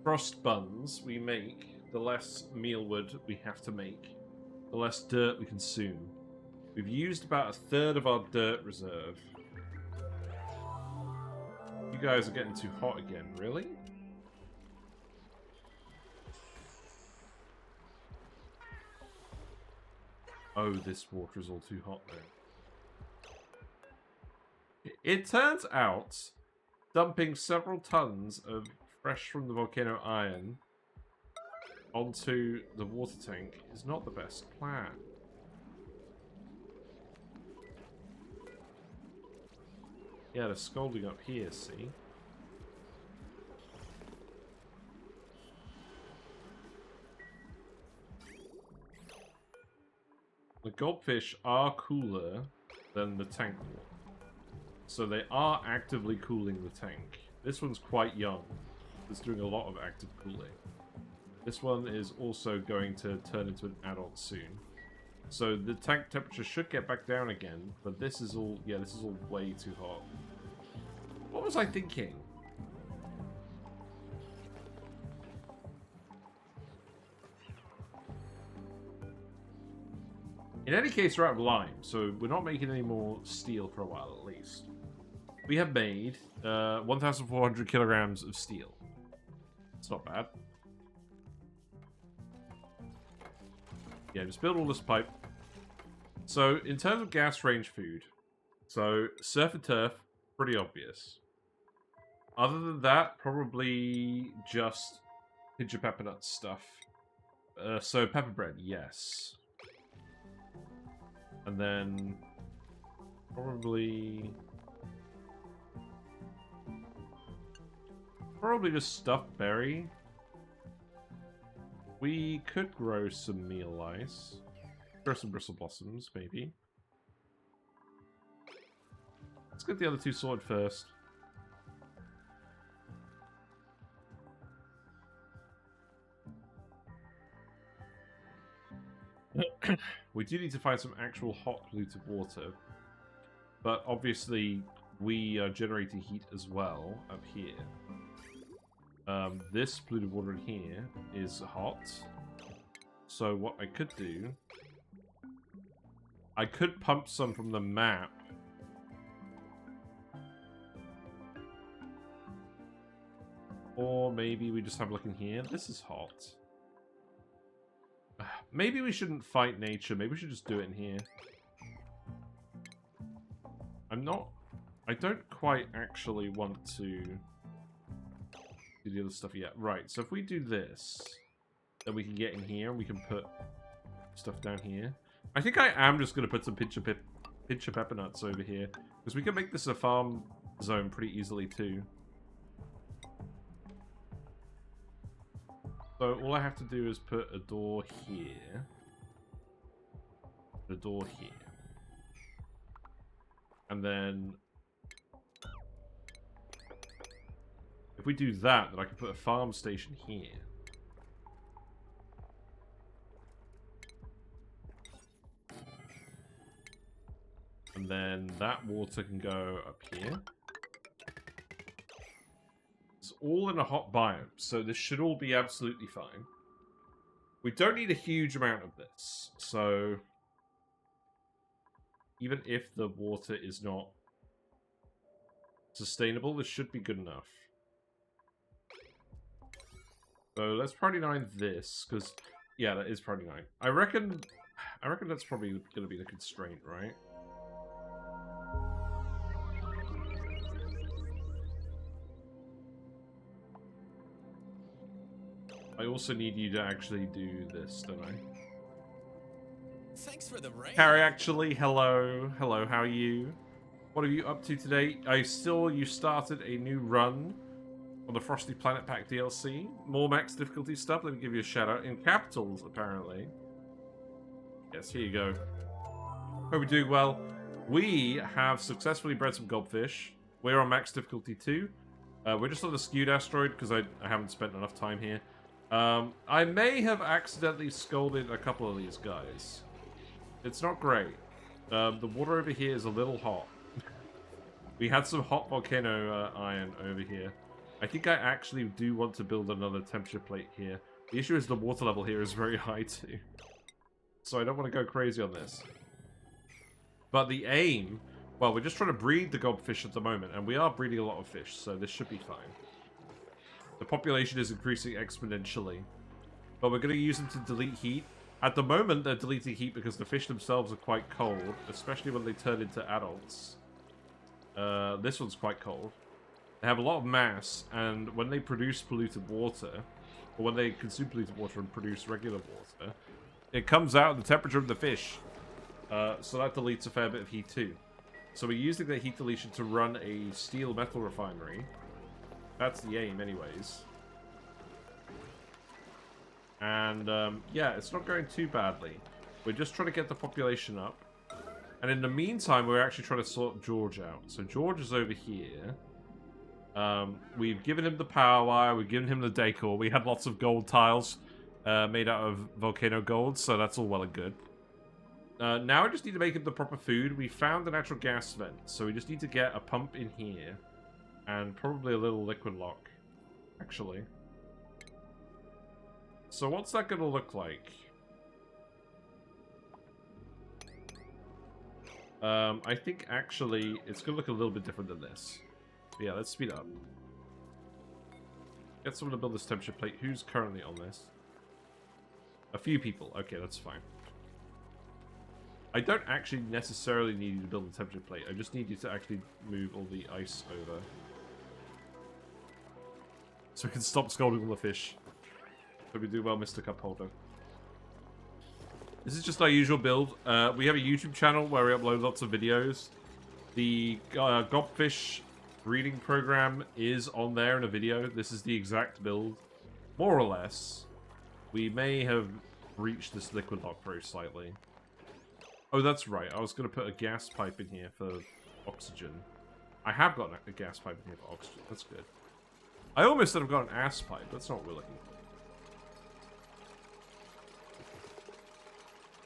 frost buns we make, the less mealwood we have to make. The less dirt we consume. We've used about 1/3 of our dirt reserve. You guys are getting too hot again, really? Oh, this water is all too hot now. It turns out, dumping several tons of fresh from the volcano iron onto the water tank is not the best plan. Yeah, they're scalding up here, see? The goldfish are cooler than the tank water. So they are actively cooling the tank. This one's quite young. It's doing a lot of active cooling. This one is also going to turn into an adult soon. So the tank temperature should get back down again, but this is all, yeah, this is all way too hot. What was I thinking? In any case, we're out of lime, so we're not making any more steel for a while, at least. We have made 1,400 kilograms of steel. It's not bad. Yeah, just build all this pipe. So, in terms of gas range food, so surf and turf, pretty obvious. Other than that, probably just ginger pepper nut stuff. So pepper bread, yes. And then probably just stuffed berry. We could grow some meal ice. Grow some bristle blossoms, maybe. Let's get the other two sorted first. We do need to find some actual hot polluted water. But obviously, we are generating heat as well up here. This polluted water in here is hot. So what I could do... I could pump some from the map. Or maybe we just have a look in here. This is hot. Maybe we shouldn't fight nature. Maybe we should just do it in here. I don't quite actually want to do the other stuff yet. Right, so if we do this, then we can get in here and we can put stuff down here. I think I am just going to put some pinch of pepper nuts over here. Because we can make this a farm zone pretty easily too. So all I have to do is put a door here. The door here. And then... if we do that, then I can put a farm station here. And then that water can go up here. It's all in a hot biome, so this should all be absolutely fine. We don't need a huge amount of this, so... even if the water is not sustainable, this should be good enough. So let's priority 9 this, because... yeah, that is priority 9. I reckon that's probably going to be the constraint, right? I also need you to actually do this, don't I? Thanks for the rain. Carrie, actually, hello. Hello, how are you? What are you up to today? I saw you started a new run on the Frosty Planet Pack DLC. More max difficulty stuff. Let me give you a shout out. In capitals, apparently. Yes, here you go. Hope you're doing well. We have successfully bred some gobfish. We're on max difficulty 2. We're just on the Skewed Asteroid because I haven't spent enough time here. I may have accidentally scolded a couple of these guys. It's not great. The water over here is a little hot. We had some hot volcano iron over here. I think I actually do want to build another temperature plate here. The issue is the water level here is very high too. So I don't want to go crazy on this. But the aim... Well, we're just trying to breed the gobfish at the moment, and we are breeding a lot of fish, so this should be fine. The population is increasing exponentially. But we're going to use them to delete heat. At the moment, they're deleting heat because the fish themselves are quite cold, especially when they turn into adults. This one's quite cold. They have a lot of mass, and when they produce polluted water, or when they consume polluted water and produce regular water, it comes out of the temperature of the fish. So that deletes a fair bit of heat too. So we're using the heat deletion to run a steel metal refinery. That's the aim anyways. And yeah, it's not going too badly. We're just trying to get the population up. And in the meantime, we're actually trying to sort George out. So George is over here. We've given him the power wire, we've given him the decor. We had lots of gold tiles made out of volcano gold, so that's all well and good. Now I just need to make him the proper food. We found the natural gas vent, so we just need to get a pump in here. And probably a little liquid lock, actually. So what's that going to look like? I think actually it's going to look a little bit different than this. But yeah, let's speed up. Get someone to build this temperature plate. Who's currently on this? A few people. Okay, that's fine. I don't actually necessarily need you to build a temperature plate. I just need you to actually move all the ice over. So we can stop scolding all the fish. Hope you do well, Mr. Cupholder. This is just our usual build. We have a YouTube channel where we upload lots of videos. The gobfish breeding program is on there in a video. This is the exact build. More or less. We may have reached this liquid lock very slightly. Oh, that's right. I was going to put a gas pipe in here for oxygen. I have got a gas pipe in here for oxygen. That's good. I almost said I've got an ass pipe. That's not what we're looking for.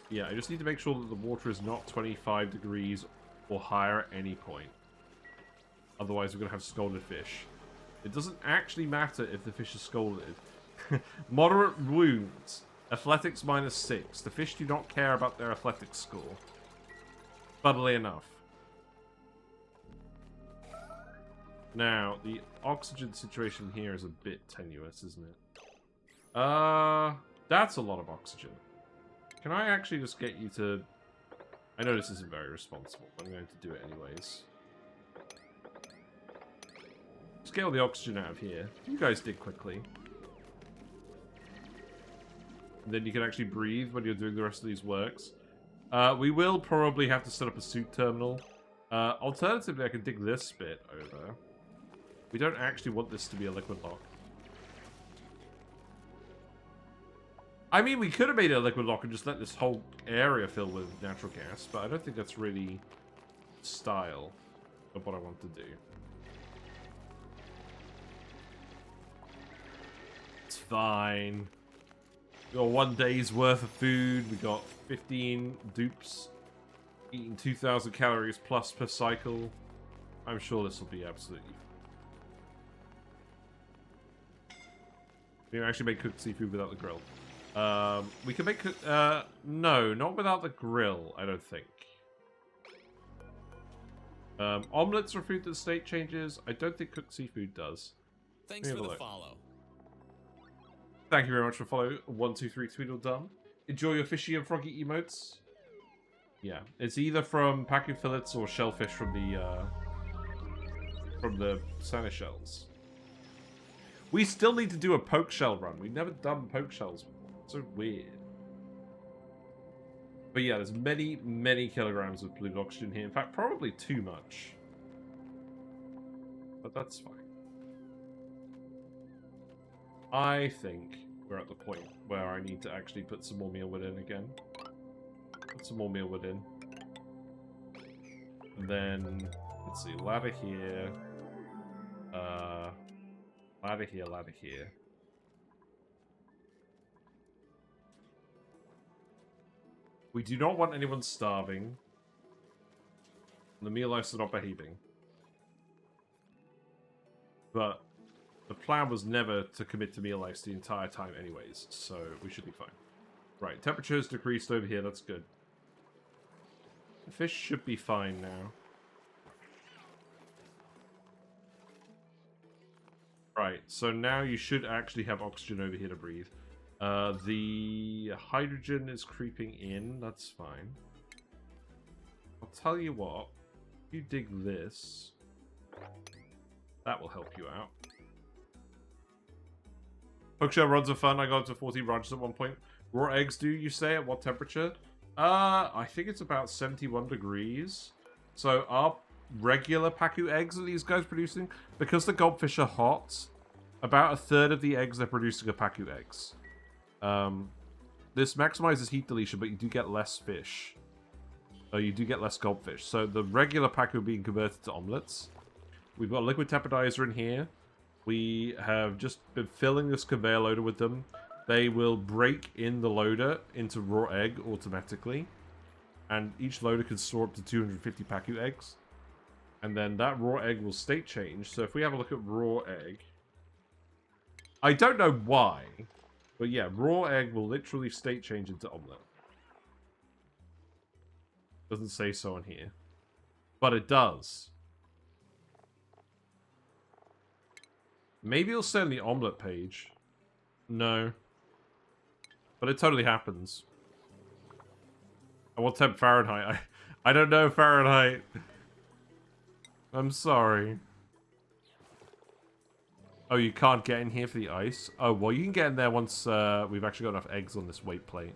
Yeah, I just need to make sure that the water is not 25 degrees or higher at any point. Otherwise, we're going to have scalded fish. It doesn't actually matter if the fish is scalded. Moderate wounds. Athletics -6. The fish do not care about their athletics score. Funnily enough. Now, the oxygen situation here is a bit tenuous, isn't it? That's a lot of oxygen. Can I actually just get you to... I know this isn't very responsible, but I'm going to do it anyways. Just get all the oxygen out of here. You guys dig quickly. And then you can actually breathe when you're doing the rest of these works. We will probably have to set up a suit terminal. Alternatively, I can dig this bit over. We don't actually want this to be a liquid lock. I mean, we could have made it a liquid lock and just let this whole area fill with natural gas, but I don't think that's really style of what I want to do. It's fine. We got 1 day's worth of food. We got 15 dupes eating 2,000 calories plus per cycle. I'm sure this will be absolutely fine. We can actually make cooked seafood without the grill. We can make... no, not without the grill, I don't think. Omelets are food that state changes. I don't think cooked seafood does. Thanks for the follow. Thank you very much for follow. 123 Tweedledum. Enjoy your fishy and froggy emotes. Yeah, it's either from packing fillets or shellfish from the Santa shells. We still need to do a poke shell run. We've never done poke shells before. It's so weird. But yeah, there's many, many kilograms of blue oxygen here. In fact, probably too much. But that's fine. I think we're at the point where I need to actually put some more mealwood in again. Put some more mealwood in. And then, let's see, ladder here. Ladder here, ladder here. We do not want anyone starving. The meal lives are not behaving. But the plan was never to commit to meal lives the entire time anyways, so we should be fine. Right, temperature's decreased over here, that's good. The fish should be fine now. Right, so now you should actually have oxygen over here to breathe. The hydrogen is creeping in, that's fine. I'll tell you what, if you dig this, that will help you out. Hookshell runs are fun, I got up to 14 runs at one point. Raw eggs do, you say, at what temperature? I think it's about 71 degrees. So our regular Pacu eggs are these guys producing, because the goldfish are hot, about a third of the eggs they're producing are Pacu eggs. This maximizes heat deletion, but you do get less fish. You do get less goldfish. So the regular Pacu are being converted to omelets. We've got a liquid tapidizer in here. We have just been filling this conveyor loader with them. They will break in the loader into raw egg automatically. And each loader can store up to 250 Pacu eggs. And then that raw egg will state change. So if we have a look at raw egg... I don't know why. But yeah, raw egg will literally state change into omelet. Doesn't say so on here. But it does. Maybe it'll say on the omelet page. No. But it totally happens. At what temp Fahrenheit? I don't know Fahrenheit. I'm sorry. Oh, you can't get in here for the ice? Oh, well, you can get in there once we've actually got enough eggs on this weight plate.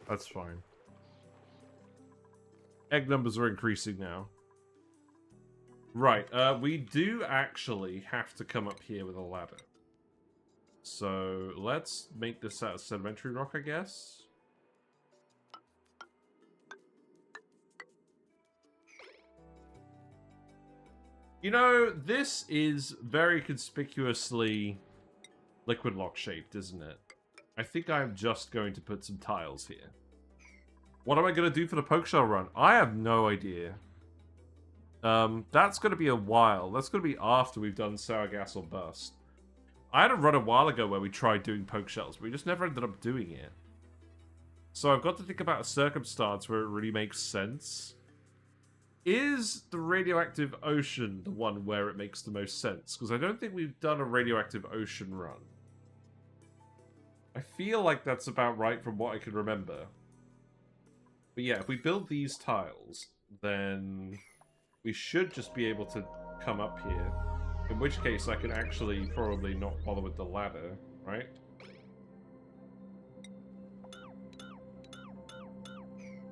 That's fine. Egg numbers are increasing now. Right, we do actually have to come up here with a ladder. So, let's make this out of sedimentary rock, I guess. You know, this is very conspicuously liquid lock shaped, isn't it? I think I'm just going to put some tiles here. What am I going to do for the poke shell run? I have no idea. That's going to be a while. That's going to be after we've done sour gas or bust. I had a run a while ago where we tried doing poke shells, but we just never ended up doing it. So I've got to think about a circumstance where it really makes sense. Is the radioactive ocean the one where it makes the most sense? Because I don't think we've done a radioactive ocean run. I feel like that's about right from what I can remember. But yeah, if we build these tiles, then we should just be able to come up here. In which case I can actually probably not bother with the ladder, right?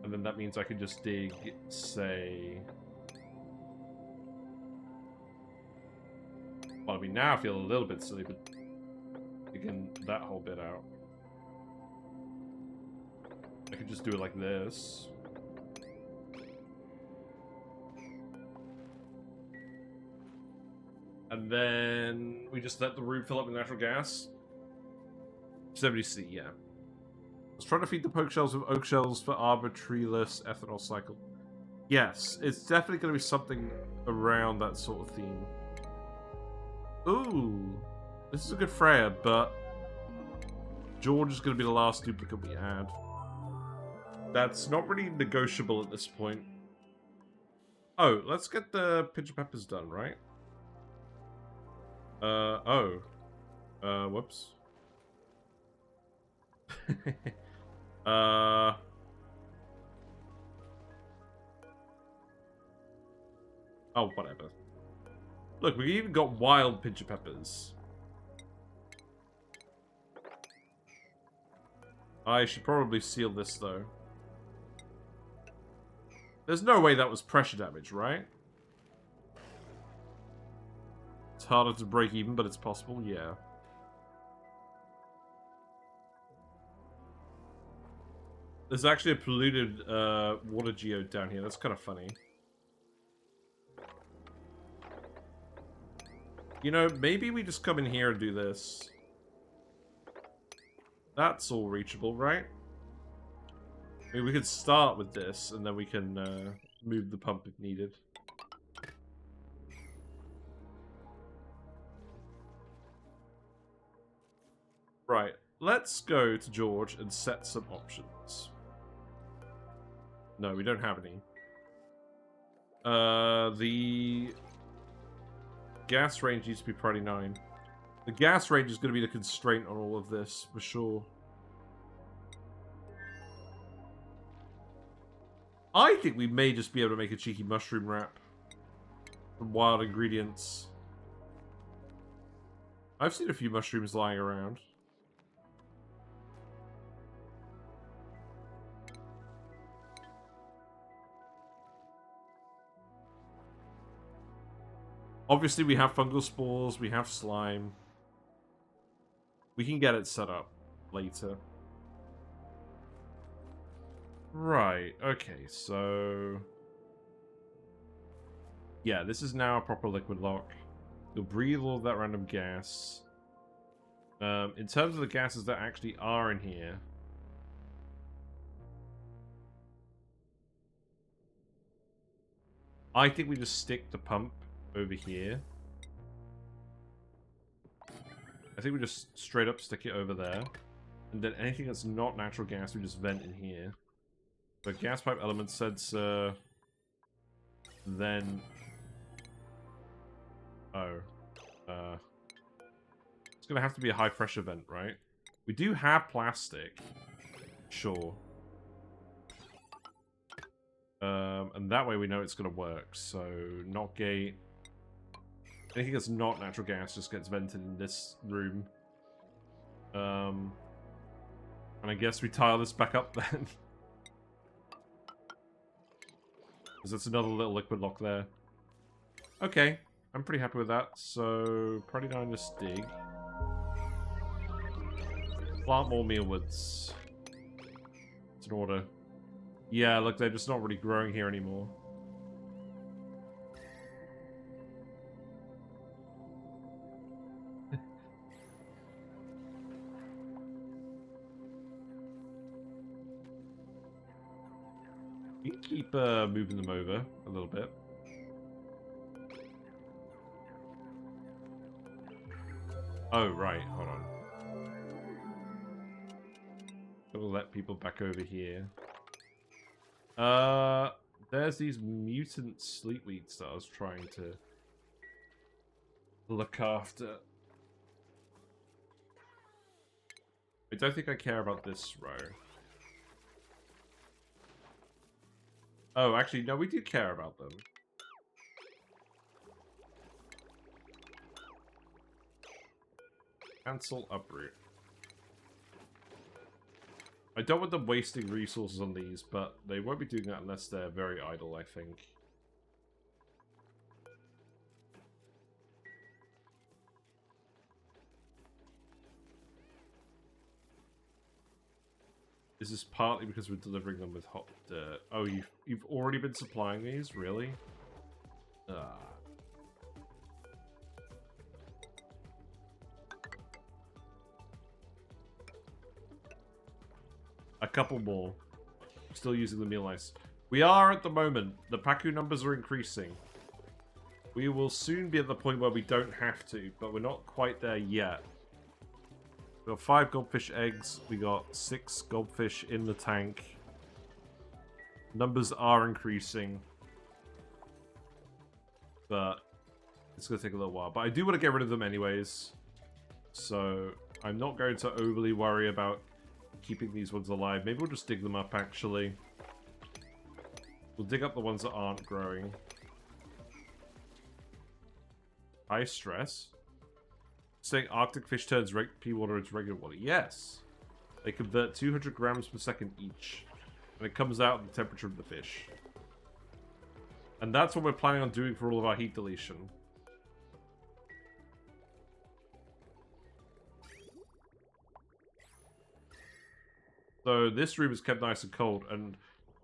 And then that means I can just dig, say... Well, I mean, now I feel a little bit silly, but digging that whole bit out. I could just do it like this. And then we just let the room fill up with natural gas. 70C, yeah. I was trying to feed the poke shells with oak shells for arbitraryless ethanol cycle. Yes, it's definitely going to be something around that sort of theme. Ooh, this is a good Freya, but George is going to be the last duplicate we add. That's not really negotiable at this point. Oh, let's get the pinch of peppers done, right? Whoops. Oh, whatever. Look, we even got wild pincher peppers. I should probably seal this, though. There's no way that was pressure damage, right? It's harder to break even, but it's possible, yeah. There's actually a polluted water geode down here. That's kind of funny. You know, maybe we just come in here and do this. That's all reachable, right? I mean, we could start with this, and then we can move the pump if needed. Right, let's go to George and set some options. No, we don't have any. The gas range needs to be priority 9. The gas range is going to be the constraint on all of this, for sure. I think we may just be able to make a cheeky mushroom wrap from wild ingredients. I've seen a few mushrooms lying around. Obviously, we have fungal spores, we have slime. We can get it set up later. Right, okay, so... yeah, this is now a proper liquid lock. You'll breathe all of that random gas. In terms of the gases that actually are in here... I think we just stick the pump over here. I think we just straight up stick it over there. And then anything that's not natural gas, we just vent in here. So gas pipe element sensor. Then... oh. It's gonna have to be a high pressure vent, right? We do have plastic. Sure. And that way we know it's gonna work. So, not gate. Anything that's not natural gas just gets vented in this room. And I guess we tile this back up then. Because that's another little liquid lock there. Okay, I'm pretty happy with that. So, priority 9 just dig. Plant more mealwoods. It's an order. Yeah, look, they're just not really growing here anymore. We can keep moving them over a little bit. Oh, right. Hold on. Gotta let people back over here. There's these mutant sleepweeds that I was trying to look after. I don't think I care about this row. Oh, actually, no, we do care about them. Cancel uproot. I don't want them wasting resources on these, but they won't be doing that unless they're very idle, I think. This is partly because we're delivering them with hot dirt. Oh, you've already been supplying these? Really? Ah. A couple more. Still using the meal ice. We are at the moment. The Paku numbers are increasing. We will soon be at the point where we don't have to, but we're not quite there yet. We got 5 goldfish eggs. We got 6 goldfish in the tank. Numbers are increasing. But it's going to take a little while. But I do want to get rid of them anyways. So I'm not going to overly worry about keeping these ones alive. Maybe we'll just dig them up, actually. We'll dig up the ones that aren't growing. High stress. Saying Arctic fish turns pea water into regular water. Yes. They convert 200 grams per second each. And it comes out at the temperature of the fish. And that's what we're planning on doing for all of our heat deletion. So this room is kept nice and cold, and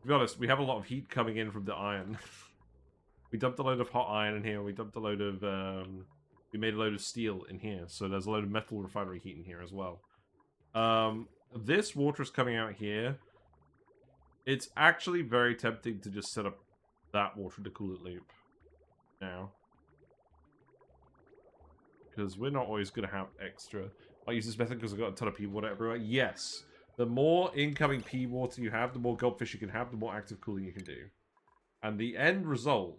to be honest, we have a lot of heat coming in from the iron. We dumped a load of hot iron in here, we dumped a load of, we made a load of steel in here, so there's a load of metal refinery heat in here as well. This water is coming out here. It's actually very tempting to just set up that water to coolant loop now. Because we're not always going to have extra. I use this method because I've got a ton of pea water everywhere. Yes. The more incoming pea water you have, the more goldfish you can have, the more active cooling you can do. And the end result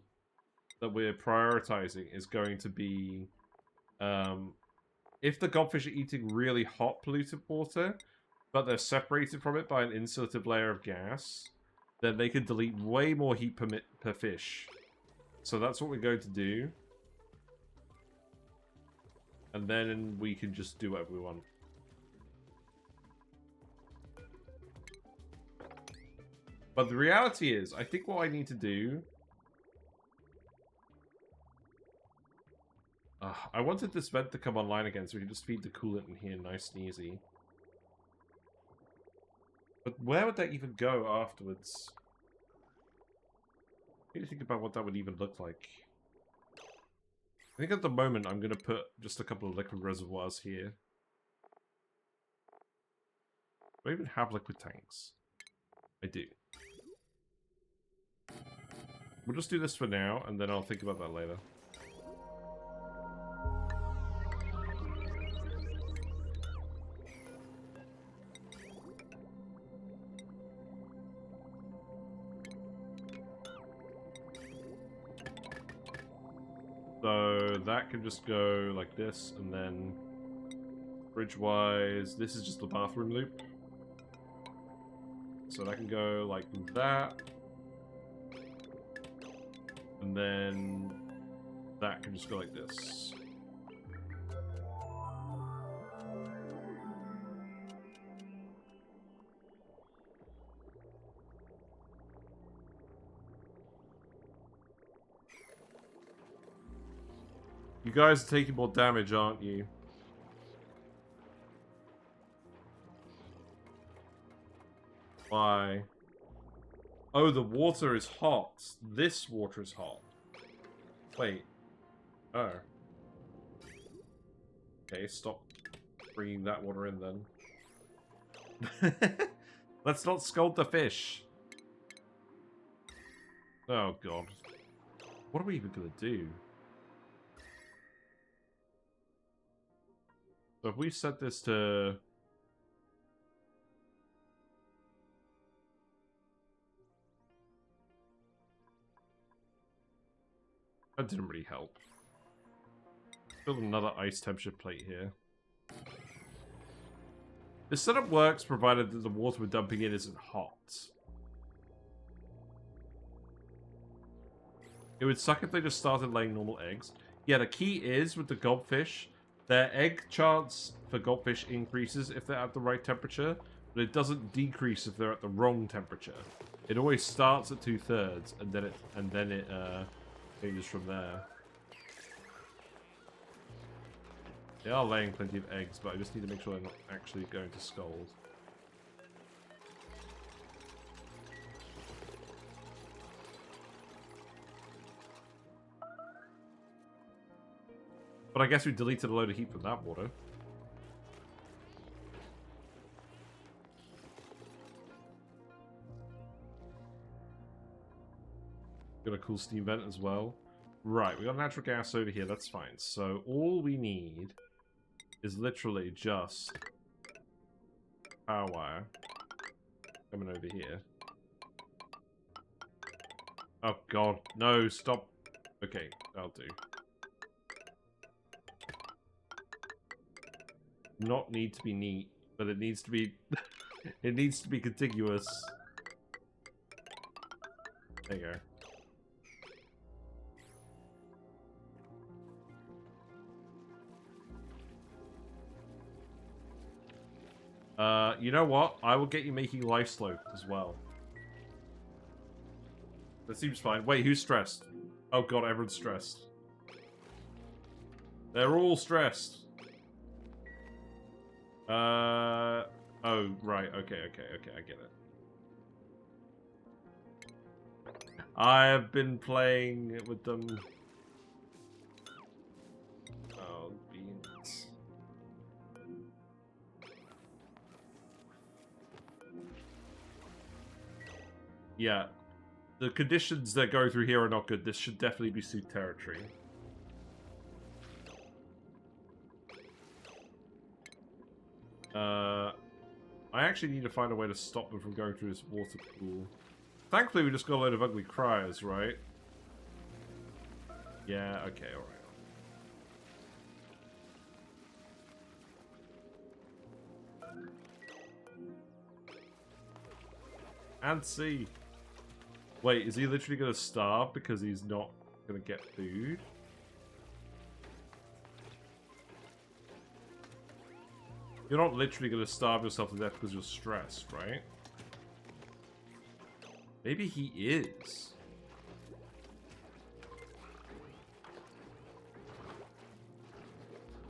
that we're prioritizing is going to be... if the goldfish are eating really hot polluted water, but they're separated from it by an insulative layer of gas, then they can delete way more heat per fish. So that's what we're going to do. And then we can just do whatever we want. But the reality is, I think what I need to do... I wanted this vent to come online again so we can just feed the coolant in here nice and easy. But where would that even go afterwards? I need to think about what that would even look like. I think at the moment I'm going to put just a couple of liquid reservoirs here. Do I even have liquid tanks? I do. We'll just do this for now, and then I'll think about that later. So that can just go like this, and then bridge-wise, this is just the bathroom loop. So that can go like that. And then that can just go like this. You guys are taking more damage, aren't you? Why? Oh, the water is hot. This water is hot. Wait. Oh. Okay, stop bringing that water in then. Let's not scold the fish. Oh, God. What are we even going to do? So if we set this to... That didn't really help. Build another ice temperature plate here. This setup works provided that the water we're dumping in isn't hot. It would suck if they just started laying normal eggs. Yeah, the key is with the goldfish, their egg chance for goldfish increases if they're at the right temperature, but it doesn't decrease if they're at the wrong temperature. It always starts at 2/3, and then it changes from there. They are laying plenty of eggs, but I just need to make sure they're not actually going to scold. But I guess we deleted a load of heat from that water. Got a cool steam vent as well. Right, we got natural gas over here, that's fine. So all we need is literally just power wire coming over here. Oh God, no, stop. Okay, that'll do. Not need to be neat, but it needs to be it needs to be contiguous. There you go. You know what? I will get you making life slope as well. That seems fine. Wait, who's stressed? Oh god, everyone's stressed. They're all stressed. Oh, right. Okay, I get it. I've been playing with them. Oh, beans. Yeah. The conditions that go through here are not good. This should definitely be suit territory. I actually need to find a way to stop them from going through this water pool. Thankfully, we just got a load of ugly criers, right? Yeah, okay, alright. And C. Wait, is he literally going to starve because he's not going to get food? You're not literally going to starve yourself to death because you're stressed, right? Maybe he is.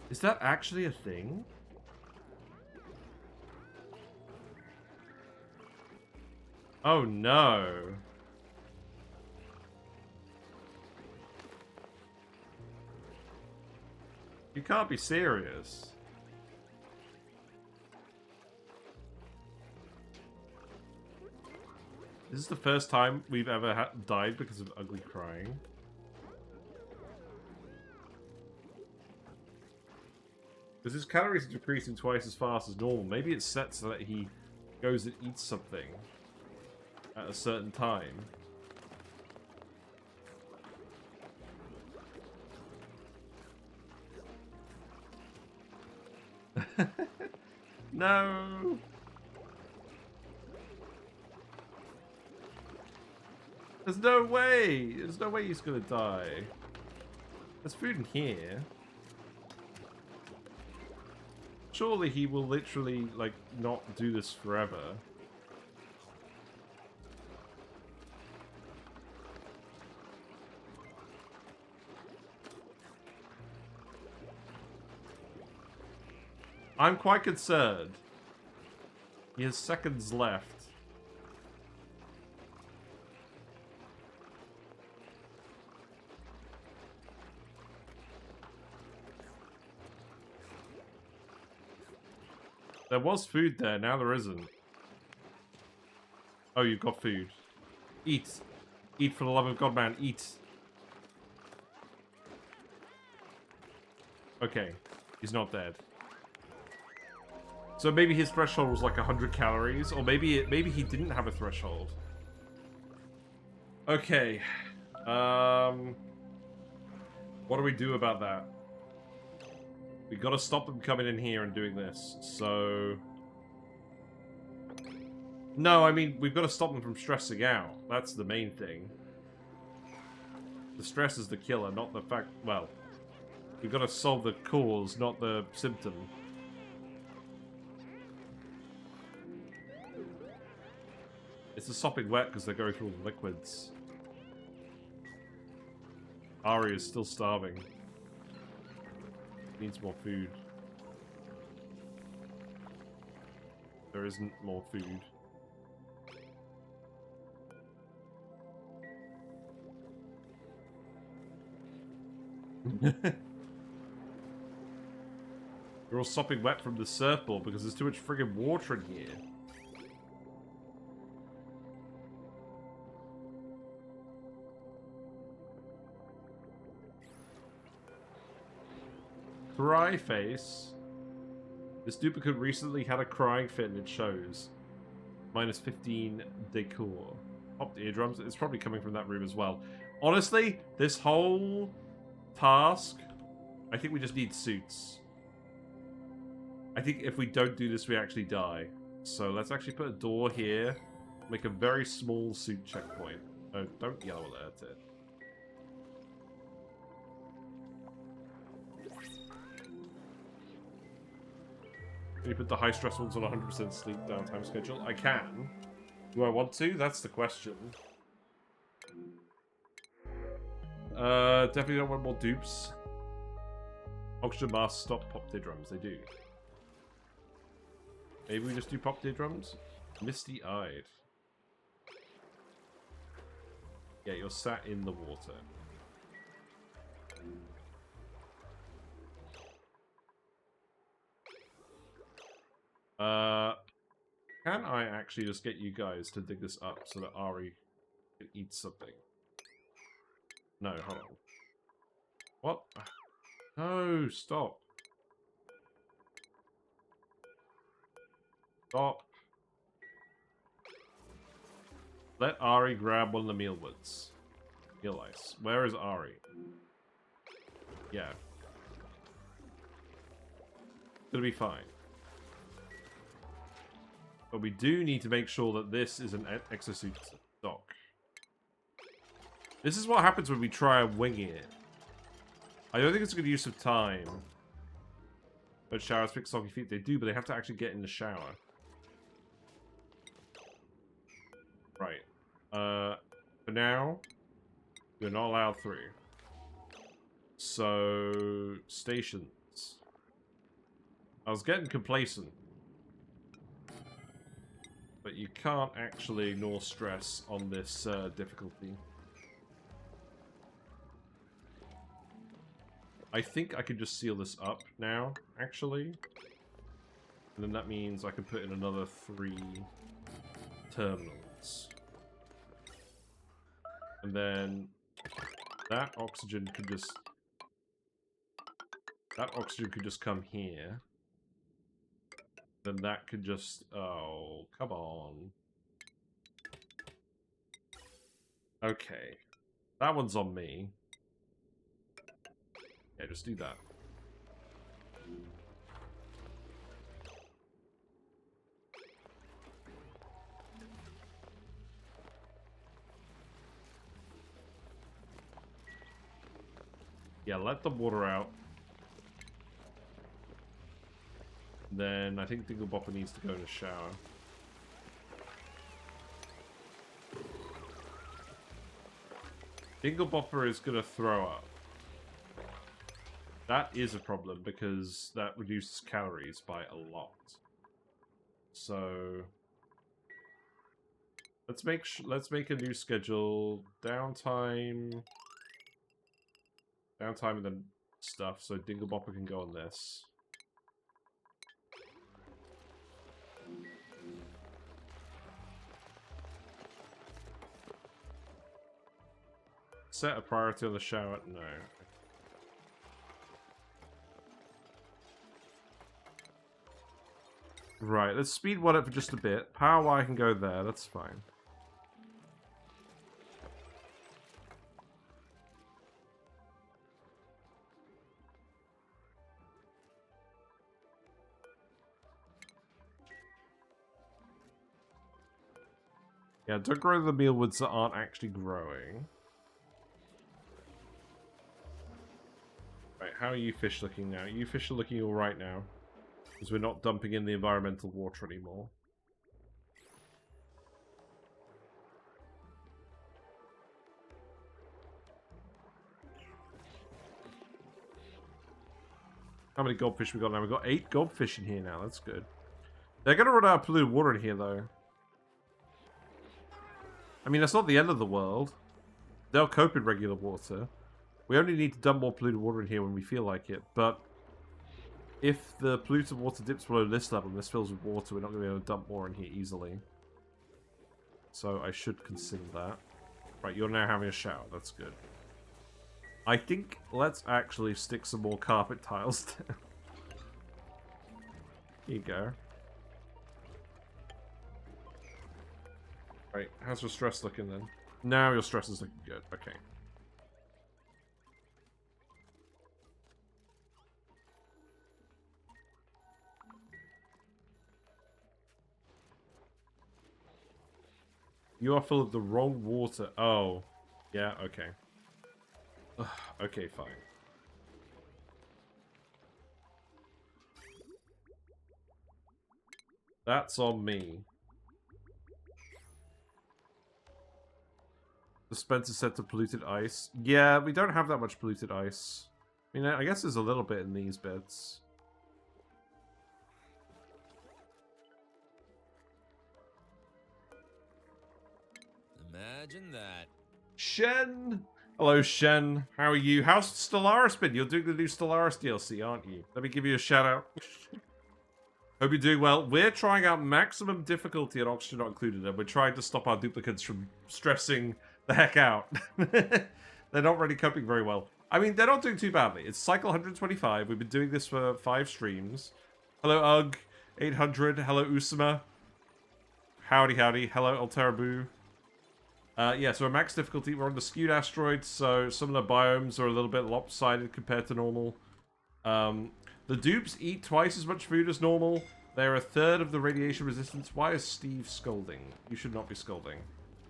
Is that actually a thing? Oh no. You can't be serious. This is the first time we've ever died because of ugly crying. Because his calories are decreasing twice as fast as normal. Maybe it's set so that he goes and eats something at a certain time. No! There's no way! There's no way he's gonna die. There's food in here. Surely he will literally, like, not do this forever. I'm quite concerned. He has seconds left. There was food there, now there isn't. Oh, you've got food. Eat. Eat for the love of God, man. Eat. Okay. He's not dead. So maybe his threshold was like 100 calories, or maybe he didn't have a threshold. Okay. What do we do about that? We gotta stop them coming in here and doing this, so... No, I mean, we've got to stop them from stressing out. That's the main thing. The stress is the killer, not the fact... Well, we've got to solve the cause, not the symptom. It's a sopping wet because they're going through all the liquids. Ari is still starving. Needs more food. There isn't more food. You're all sopping wet from the surfboard because there's too much friggin' water in here. Cry face. This duplicate recently had a crying fit and it shows. Minus 15 decor. Popped eardrums. It's probably coming from that room as well. Honestly, this whole task, I think we just need suits. I think if we don't do this, we actually die. So let's actually put a door here. Make a very small suit checkpoint. Oh, don't yell at it. Can you put the high stress ones on 100% sleep downtime schedule? I can. Do I want to? That's the question. Definitely don't want more dupes. Oxygen masks stop pop tear drums. They do. Maybe we just do pop tear drums? Misty-eyed. Yeah, you're sat in the water. Can I actually just get you guys to dig this up so that Ari can eat something? No, hold on. What? No, stop. Stop. Let Ari grab one of the mealwoods. Meal ice. Where is Ari? Yeah. It'll be fine. But we do need to make sure that this is an exosuit stock. This is what happens when we try winging it. I don't think it's a good use of time. But showers fix soggy feet. They do, but they have to actually get in the shower. Right. For now, you're not allowed through. So, stations. I was getting complacent. But you can't actually ignore stress on this difficulty. I think I could just seal this up now, actually. And then that means I can put in another 3 terminals. And then that oxygen could just... That oxygen could just come here. Then that could just... Oh, come on. Okay. That one's on me. Yeah, just do that. Yeah, let the water out. Then I think Dinglebopper needs to go in the shower. Dinglebopper is gonna throw up. That is a problem because that reduces calories by a lot. So let's make a new schedule. Downtime and then stuff. So Dinglebopper can go on this. Set a priority on the shower. No. Right, let's speed one up for just a bit. Power Y can go there, that's fine. Yeah, don't grow the mealwoods that aren't actually growing. Right, how are you fish looking now? You fish are looking alright now. Because we're not dumping in the environmental water anymore. How many goldfish we got now? We've got 8 goldfish in here now. That's good. They're going to run out of polluted water in here, though. I mean, that's not the end of the world. They'll cope in regular water. We only need to dump more polluted water in here when we feel like it. But if the polluted water dips below this level and this fills with water, we're not going to be able to dump more in here easily. So I should consider that. Right, you're now having a shower. That's good. I think let's actually stick some more carpet tiles down. Here you go. Right, how's your stress looking then? Now your stress is looking good. Okay. You are full of the wrong water. Oh. Yeah, okay. Ugh, okay, fine. That's on me. Dispenser set to polluted ice. Yeah, we don't have that much polluted ice. I mean, I guess there's a little bit in these bits. Imagine that. Shen! Hello, Shen. How are you? How's Stellaris been? You're doing the new Stellaris DLC, aren't you? Let me give you a shout out. Hope you're doing well. We're trying out maximum difficulty at Oxygen Not Included, and we're trying to stop our duplicates from stressing the heck out. They're not really coping very well. I mean, they're not doing too badly. It's cycle 125. We've been doing this for 5 streams. Hello, Ugg. 800. Hello, Usama. Howdy, howdy. Hello, Alterabu. Yeah, so we're max difficulty. We're on the Skewed Asteroid, so some of the biomes are a little bit lopsided compared to normal. The dupes eat twice as much food as normal. They're a third of the radiation resistance. Why is Steve scolding? You should not be scolding.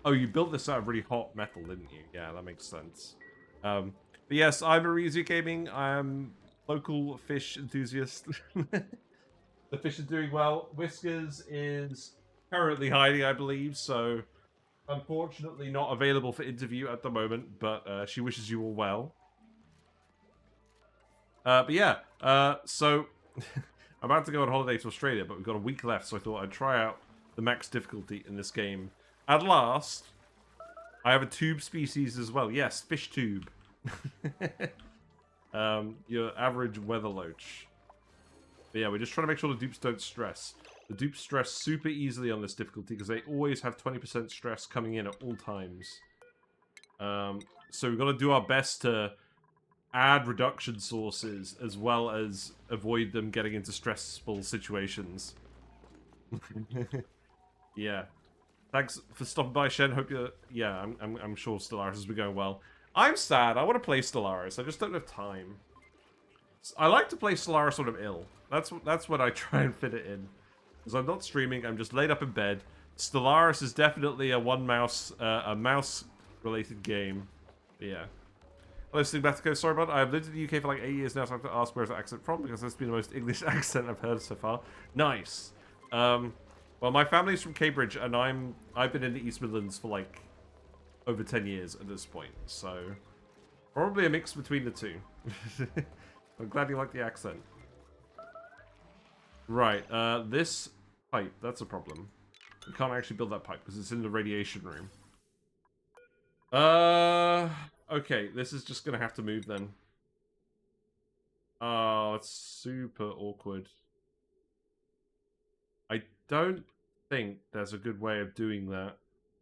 Oh, you built this out of really hot metal, didn't you? Yeah, that makes sense. But yes, I'm Arizu Gaming. I'm local fish enthusiast. The fish is doing well. Whiskers is currently hiding, I believe, so unfortunately not available for interview at the moment, but she wishes you all well. But yeah, so I'm about to go on holiday to Australia, but we've got a week left, so I thought I'd try out the max difficulty in this game. At last, I have a tube species as well. Yes, fish tube. Your average weather loach. But yeah, we're just trying to make sure the dupes don't stress. The dupes stress super easily on this difficulty because they always have 20% stress coming in at all times. So we've got to do our best to add reduction sources as well as avoid them getting into stressful situations. Yeah. Thanks for stopping by, Shen. Hope you're... Yeah, I'm sure Stellaris has been going well. I'm sad. I want to play Stellaris. I just don't have time. I like to play Stellaris when I'm ill. That's when I try and fit it in. Because I'm not streaming. I'm just laid up in bed. Stellaris is definitely a mouse-related game. Yeah. Hello, Stigmatico. Sorry about it. I've lived in the UK for like 8 years now, so I have to ask where's the accent from, because that's been the most English accent I've heard so far. Nice. Well, my family's from Cambridge, and I've been in the East Midlands for like over 10 years at this point, so probably a mix between the two. I'm glad you like the accent. Right, this pipe, that's a problem. We can't actually build that pipe because it's in the radiation room. Okay, this is just gonna have to move then. Oh, it's super awkward. I don't think there's a good way of doing that.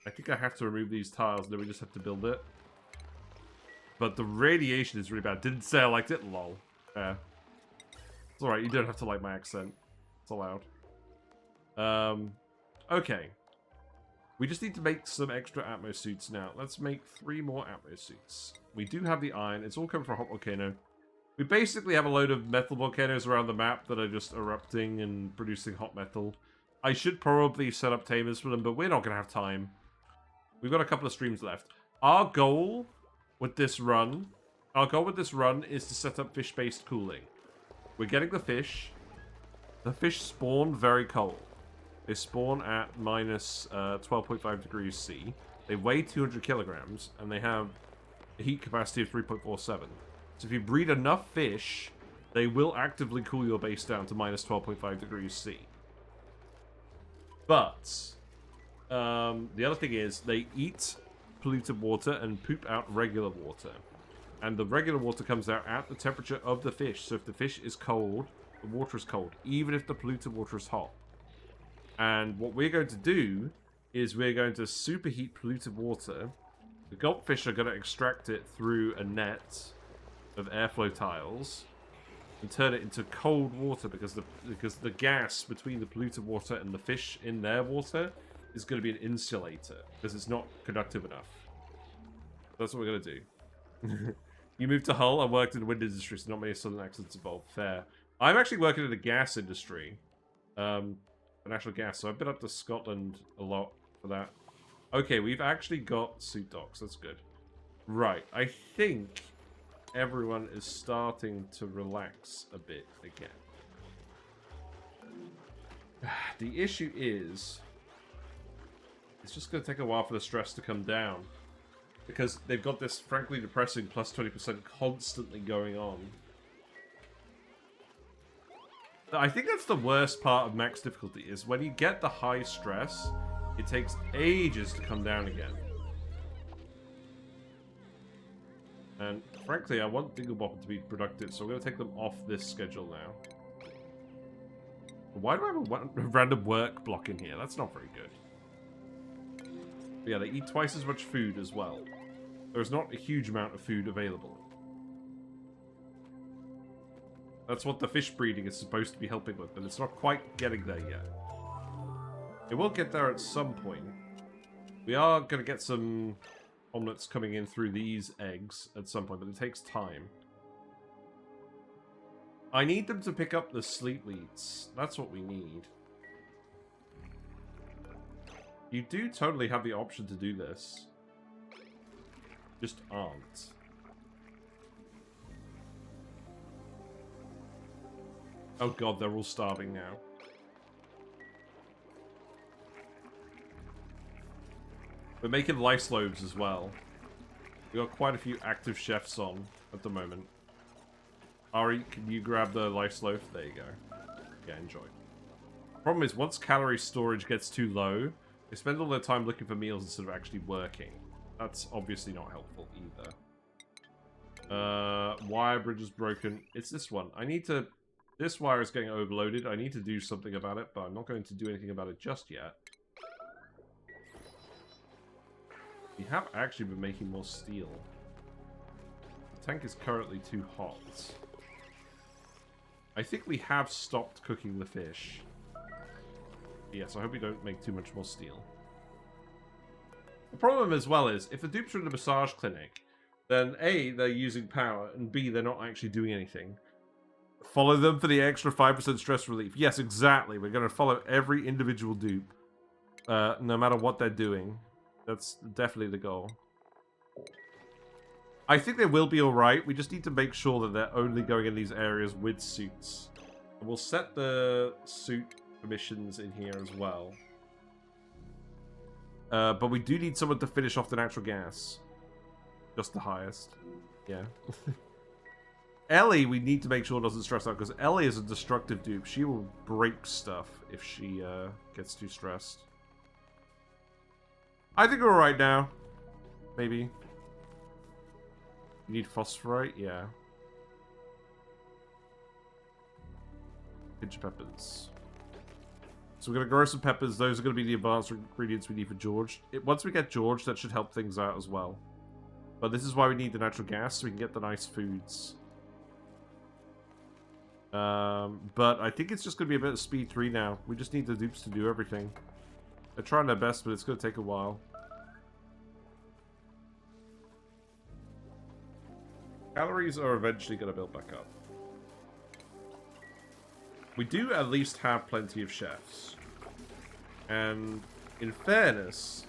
I think I have to remove these tiles, and then we just have to build it. But the radiation is really bad. Didn't say I liked it? Lol. Yeah. It's alright, you don't have to like my accent. It's allowed. Okay. We just need to make some extra Atmo suits now. Let's make 3 more Atmo suits. We do have the iron. It's all coming from a hot volcano. We basically have a load of metal volcanoes around the map that are just erupting and producing hot metal. I should probably set up tamers for them, but we're not going to have time. We've got a couple of streams left. Our goal with this run is to set up fish-based cooling. We're getting the fish. The fish spawn very cold. They spawn at minus 12.5 degrees C. They weigh 200 kilograms, and they have a heat capacity of 3.47. So if you breed enough fish, they will actively cool your base down to minus 12.5 degrees C. But the other thing is they eat polluted water and poop out regular water. And the regular water comes out at the temperature of the fish. So if the fish is cold, the water is cold, even if the polluted water is hot. And what we're going to do is we're going to superheat polluted water. The goldfish are going to extract it through a net of airflow tiles and turn it into cold water because the gas between the polluted water and the fish in their water is going to be an insulator because it's not conductive enough. That's what we're going to do. You moved to Hull. I worked in the wind industry, so not many southern accents involved. Fair. I'm actually working in the gas industry. Natural gas, so I've been up to Scotland a lot for that. Okay, we've actually got suit docks. That's good. Right, I think everyone is starting to relax a bit again. The issue is, it's just going to take a while for the stress to come down. Because they've got this, frankly, depressing plus 20% constantly going on. I think that's the worst part of max difficulty, is when you get the high stress, it takes ages to come down again. And frankly, I want Dinglebopper to be productive, so I'm going to take them off this schedule now. Why do I have a random work block in here? That's not very good. But yeah, they eat twice as much food as well. There's not a huge amount of food available. That's what the fish breeding is supposed to be helping with, but it's not quite getting there yet. It will get there at some point. We are going to get some omelets coming in through these eggs at some point, but it takes time. I need them to pick up the sleepweeds. That's what we need. You do totally have the option to do this. Just aren't. Oh god, they're all starving now. We're making lice loaves as well. We've got quite a few active chefs on at the moment. Ari, can you grab the lice loaf? There you go. Yeah, enjoy. Problem is, once calorie storage gets too low, they spend all their time looking for meals instead of actually working. That's obviously not helpful either. Wire bridge is broken. It's this one. I need to... This wire is getting overloaded. I need to do something about it, but I'm not going to do anything about it just yet. We have actually been making more steel. The tank is currently too hot. I think we have stopped cooking the fish. Yes, I hope we don't make too much more steel. The problem as well is, if the dupes are in a massage clinic, then A, they're using power, and B, they're not actually doing anything. Follow them for the extra 5% stress relief. Yes, exactly. We're going to follow every individual dupe, no matter what they're doing. That's definitely the goal. I think they will be alright. We just need to make sure that they're only going in these areas with suits. And we'll set the suit emissions in here as well. But we do need someone to finish off the natural gas. Just the highest. Yeah. Ellie, we need to make sure doesn't stress out, because Ellie is a destructive dupe. She will break stuff if she gets too stressed. I think we're alright now. Maybe. You need phosphorite? Yeah. Pinch peppers. So we're going to grow some peppers. Those are going to be the advanced ingredients we need for George. Once we get George, that should help things out as well. But this is why we need the natural gas, so we can get the nice foods. But I think it's just going to be a bit of speed 3 now. We just need the dupes to do everything. They're trying their best, but it's going to take a while. Calories are eventually going to build back up. We do at least have plenty of chefs. And in fairness,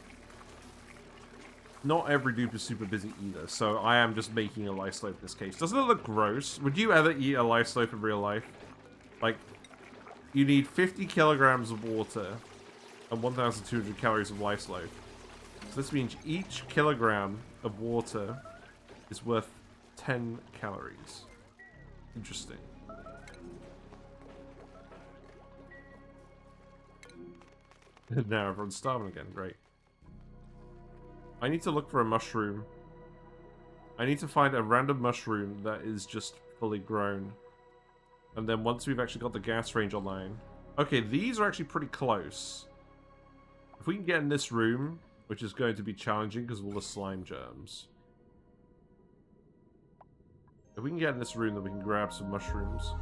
not every dupe is super busy either, so I am just making a lice loaf in this case. Doesn't it look gross? Would you ever eat a lice loaf in real life? Like, you need 50 kilograms of water and 1,200 calories of lice loaf. So this means each kilogram of water is worth 10 calories. Interesting. Now everyone's starving again. Great. I need to look for a mushroom. I need to find a random mushroom that is just fully grown. And then once we've actually got the gas range online... Okay, these are actually pretty close. If we can get in this room, which is going to be challenging because of all the slime germs. If we can get in this room, then we can grab some mushrooms.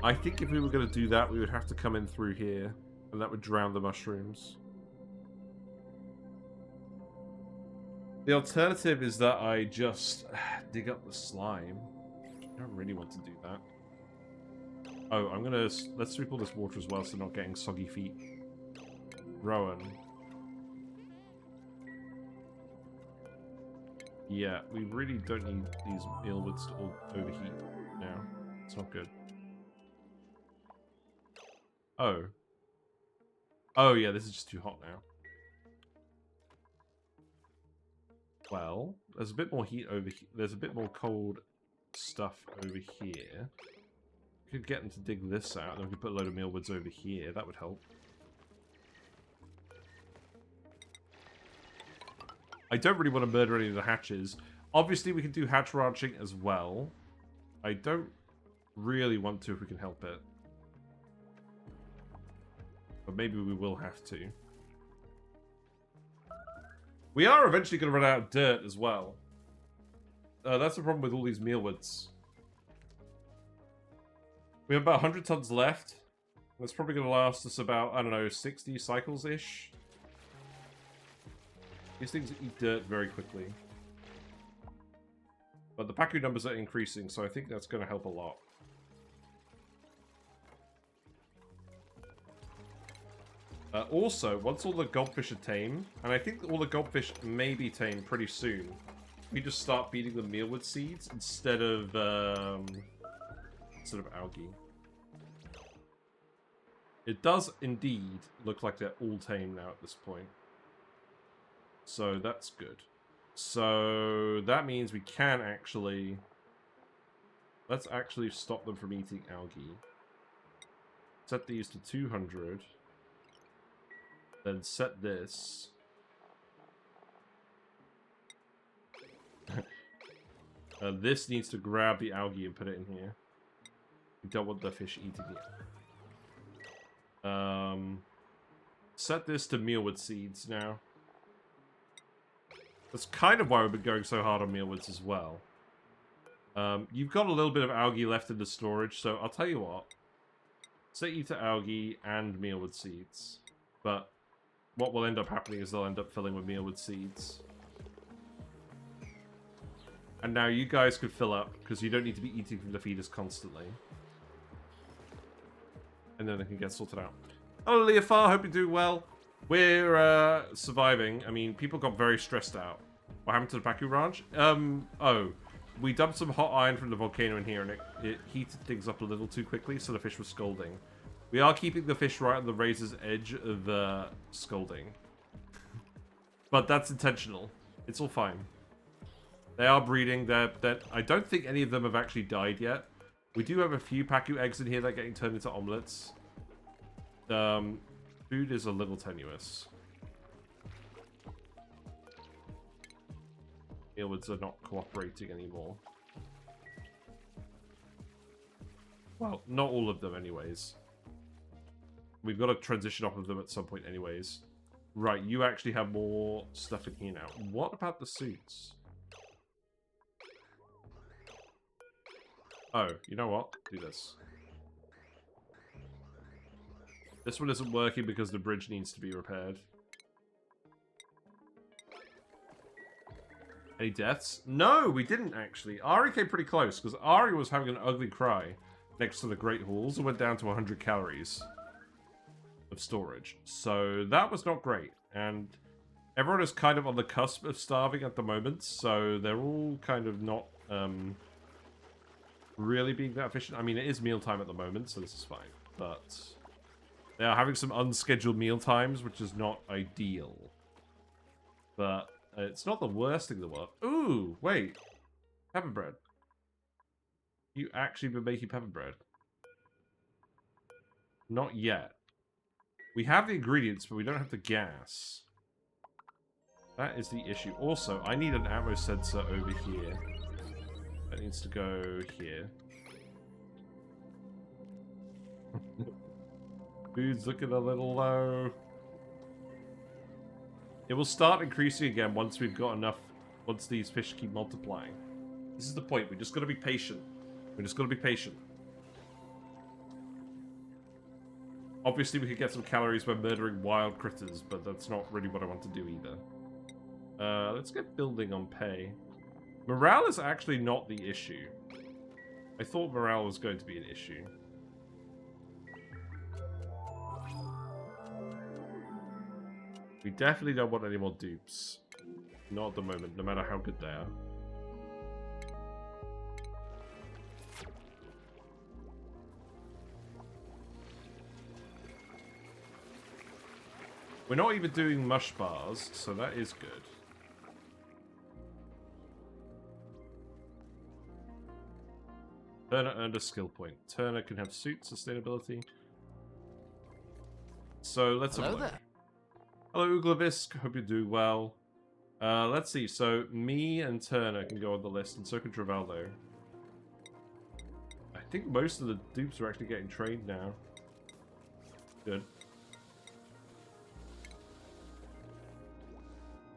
I think if we were going to do that, we would have to come in through here. And that would drown the mushrooms. The alternative is that I just dig up the slime. I don't really want to do that. Oh, I'm gonna... Let's sweep all this water as well so they're not getting soggy feet. Rowan. Yeah, we really don't need these eelwoods to all overheat now. It's not good. Oh. Oh yeah, this is just too hot now. Well, there's a bit more heat over here. There's a bit more cold stuff over here. We could get them to dig this out, and then we could put a load of mealwoods over here. That would help. I don't really want to murder any of the hatches. Obviously, we can do hatch ranching as well. I don't really want to if we can help it. But maybe we will have to. We are eventually going to run out of dirt as well. That's the problem with all these mealwoods. We have about 100 tons left. That's probably going to last us about, I don't know, 60 cycles-ish. These things eat dirt very quickly. But the Pacu numbers are increasing, so I think that's going to help a lot. Also, once all the goldfish are tame, and I think all the goldfish may be tamed pretty soon, we just start feeding them mealwood seeds instead of algae. It does indeed look like they're all tame now at this point. So that's good. So that means we can actually... Let's actually stop them from eating algae. Set these to 200. Then set this. This needs to grab the algae and put it in here. We don't want the fish eating it. Set this to mealwood seeds now. That's kind of why we've been going so hard on mealwoods as well. You've got a little bit of algae left in the storage, so I'll tell you what. Set you to algae and mealwood seeds. But what will end up happening is they'll end up filling with mealwood seeds. And now you guys could fill up, because you don't need to be eating from the feeders constantly. And then they can get sorted out. Hello, Leofar. Hope you're doing well. We're surviving. I mean, people got very stressed out. What happened to the Pacu Ranch? Oh. We dumped some hot iron from the volcano in here, and it heated things up a little too quickly, so the fish was scolding. We are keeping the fish right on the razor's edge of scolding. But that's intentional. It's all fine. They are breeding. I don't think any of them have actually died yet. We do have a few Pacu eggs in here that are getting turned into omelets. Food is a little tenuous. Mealwoods are not cooperating anymore. Well, not all of them anyways. We've got to transition off of them at some point anyways. Right, you actually have more stuff in here now. What about the suits? Oh, you know what? Do this. This one isn't working because the bridge needs to be repaired. Any deaths? No, we didn't actually. Ari came pretty close because Ari was having an ugly cry next to the Great Halls and went down to 100 calories of storage. So that was not great. And everyone is kind of on the cusp of starving at the moment. So they're all kind of not really being that efficient. I mean, it is mealtime at the moment, so this is fine. But they are having some unscheduled meal times, which is not ideal. But it's not the worst thing in the world. Ooh, wait. Pepper bread. You actually been making pepper bread? Not yet. We have the ingredients, but we don't have the gas. That is the issue. Also, I need an ammo sensor over here. That needs to go here. Food's looking a little low. It will start increasing again once we've got enough, once these fish keep multiplying. This is the point. We just got to be patient. We just got to be patient. Obviously, we could get some calories by murdering wild critters, but that's not really what I want to do either. Let's get building on pay. Morale is actually not the issue. I thought morale was going to be an issue. We definitely don't want any more dupes. Not at the moment, no matter how good they are. We're not even doing mush bars, so that is good. Turner earned a skill point. Turner can have suit sustainability. So let's have a look. Hello, Uglavisk. Hope you're doing well. Let's see. So me and Turner can go on the list, and so can Travaldo. I think most of the dupes are actually getting trained now. Good.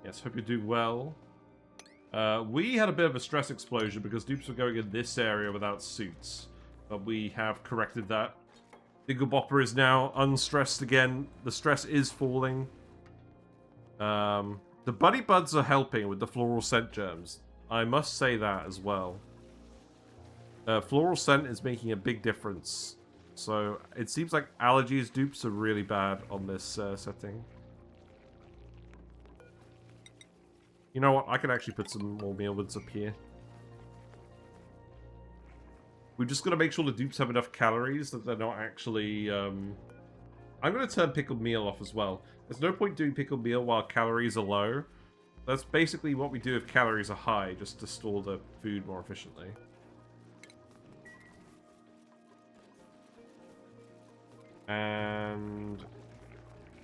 Yes, hope you're doing well. We had a bit of a stress explosion because dupes were going in this area without suits. But we have corrected that. Dinglebopper is now unstressed again. The stress is falling. The Buddy Buds are helping with the floral scent germs. I must say that as well. Floral scent is making a big difference. So it seems like allergies dupes are really bad on this setting. You know what? I can actually put some more mealwoods up here. We've just got to make sure the dupes have enough calories that they're not actually... I'm going to turn pickled meal off as well. There's no point doing pickled meal while calories are low. That's basically what we do if calories are high, just to store the food more efficiently. And...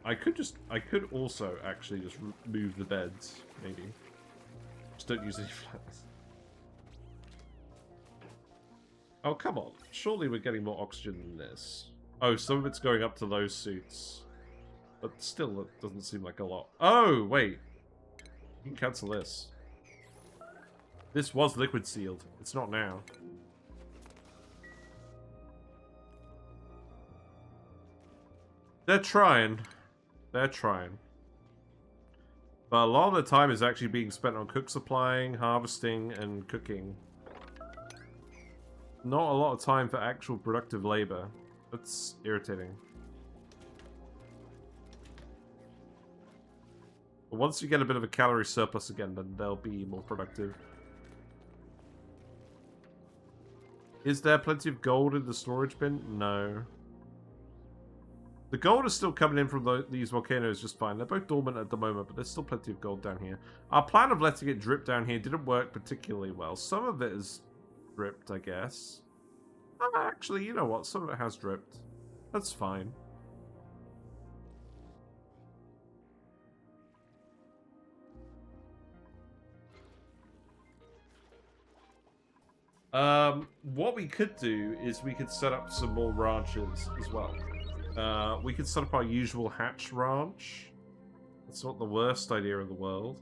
I could also actually just move the beds, maybe. Just don't use any flats. Oh, come on. Surely we're getting more oxygen than this. Oh, some of it's going up to those suits. But still, it doesn't seem like a lot. Oh, wait. You can cancel this. This was liquid sealed. It's not now. They're trying. They're trying. But a lot of the time is actually being spent on cook supplying, harvesting, and cooking. Not a lot of time for actual productive labor. That's irritating. But once you get a bit of a calorie surplus again, then they'll be more productive. Is there plenty of gold in the storage bin? No. The gold is still coming in from these volcanoes just fine. They're both dormant at the moment, but there's still plenty of gold down here. Our plan of letting it drip down here didn't work particularly well. Some of it is dripped, I guess. Actually, you know what? Some of it has dripped. That's fine. What we could do is we could set up some more ranches as well. We could set up our usual hatch ranch. That's not the worst idea in the world.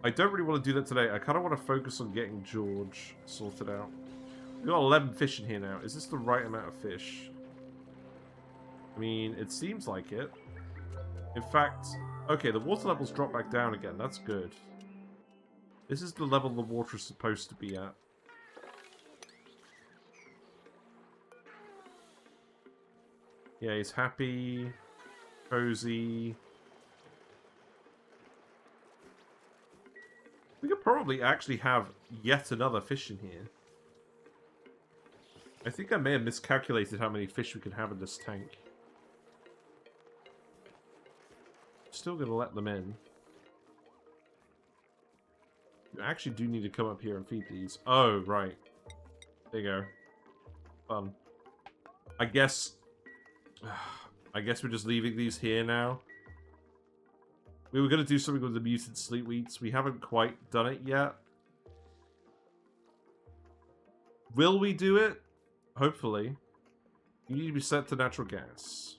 I don't really want to do that today. I kind of want to focus on getting George sorted out. We've got 11 fish in here now. Is this the right amount of fish? I mean, it seems like it. In fact, okay, the water level's dropped back down again. That's good. This is the level the water is supposed to be at. Yeah, he's happy, cozy. We could probably actually have yet another fish in here. I think I may have miscalculated how many fish we could have in this tank. Still gonna let them in. You actually do need to come up here and feed these. Oh, right. There you go. Fun. I guess we're just leaving these here now. We were going to do something with the mutant sleetweeds. We haven't quite done it yet. Will we do it? Hopefully. You need to be set to natural gas.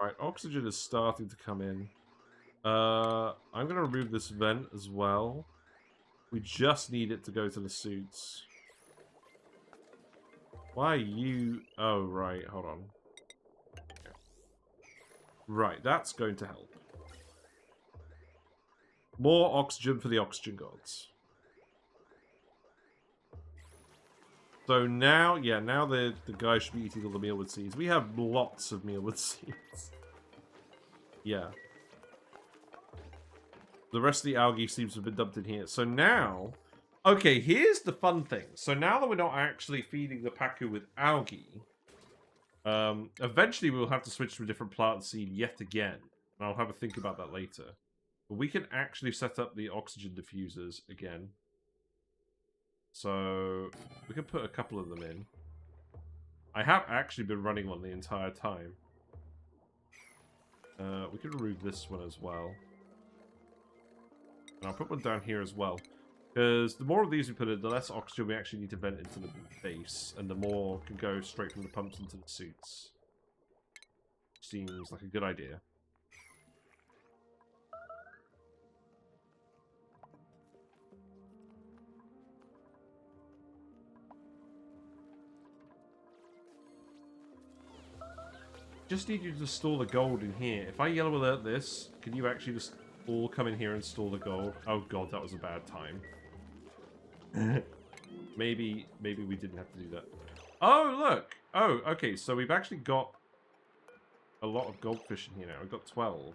Alright, oxygen is starting to come in. I'm going to remove this vent as well. We just need it to go to the suits. Why are you... Oh, right. Hold on. Right, that's going to help. More oxygen for the oxygen gods. So now, yeah, now the guy should be eating all the mealwood seeds. We have lots of mealwood seeds. Yeah. The rest of the algae seems to have been dumped in here. So now... Okay, here's the fun thing. So now that we're not actually feeding the Pacu with algae, eventually we'll have to switch to a different plant seed yet again. And I'll have a think about that later. But we can actually set up the oxygen diffusers again. So we can put a couple of them in. I have actually been running one the entire time. We can remove this one as well. And I'll put one down here as well. Because the more of these we put in, the less oxygen we actually need to vent into the base. And the more can go straight from the pumps into the suits. Seems like a good idea. Just need you to store the gold in here. If I yellow alert this, can you actually just all come in here and store the gold? Oh god, that was a bad time. maybe we didn't have to do that. Oh, look! Oh, okay, so we've actually got a lot of goldfish in here now. We've got 12.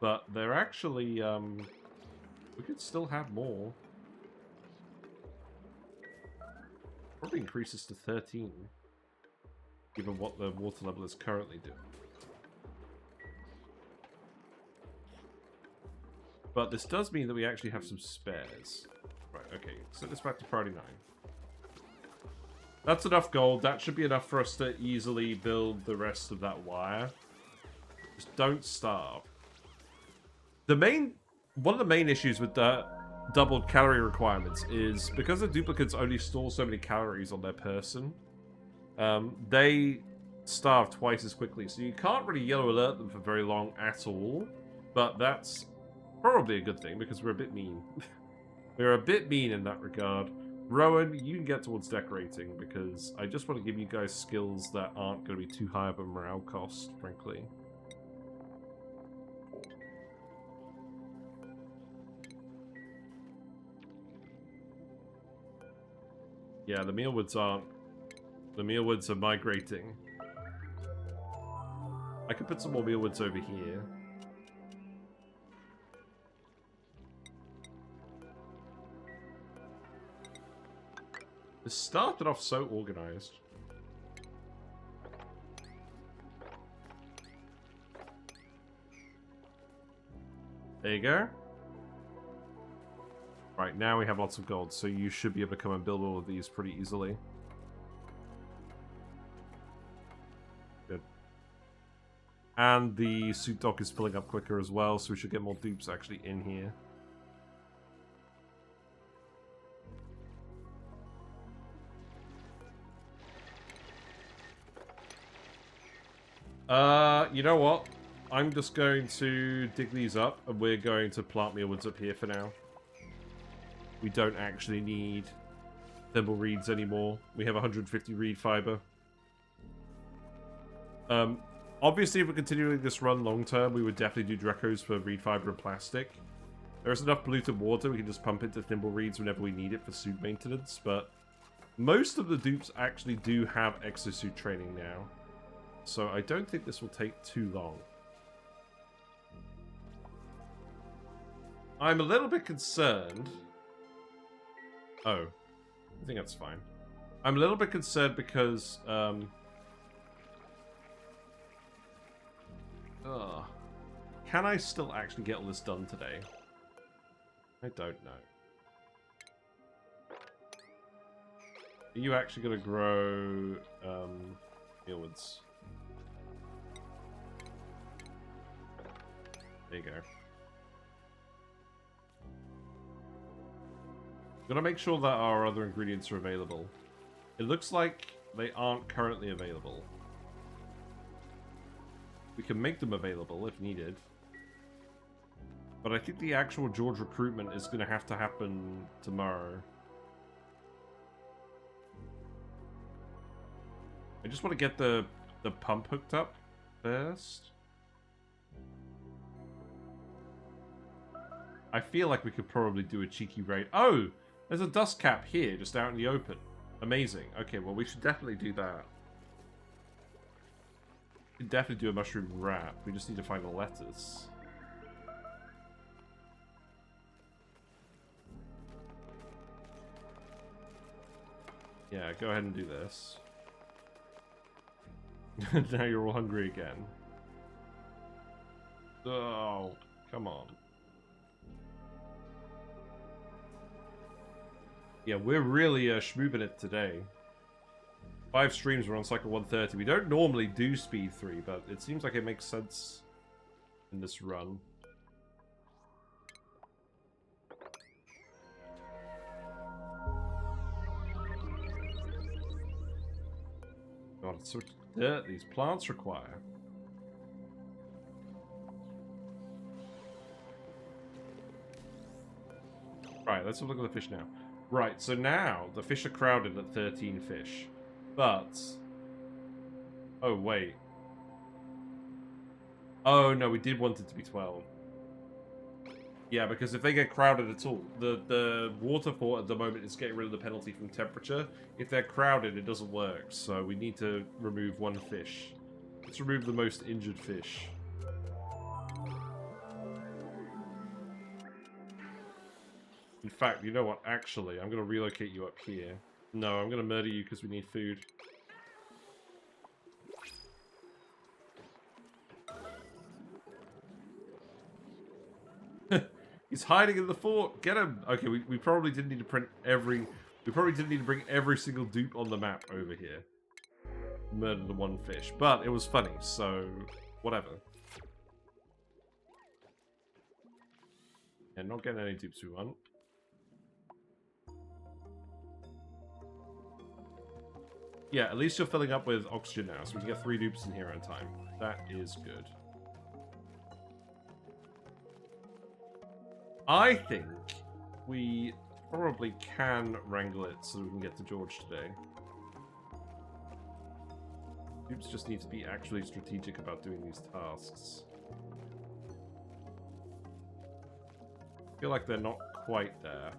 But they're actually, we could still have more. Probably increases to 13. Given what the water level is currently doing. But this does mean that we actually have some spares. Right, okay. Set this back to priority 9. That's enough gold. That should be enough for us to easily build the rest of that wire. Just don't starve. One of the main issues with the doubled calorie requirements is because the duplicates only store so many calories on their person, they starve twice as quickly. So you can't really yellow alert them for very long at all. But that's probably a good thing because we're a bit mean. We're a bit mean in that regard. Rowan, you can get towards decorating because I just want to give you guys skills that aren't going to be too high of a morale cost, frankly. Yeah, the mealwoods aren't. The mealwoods are migrating. I could put some more mealwoods over here. This started off so organized. There you go. Right, now we have lots of gold, so you should be able to come and build all of these pretty easily. Good. And the suit dock is filling up quicker as well, so we should get more dupes actually in here. You know what? I'm just going to dig these up, and we're going to plant mealwoods up here for now. We don't actually need thimble reeds anymore. We have 150 reed fiber. Obviously, if we're continuing this run long term, we would definitely do Drecos for reed fiber and plastic. There's enough polluted water, we can just pump into thimble reeds whenever we need it for suit maintenance, but most of the dupes actually do have exosuit training now. So I don't think this will take too long. I'm a little bit concerned. Oh, I think that's fine. I'm a little bit concerned because, can I still actually get all this done today? I don't know. Are you actually going to grow, mealwoods? There you go. I'm gonna make sure that our other ingredients are available. It looks like they aren't currently available. We can make them available if needed. But I think the actual George recruitment is gonna have to happen tomorrow. I just want to get the pump hooked up first. I feel like we could probably do a cheeky raid. Oh! There's a dust cap here, just out in the open. Amazing. Okay, well, we should definitely do that. We can definitely do a mushroom wrap. We just need to find the lettuce. Yeah, go ahead and do this. Now you're all hungry again. Oh, come on. Yeah, we're really schmooving it today. 5 streams, we're on cycle 130. We don't normally do speed 3, but it seems like it makes sense in this run. God, it's so much dirt these plants require. Right, let's have a look at the fish now. Right, so now the fish are crowded at 13 fish. But... oh, wait. Oh, no, we did want it to be 12. Yeah, because if they get crowded at all, the water fort at the moment is getting rid of the penalty from temperature. If they're crowded, it doesn't work, so we need to remove 1 fish. Let's remove the most injured fish. In fact, you know what? Actually, I'm going to relocate you up here. No, I'm going to murder you because we need food. He's hiding in the fort. Get him. Okay, we probably didn't need to print every... we probably didn't need to bring every single dupe on the map over here. Murder the 1 fish. But it was funny, so... whatever. And not getting any dupes we want. Yeah, at least you're filling up with oxygen now, so we can get 3 dupes in here on time. That is good. I think we probably can wrangle it so we can get to George today. Dupes just need to be actually strategic about doing these tasks. I feel like they're not quite there.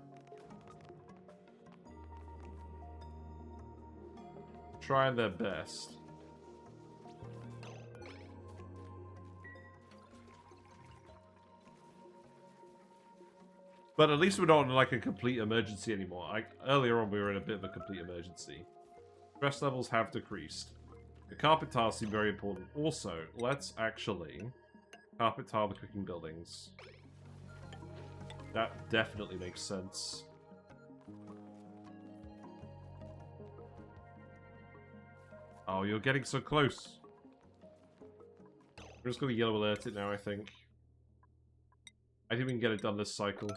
Trying their best. But at least we're not in like a complete emergency anymore. Earlier on we were in a bit of a complete emergency. Stress levels have decreased. The carpet tiles seem very important. Also, let's actually carpet tile the cooking buildings. That definitely makes sense. Oh, you're getting so close. We're just going to yellow alert it now, I think. I think we can get it done this cycle.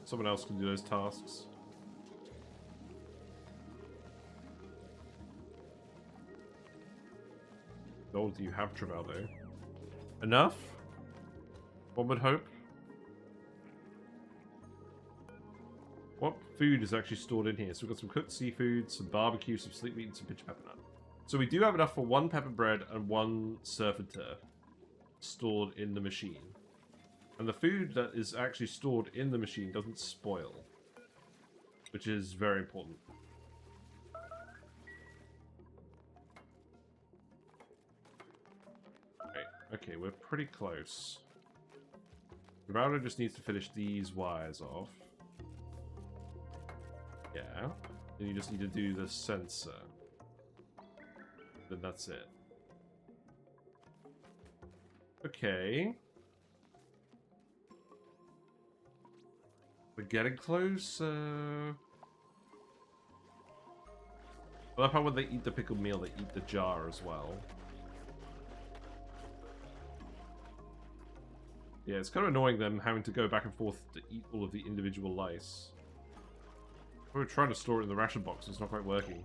Someone else can do those tasks. Gold do you have, Travaldo? Enough? One would hope. What food is actually stored in here? So we've got some cooked seafood, some barbecue, some sleep meat, and some pitch pepper nut. So we do have enough for 1 pepper bread and 1 surf and turf stored in the machine. And the food that is actually stored in the machine doesn't spoil, which is very important. Okay, we're pretty close. The router just needs to finish these wires off. Yeah. Then you just need to do the sensor. Then that's it. Okay. We're getting close. I love how when they eat the pickled meal, they eat the jar as well. Yeah, it's kind of annoying them having to go back and forth to eat all of the individual lice. We're trying to store it in the ration box, it's not quite working.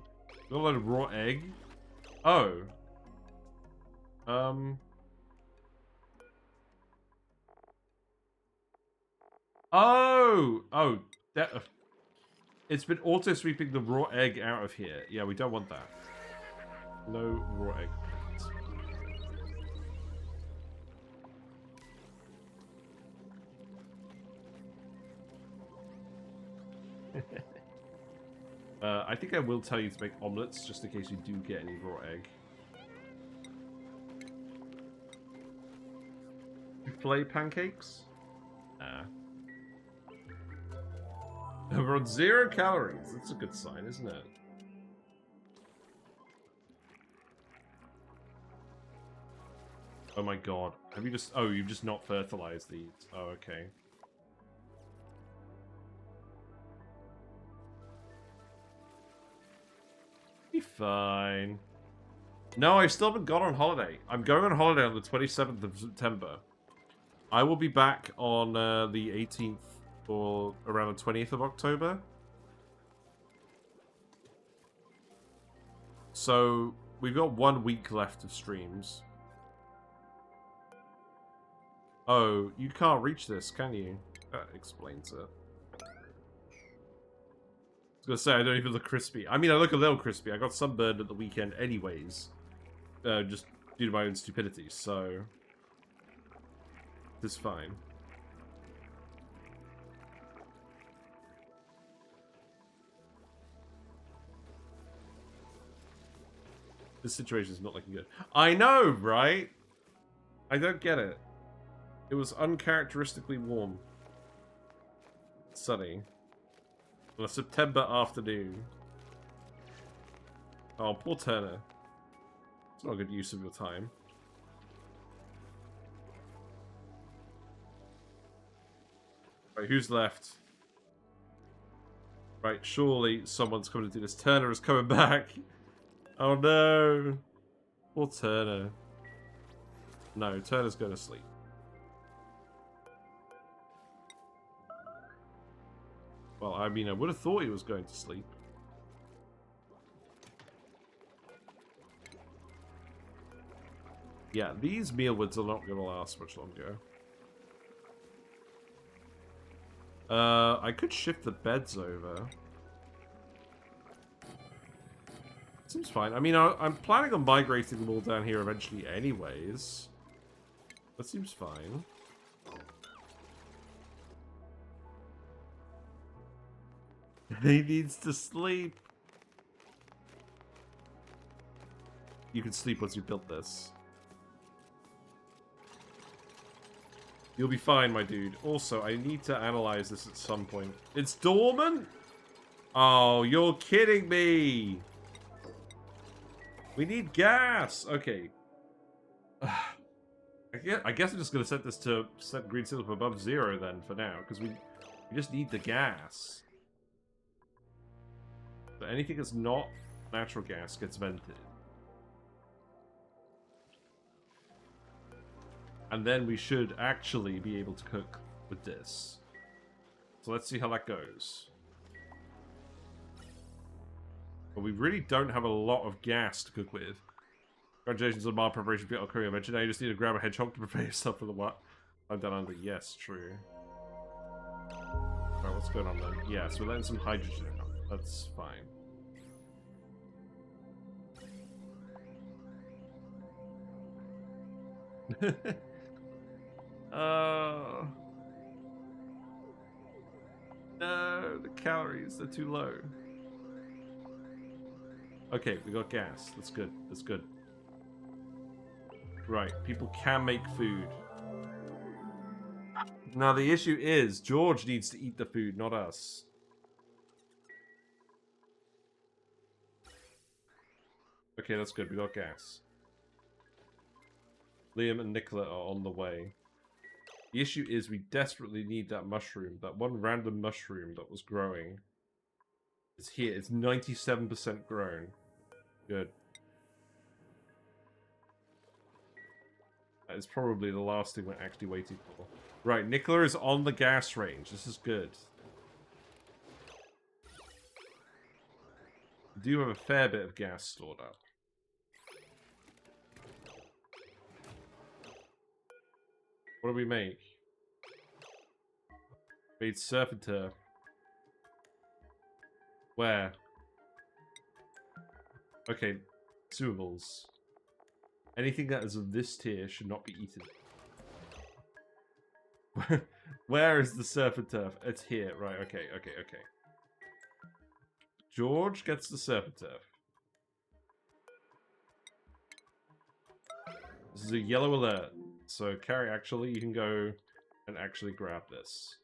Got a load of raw egg? Oh. Oh! Oh, that... it's been auto-sweeping the raw egg out of here. Yeah, we don't want that. No raw egg. I think I will tell you to make omelets, just in case you do get any raw egg. Souffle pancakes? Nah. We're on 0 calories. That's a good sign, isn't it? Oh my god. Have you just... Oh, you've just not fertilized these. Oh, okay. Be fine. No, I still haven't gone on holiday. I'm going on holiday on the 27th of September. I will be back on the 18th or around the 20th of October. So, we've got 1 week left of streams. Oh, you can't reach this, can you? That explains it. I was gonna say, I don't even look crispy. I mean, I look a little crispy. I got sunburned at the weekend anyways. Just due to my own stupidity, so... It's fine. This situation is not looking good. I know, right? I don't get it. It was uncharacteristically warm. Sunny. On a September afternoon. Oh, poor Turner. It's not a good use of your time. Right, who's left? Right, surely someone's coming to do this. Turner is coming back. Oh no. Poor Turner. No, Turner's going to sleep. Well, I mean, I would have thought he was going to sleep. Yeah, these mealwoods are not going to last much longer. I could shift the beds over. Seems fine. I mean, I'm planning on migrating them all down here eventually anyways. That seems fine. He needs to sleep. You can sleep once you built this. You'll be fine, my dude. Also, I need to analyze this at some point. It's dormant? Oh, you're kidding me. We need gas. Okay. I guess I'm just going to set this to set green signal above 0 then for now, because we just need the gas. But anything that's not natural gas gets vented. And then we should actually be able to cook with this. So let's see how that goes. But we really don't have a lot of gas to cook with. Congratulations on my preparation for your career adventure. Now you just need to grab a hedgehog to prepare yourself for the what? I'm down under. Yes, true. Alright, what's going on then? Yeah, so we're letting some hydrogen out. That's fine. No, the calories, they're too low. Okay, we got gas. That's good. That's good. Right, people can make food. Now the issue is, George needs to eat the food, not us. Okay, that's good. We got gas. Liam and Nicola are on the way. The issue is we desperately need that mushroom. That one random mushroom that was growing. It's here. It's 97% grown. Good. That is probably the last thing we're actually waiting for. Right, Nicola is on the gas range. This is good. We do have a fair bit of gas stored up. What do we make? Made surf and turf. Where? Okay, consumables. Anything that is of this tier should not be eaten. Where is the surf and turf? It's here. Right, okay. George gets the surf and turf. This is a yellow alert. So, Carrie, actually, you can go and actually grab this.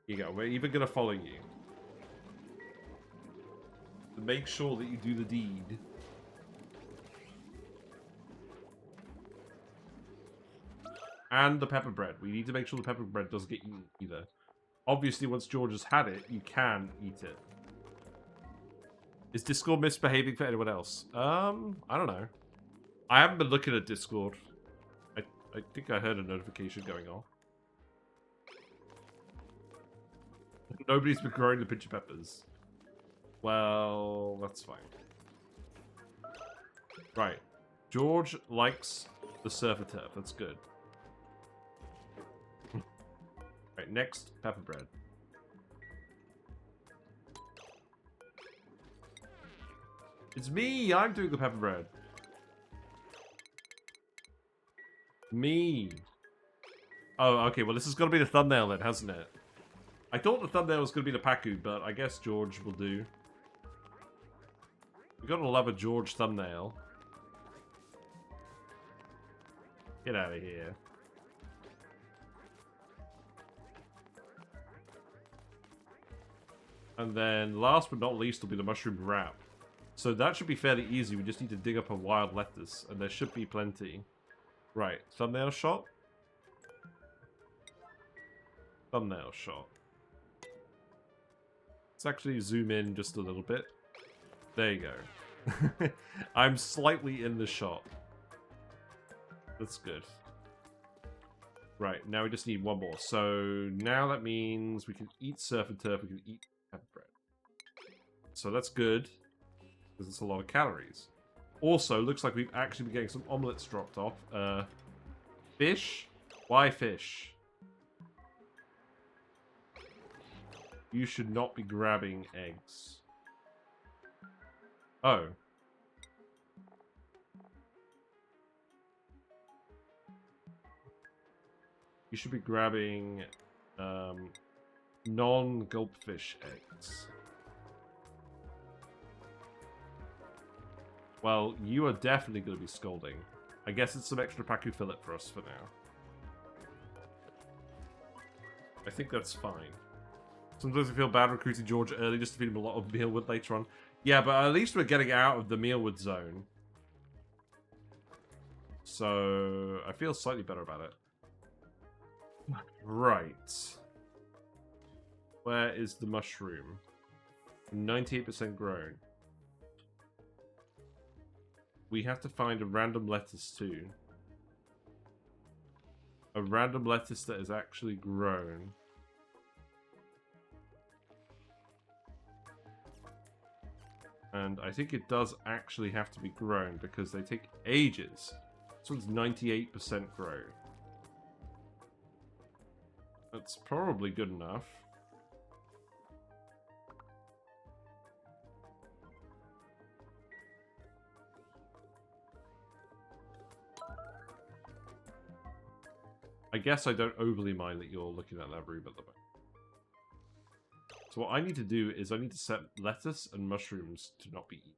Here you go. We're even going to follow you. To make sure that you do the deed. And the pepper bread. We need to make sure the pepper bread doesn't get eaten either. Obviously, once George has had it, you can eat it. Is Discord misbehaving for anyone else? I don't know. I haven't been looking at Discord. I think I heard a notification going on. Nobody's been growing the pinch of peppers. Well, that's fine. Right. George likes the surfer turf. That's good. Right, next, pepper bread. It's me! I'm doing the pepper bread. Me. Oh, okay, well this has got to be the thumbnail then, hasn't it? I thought the thumbnail was going to be the Paku, but I guess George will do. We gotta love a George thumbnail. Get out of here. And then, last but not least, will be the mushroom wrap. So that should be fairly easy. We just need to dig up a wild lettuce, and there should be plenty. Right, thumbnail shot. Thumbnail shot. Let's actually zoom in just a little bit. There you go. I'm slightly in the shot. That's good. Right, now we just need one more. So now that means we can eat surf and turf, we can eat pepper bread. So that's good, because it's a lot of calories. Also, looks like we've actually been getting some omelets dropped off. Fish? Why fish? You should not be grabbing eggs. Oh. You should be grabbing non-gulpfish eggs. Well, you are definitely going to be scolding. I guess it's some extra Paku fillet for us for now. I think that's fine. Sometimes I feel bad recruiting George early just to feed him a lot of mealwood later on. Yeah, but at least we're getting out of the mealwood zone. So, I feel slightly better about it. Right. Where is the mushroom? 98% grown. We have to find a random lettuce too. A random lettuce that is actually grown. And I think it does actually have to be grown because they take ages. This one's 98% grown. That's probably good enough. I guess I don't overly mind that you're looking at that room at the moment. So what I need to do is I need to set lettuce and mushrooms to not be eaten.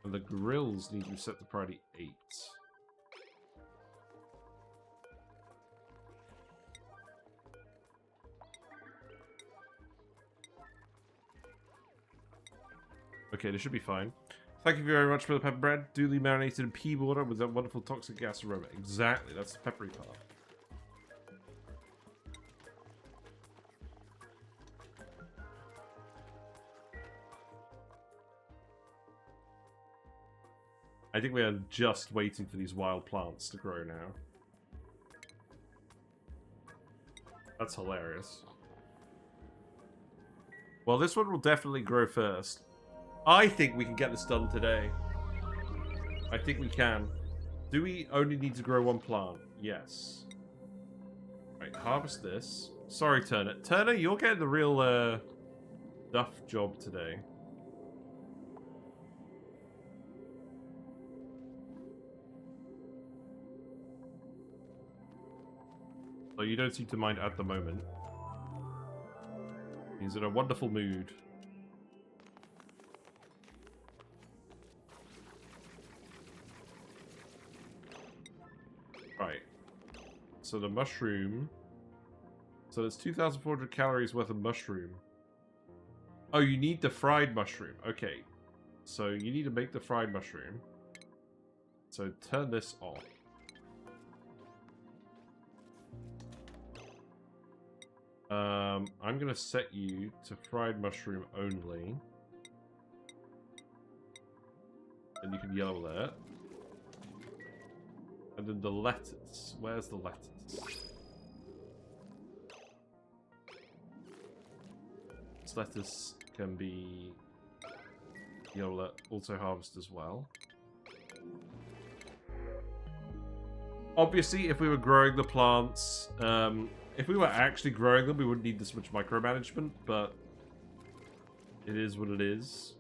And the grills need to be set to priority 8. Okay, this should be fine. Thank you very much for the pepper bread. Duly marinated in pea water with that wonderful toxic gas aroma. Exactly, that's the peppery part. I think we are just waiting for these wild plants to grow now. That's hilarious. Well, this one will definitely grow first. I think we can get this done today. I think we can. Do we only need to grow one plant? Yes. Right, harvest this. Sorry, Turner. Turner, you're getting the real, duff job today. So you don't seem to mind at the moment. He's in a wonderful mood. Right. So the mushroom. So there's 2,400 calories worth of mushroom. Oh, you need the fried mushroom. Okay. So you need to make the fried mushroom. So turn this off. I'm going to set you to fried mushroom only. And you can yellow that. And then the lettuce. Where's the lettuce? This lettuce can be yellow, also harvest as well. Obviously, if we were growing the plants, if we were actually growing them, we wouldn't need this much micromanagement, but it is what it is.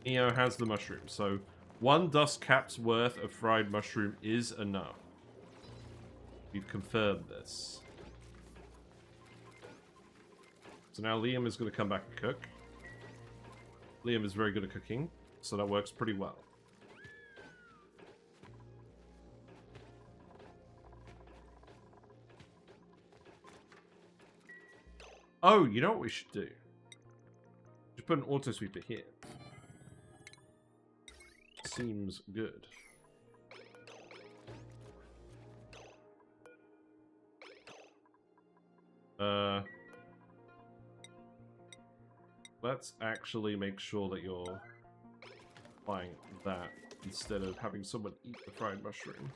Neo has the mushroom, so 1 dust cap's worth of fried mushroom is enough. We've confirmed this. So now Liam is going to come back and cook. Liam is very good at cooking, so that works pretty well. Oh, you know what we should do? Just put an auto sweeper here. Seems good. Let's actually make sure that you're buying that instead of having someone eat the fried mushroom.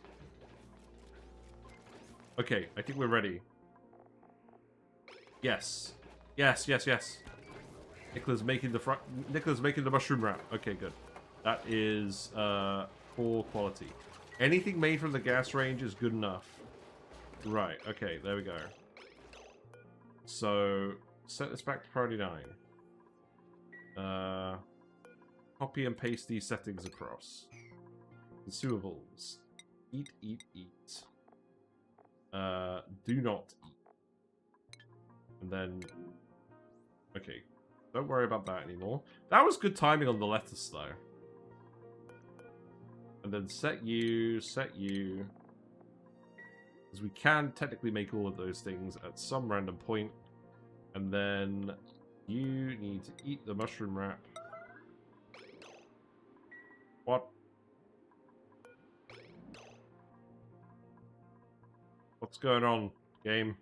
Okay, I think we're ready. Yes. Yes, yes, yes. Nicola's making the mushroom wrap. Okay, good. That is poor quality. Anything made from the gas range is good enough. Right, okay, there we go. So, set this back to priority 9. Copy and paste these settings across. Consumables. Eat, eat, eat. Do not eat. And then... Okay, don't worry about that anymore. That was good timing on the lettuce, though. And then set you, because we can technically make all of those things at some random point. And then you need to eat the mushroom wrap. What? What's going on, game?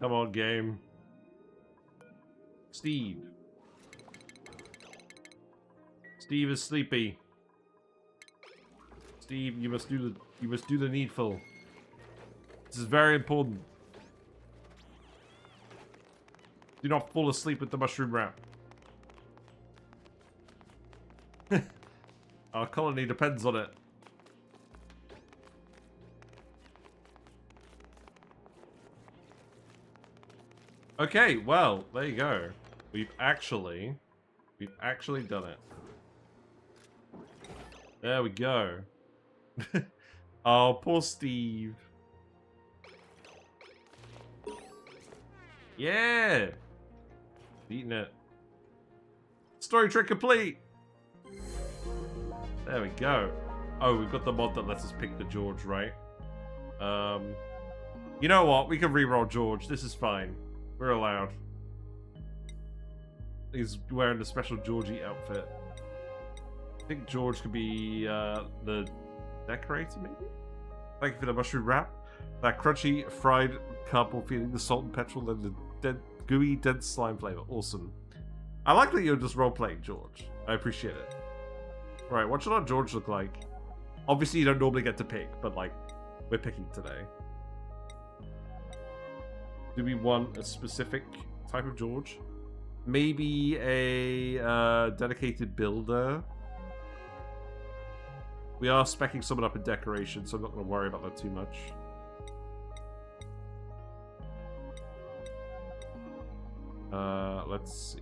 Come on, game. Steve. Steve is sleepy. Steve, you must do the needful. This is very important. Do not fall asleep with the mushroom wrap. Our colony depends on it. Okay, well, there you go. We've actually done it. There we go. Oh, poor Steve. Yeah! Beating it. Story trick complete! There we go. Oh, we've got the mod that lets us pick the George, right? You know what? We can reroll George. This is fine. We're allowed. He's wearing the special Georgie outfit. I think George could be the decorator, maybe? Thank you for the mushroom wrap. That crunchy, fried couple feeling the salt and petrol and the gooey, dense slime flavor. Awesome. I like that you're just role-playing George. I appreciate it. Right, what should our George look like? Obviously, you don't normally get to pick, but, like, we're picking today. Do we want a specific type of George? Maybe a dedicated builder? We are speccing someone up in decoration, so I'm not going to worry about that too much. Let's see.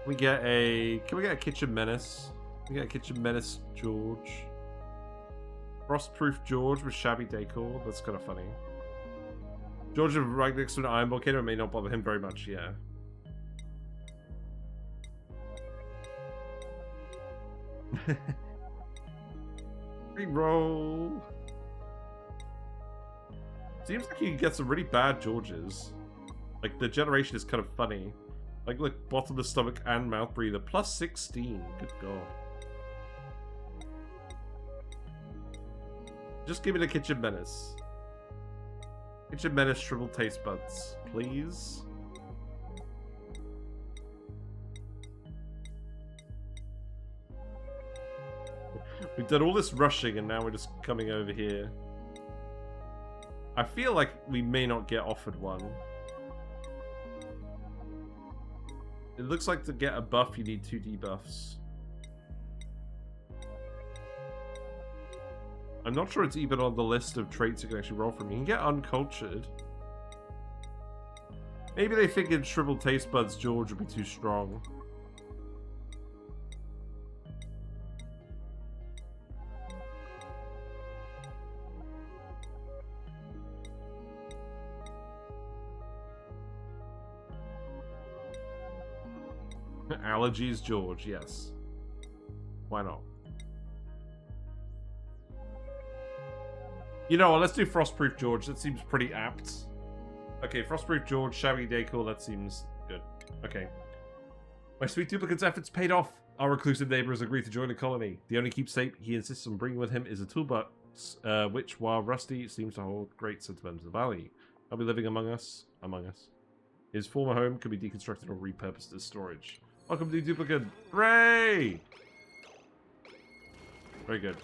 Can we get a kitchen menace? Can we get a kitchen menace, George? Frostproof George with shabby decor. That's kind of funny. George is right next to an iron volcano. It may not bother him very much. Yeah. Reroll. Seems like you can get some really bad Georges. Like, the generation is kind of funny. Like, look, bottom of the stomach and mouth breather. Plus 16. Good god. Just give me the kitchen menace. Kitchen menace shriveled taste buds, please. We've done all this rushing and now we're just coming over here. I feel like we may not get offered one. It looks like to get a buff you need 2 debuffs. I'm not sure it's even on the list of traits you can actually roll from. You can get uncultured. Maybe they figured shriveled taste buds George would be too strong. Allergies George, yes. Why not? You know what, let's do Frostproof George. That seems pretty apt. Okay, Frostproof George, shabby decor, that seems good. Okay. My sweet duplicate's efforts paid off. Our reclusive neighbor has agreed to join the colony. The only keepsake he insists on bringing with him is a toolbox, which, while rusty, seems to hold great sentimental value. He'll be living among us. His former home could be deconstructed or repurposed as storage. Welcome to Duplicate. Hooray! Very good.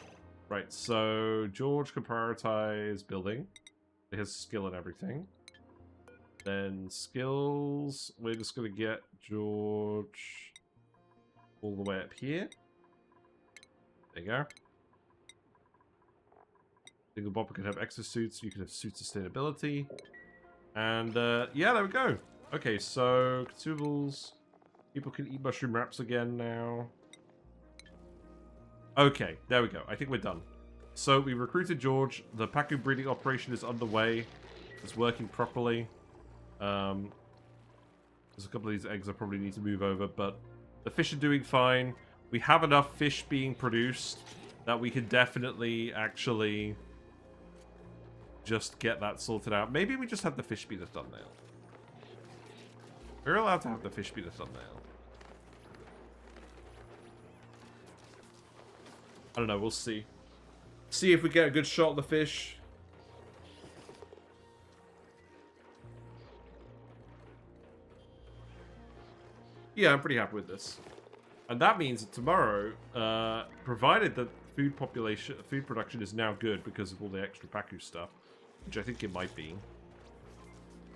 Right, so George can prioritize building. His skill and everything. Then skills, we're just going to get George all the way up here. There you go. Single Bopper can have exosuits, you can have suit sustainability. And yeah, there we go. Okay, so consumables. People can eat mushroom wraps again now. Okay, there we go. I think we're done. So we recruited George. The Pacu breeding operation is underway. It's working properly. There's a couple of these eggs I probably need to move over, but the fish are doing fine. We have enough fish being produced that we can definitely actually just get that sorted out. Maybe we just have the fish be the thumbnail. We're allowed to have the fish be the thumbnail. I don't know, we'll see. See if we get a good shot of the fish. Yeah, I'm pretty happy with this. And that means that tomorrow, provided that food production is now good because of all the extra Pacu stuff, which I think it might be,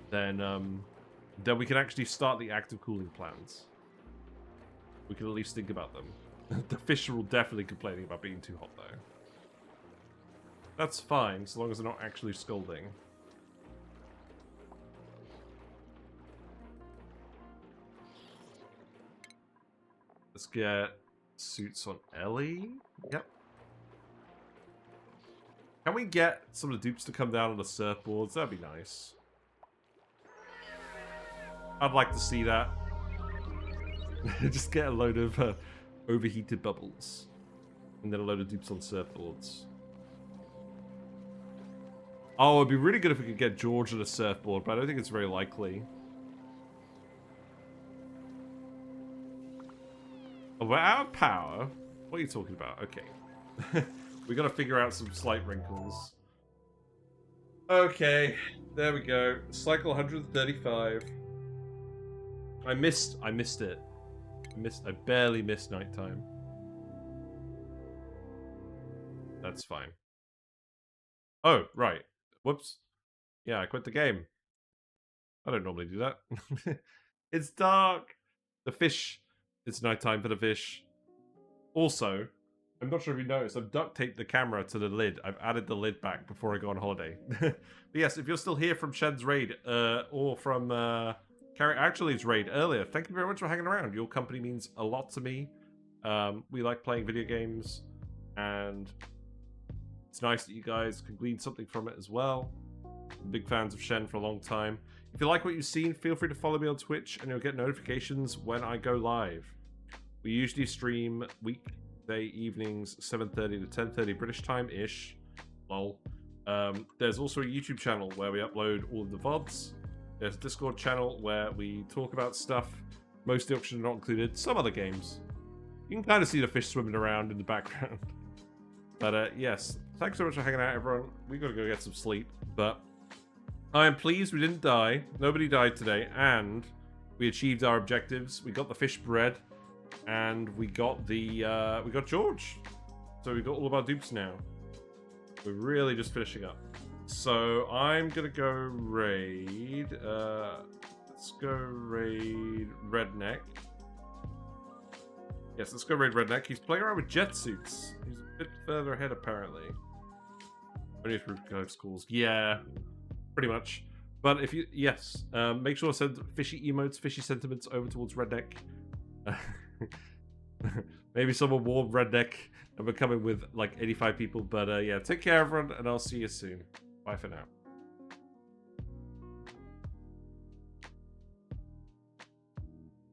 then we can actually start the active cooling plans. We can at least think about them. The fish are all definitely complaining about being too hot, though. That's fine, so long as they're not actually scolding. Let's get suits on Ellie. Yep. Can we get some of the dupes to come down on the surfboards? That'd be nice. I'd like to see that. Just get a load of overheated bubbles. And then a load of dupes on surfboards. Oh, it'd be really good if we could get George on a surfboard, but I don't think it's very likely. Oh, we're out of power? What are you talking about? Okay. We gotta figure out some slight wrinkles. Okay, there we go. Cycle 135. I missed it. I barely missed nighttime. That's fine. Oh, right. Whoops. Yeah, I quit the game. I don't normally do that. It's dark. The fish. It's nighttime for the fish. Also, I'm not sure if you noticed, I've duct taped the camera to the lid. I've added the lid back before I go on holiday. But yes, if you're still here from Shen's raid, or from Carrie Actually's raid earlier, thank you very much for hanging around. Your company means a lot to me. We like playing video games, and it's nice that you guys can glean something from it as well. I'm big fans of Shen for a long time. If you like what you've seen, feel free to follow me on Twitch, and you'll get notifications when I go live. We usually stream weekday evenings, 7:30 to 10:30 British time-ish. Lol. There's also a YouTube channel where we upload all of the VODs. There's a Discord channel where we talk about stuff, mostly optional not included, some other games. You can kind of see the fish swimming around in the background. But yes, thanks so much for hanging out, everyone. We gotta go get some sleep. But I am pleased we didn't die. Nobody died today, and we achieved our objectives. We got the fish bread, and we got we got George. So we got all of our dupes now. We're really just finishing up. So I'm gonna go raid. Let's go raid Redneck. Yes, let's go raid Redneck. He's playing around with jet suits. He's a bit further ahead, apparently. Only if Ghost calls. Yeah, pretty much. But if you, yes, make sure to send fishy emotes, fishy sentiments over towards Redneck. Maybe someone warm Redneck, and we're coming with like 85 people. But yeah, take care, everyone, and I'll see you soon. Bye for now.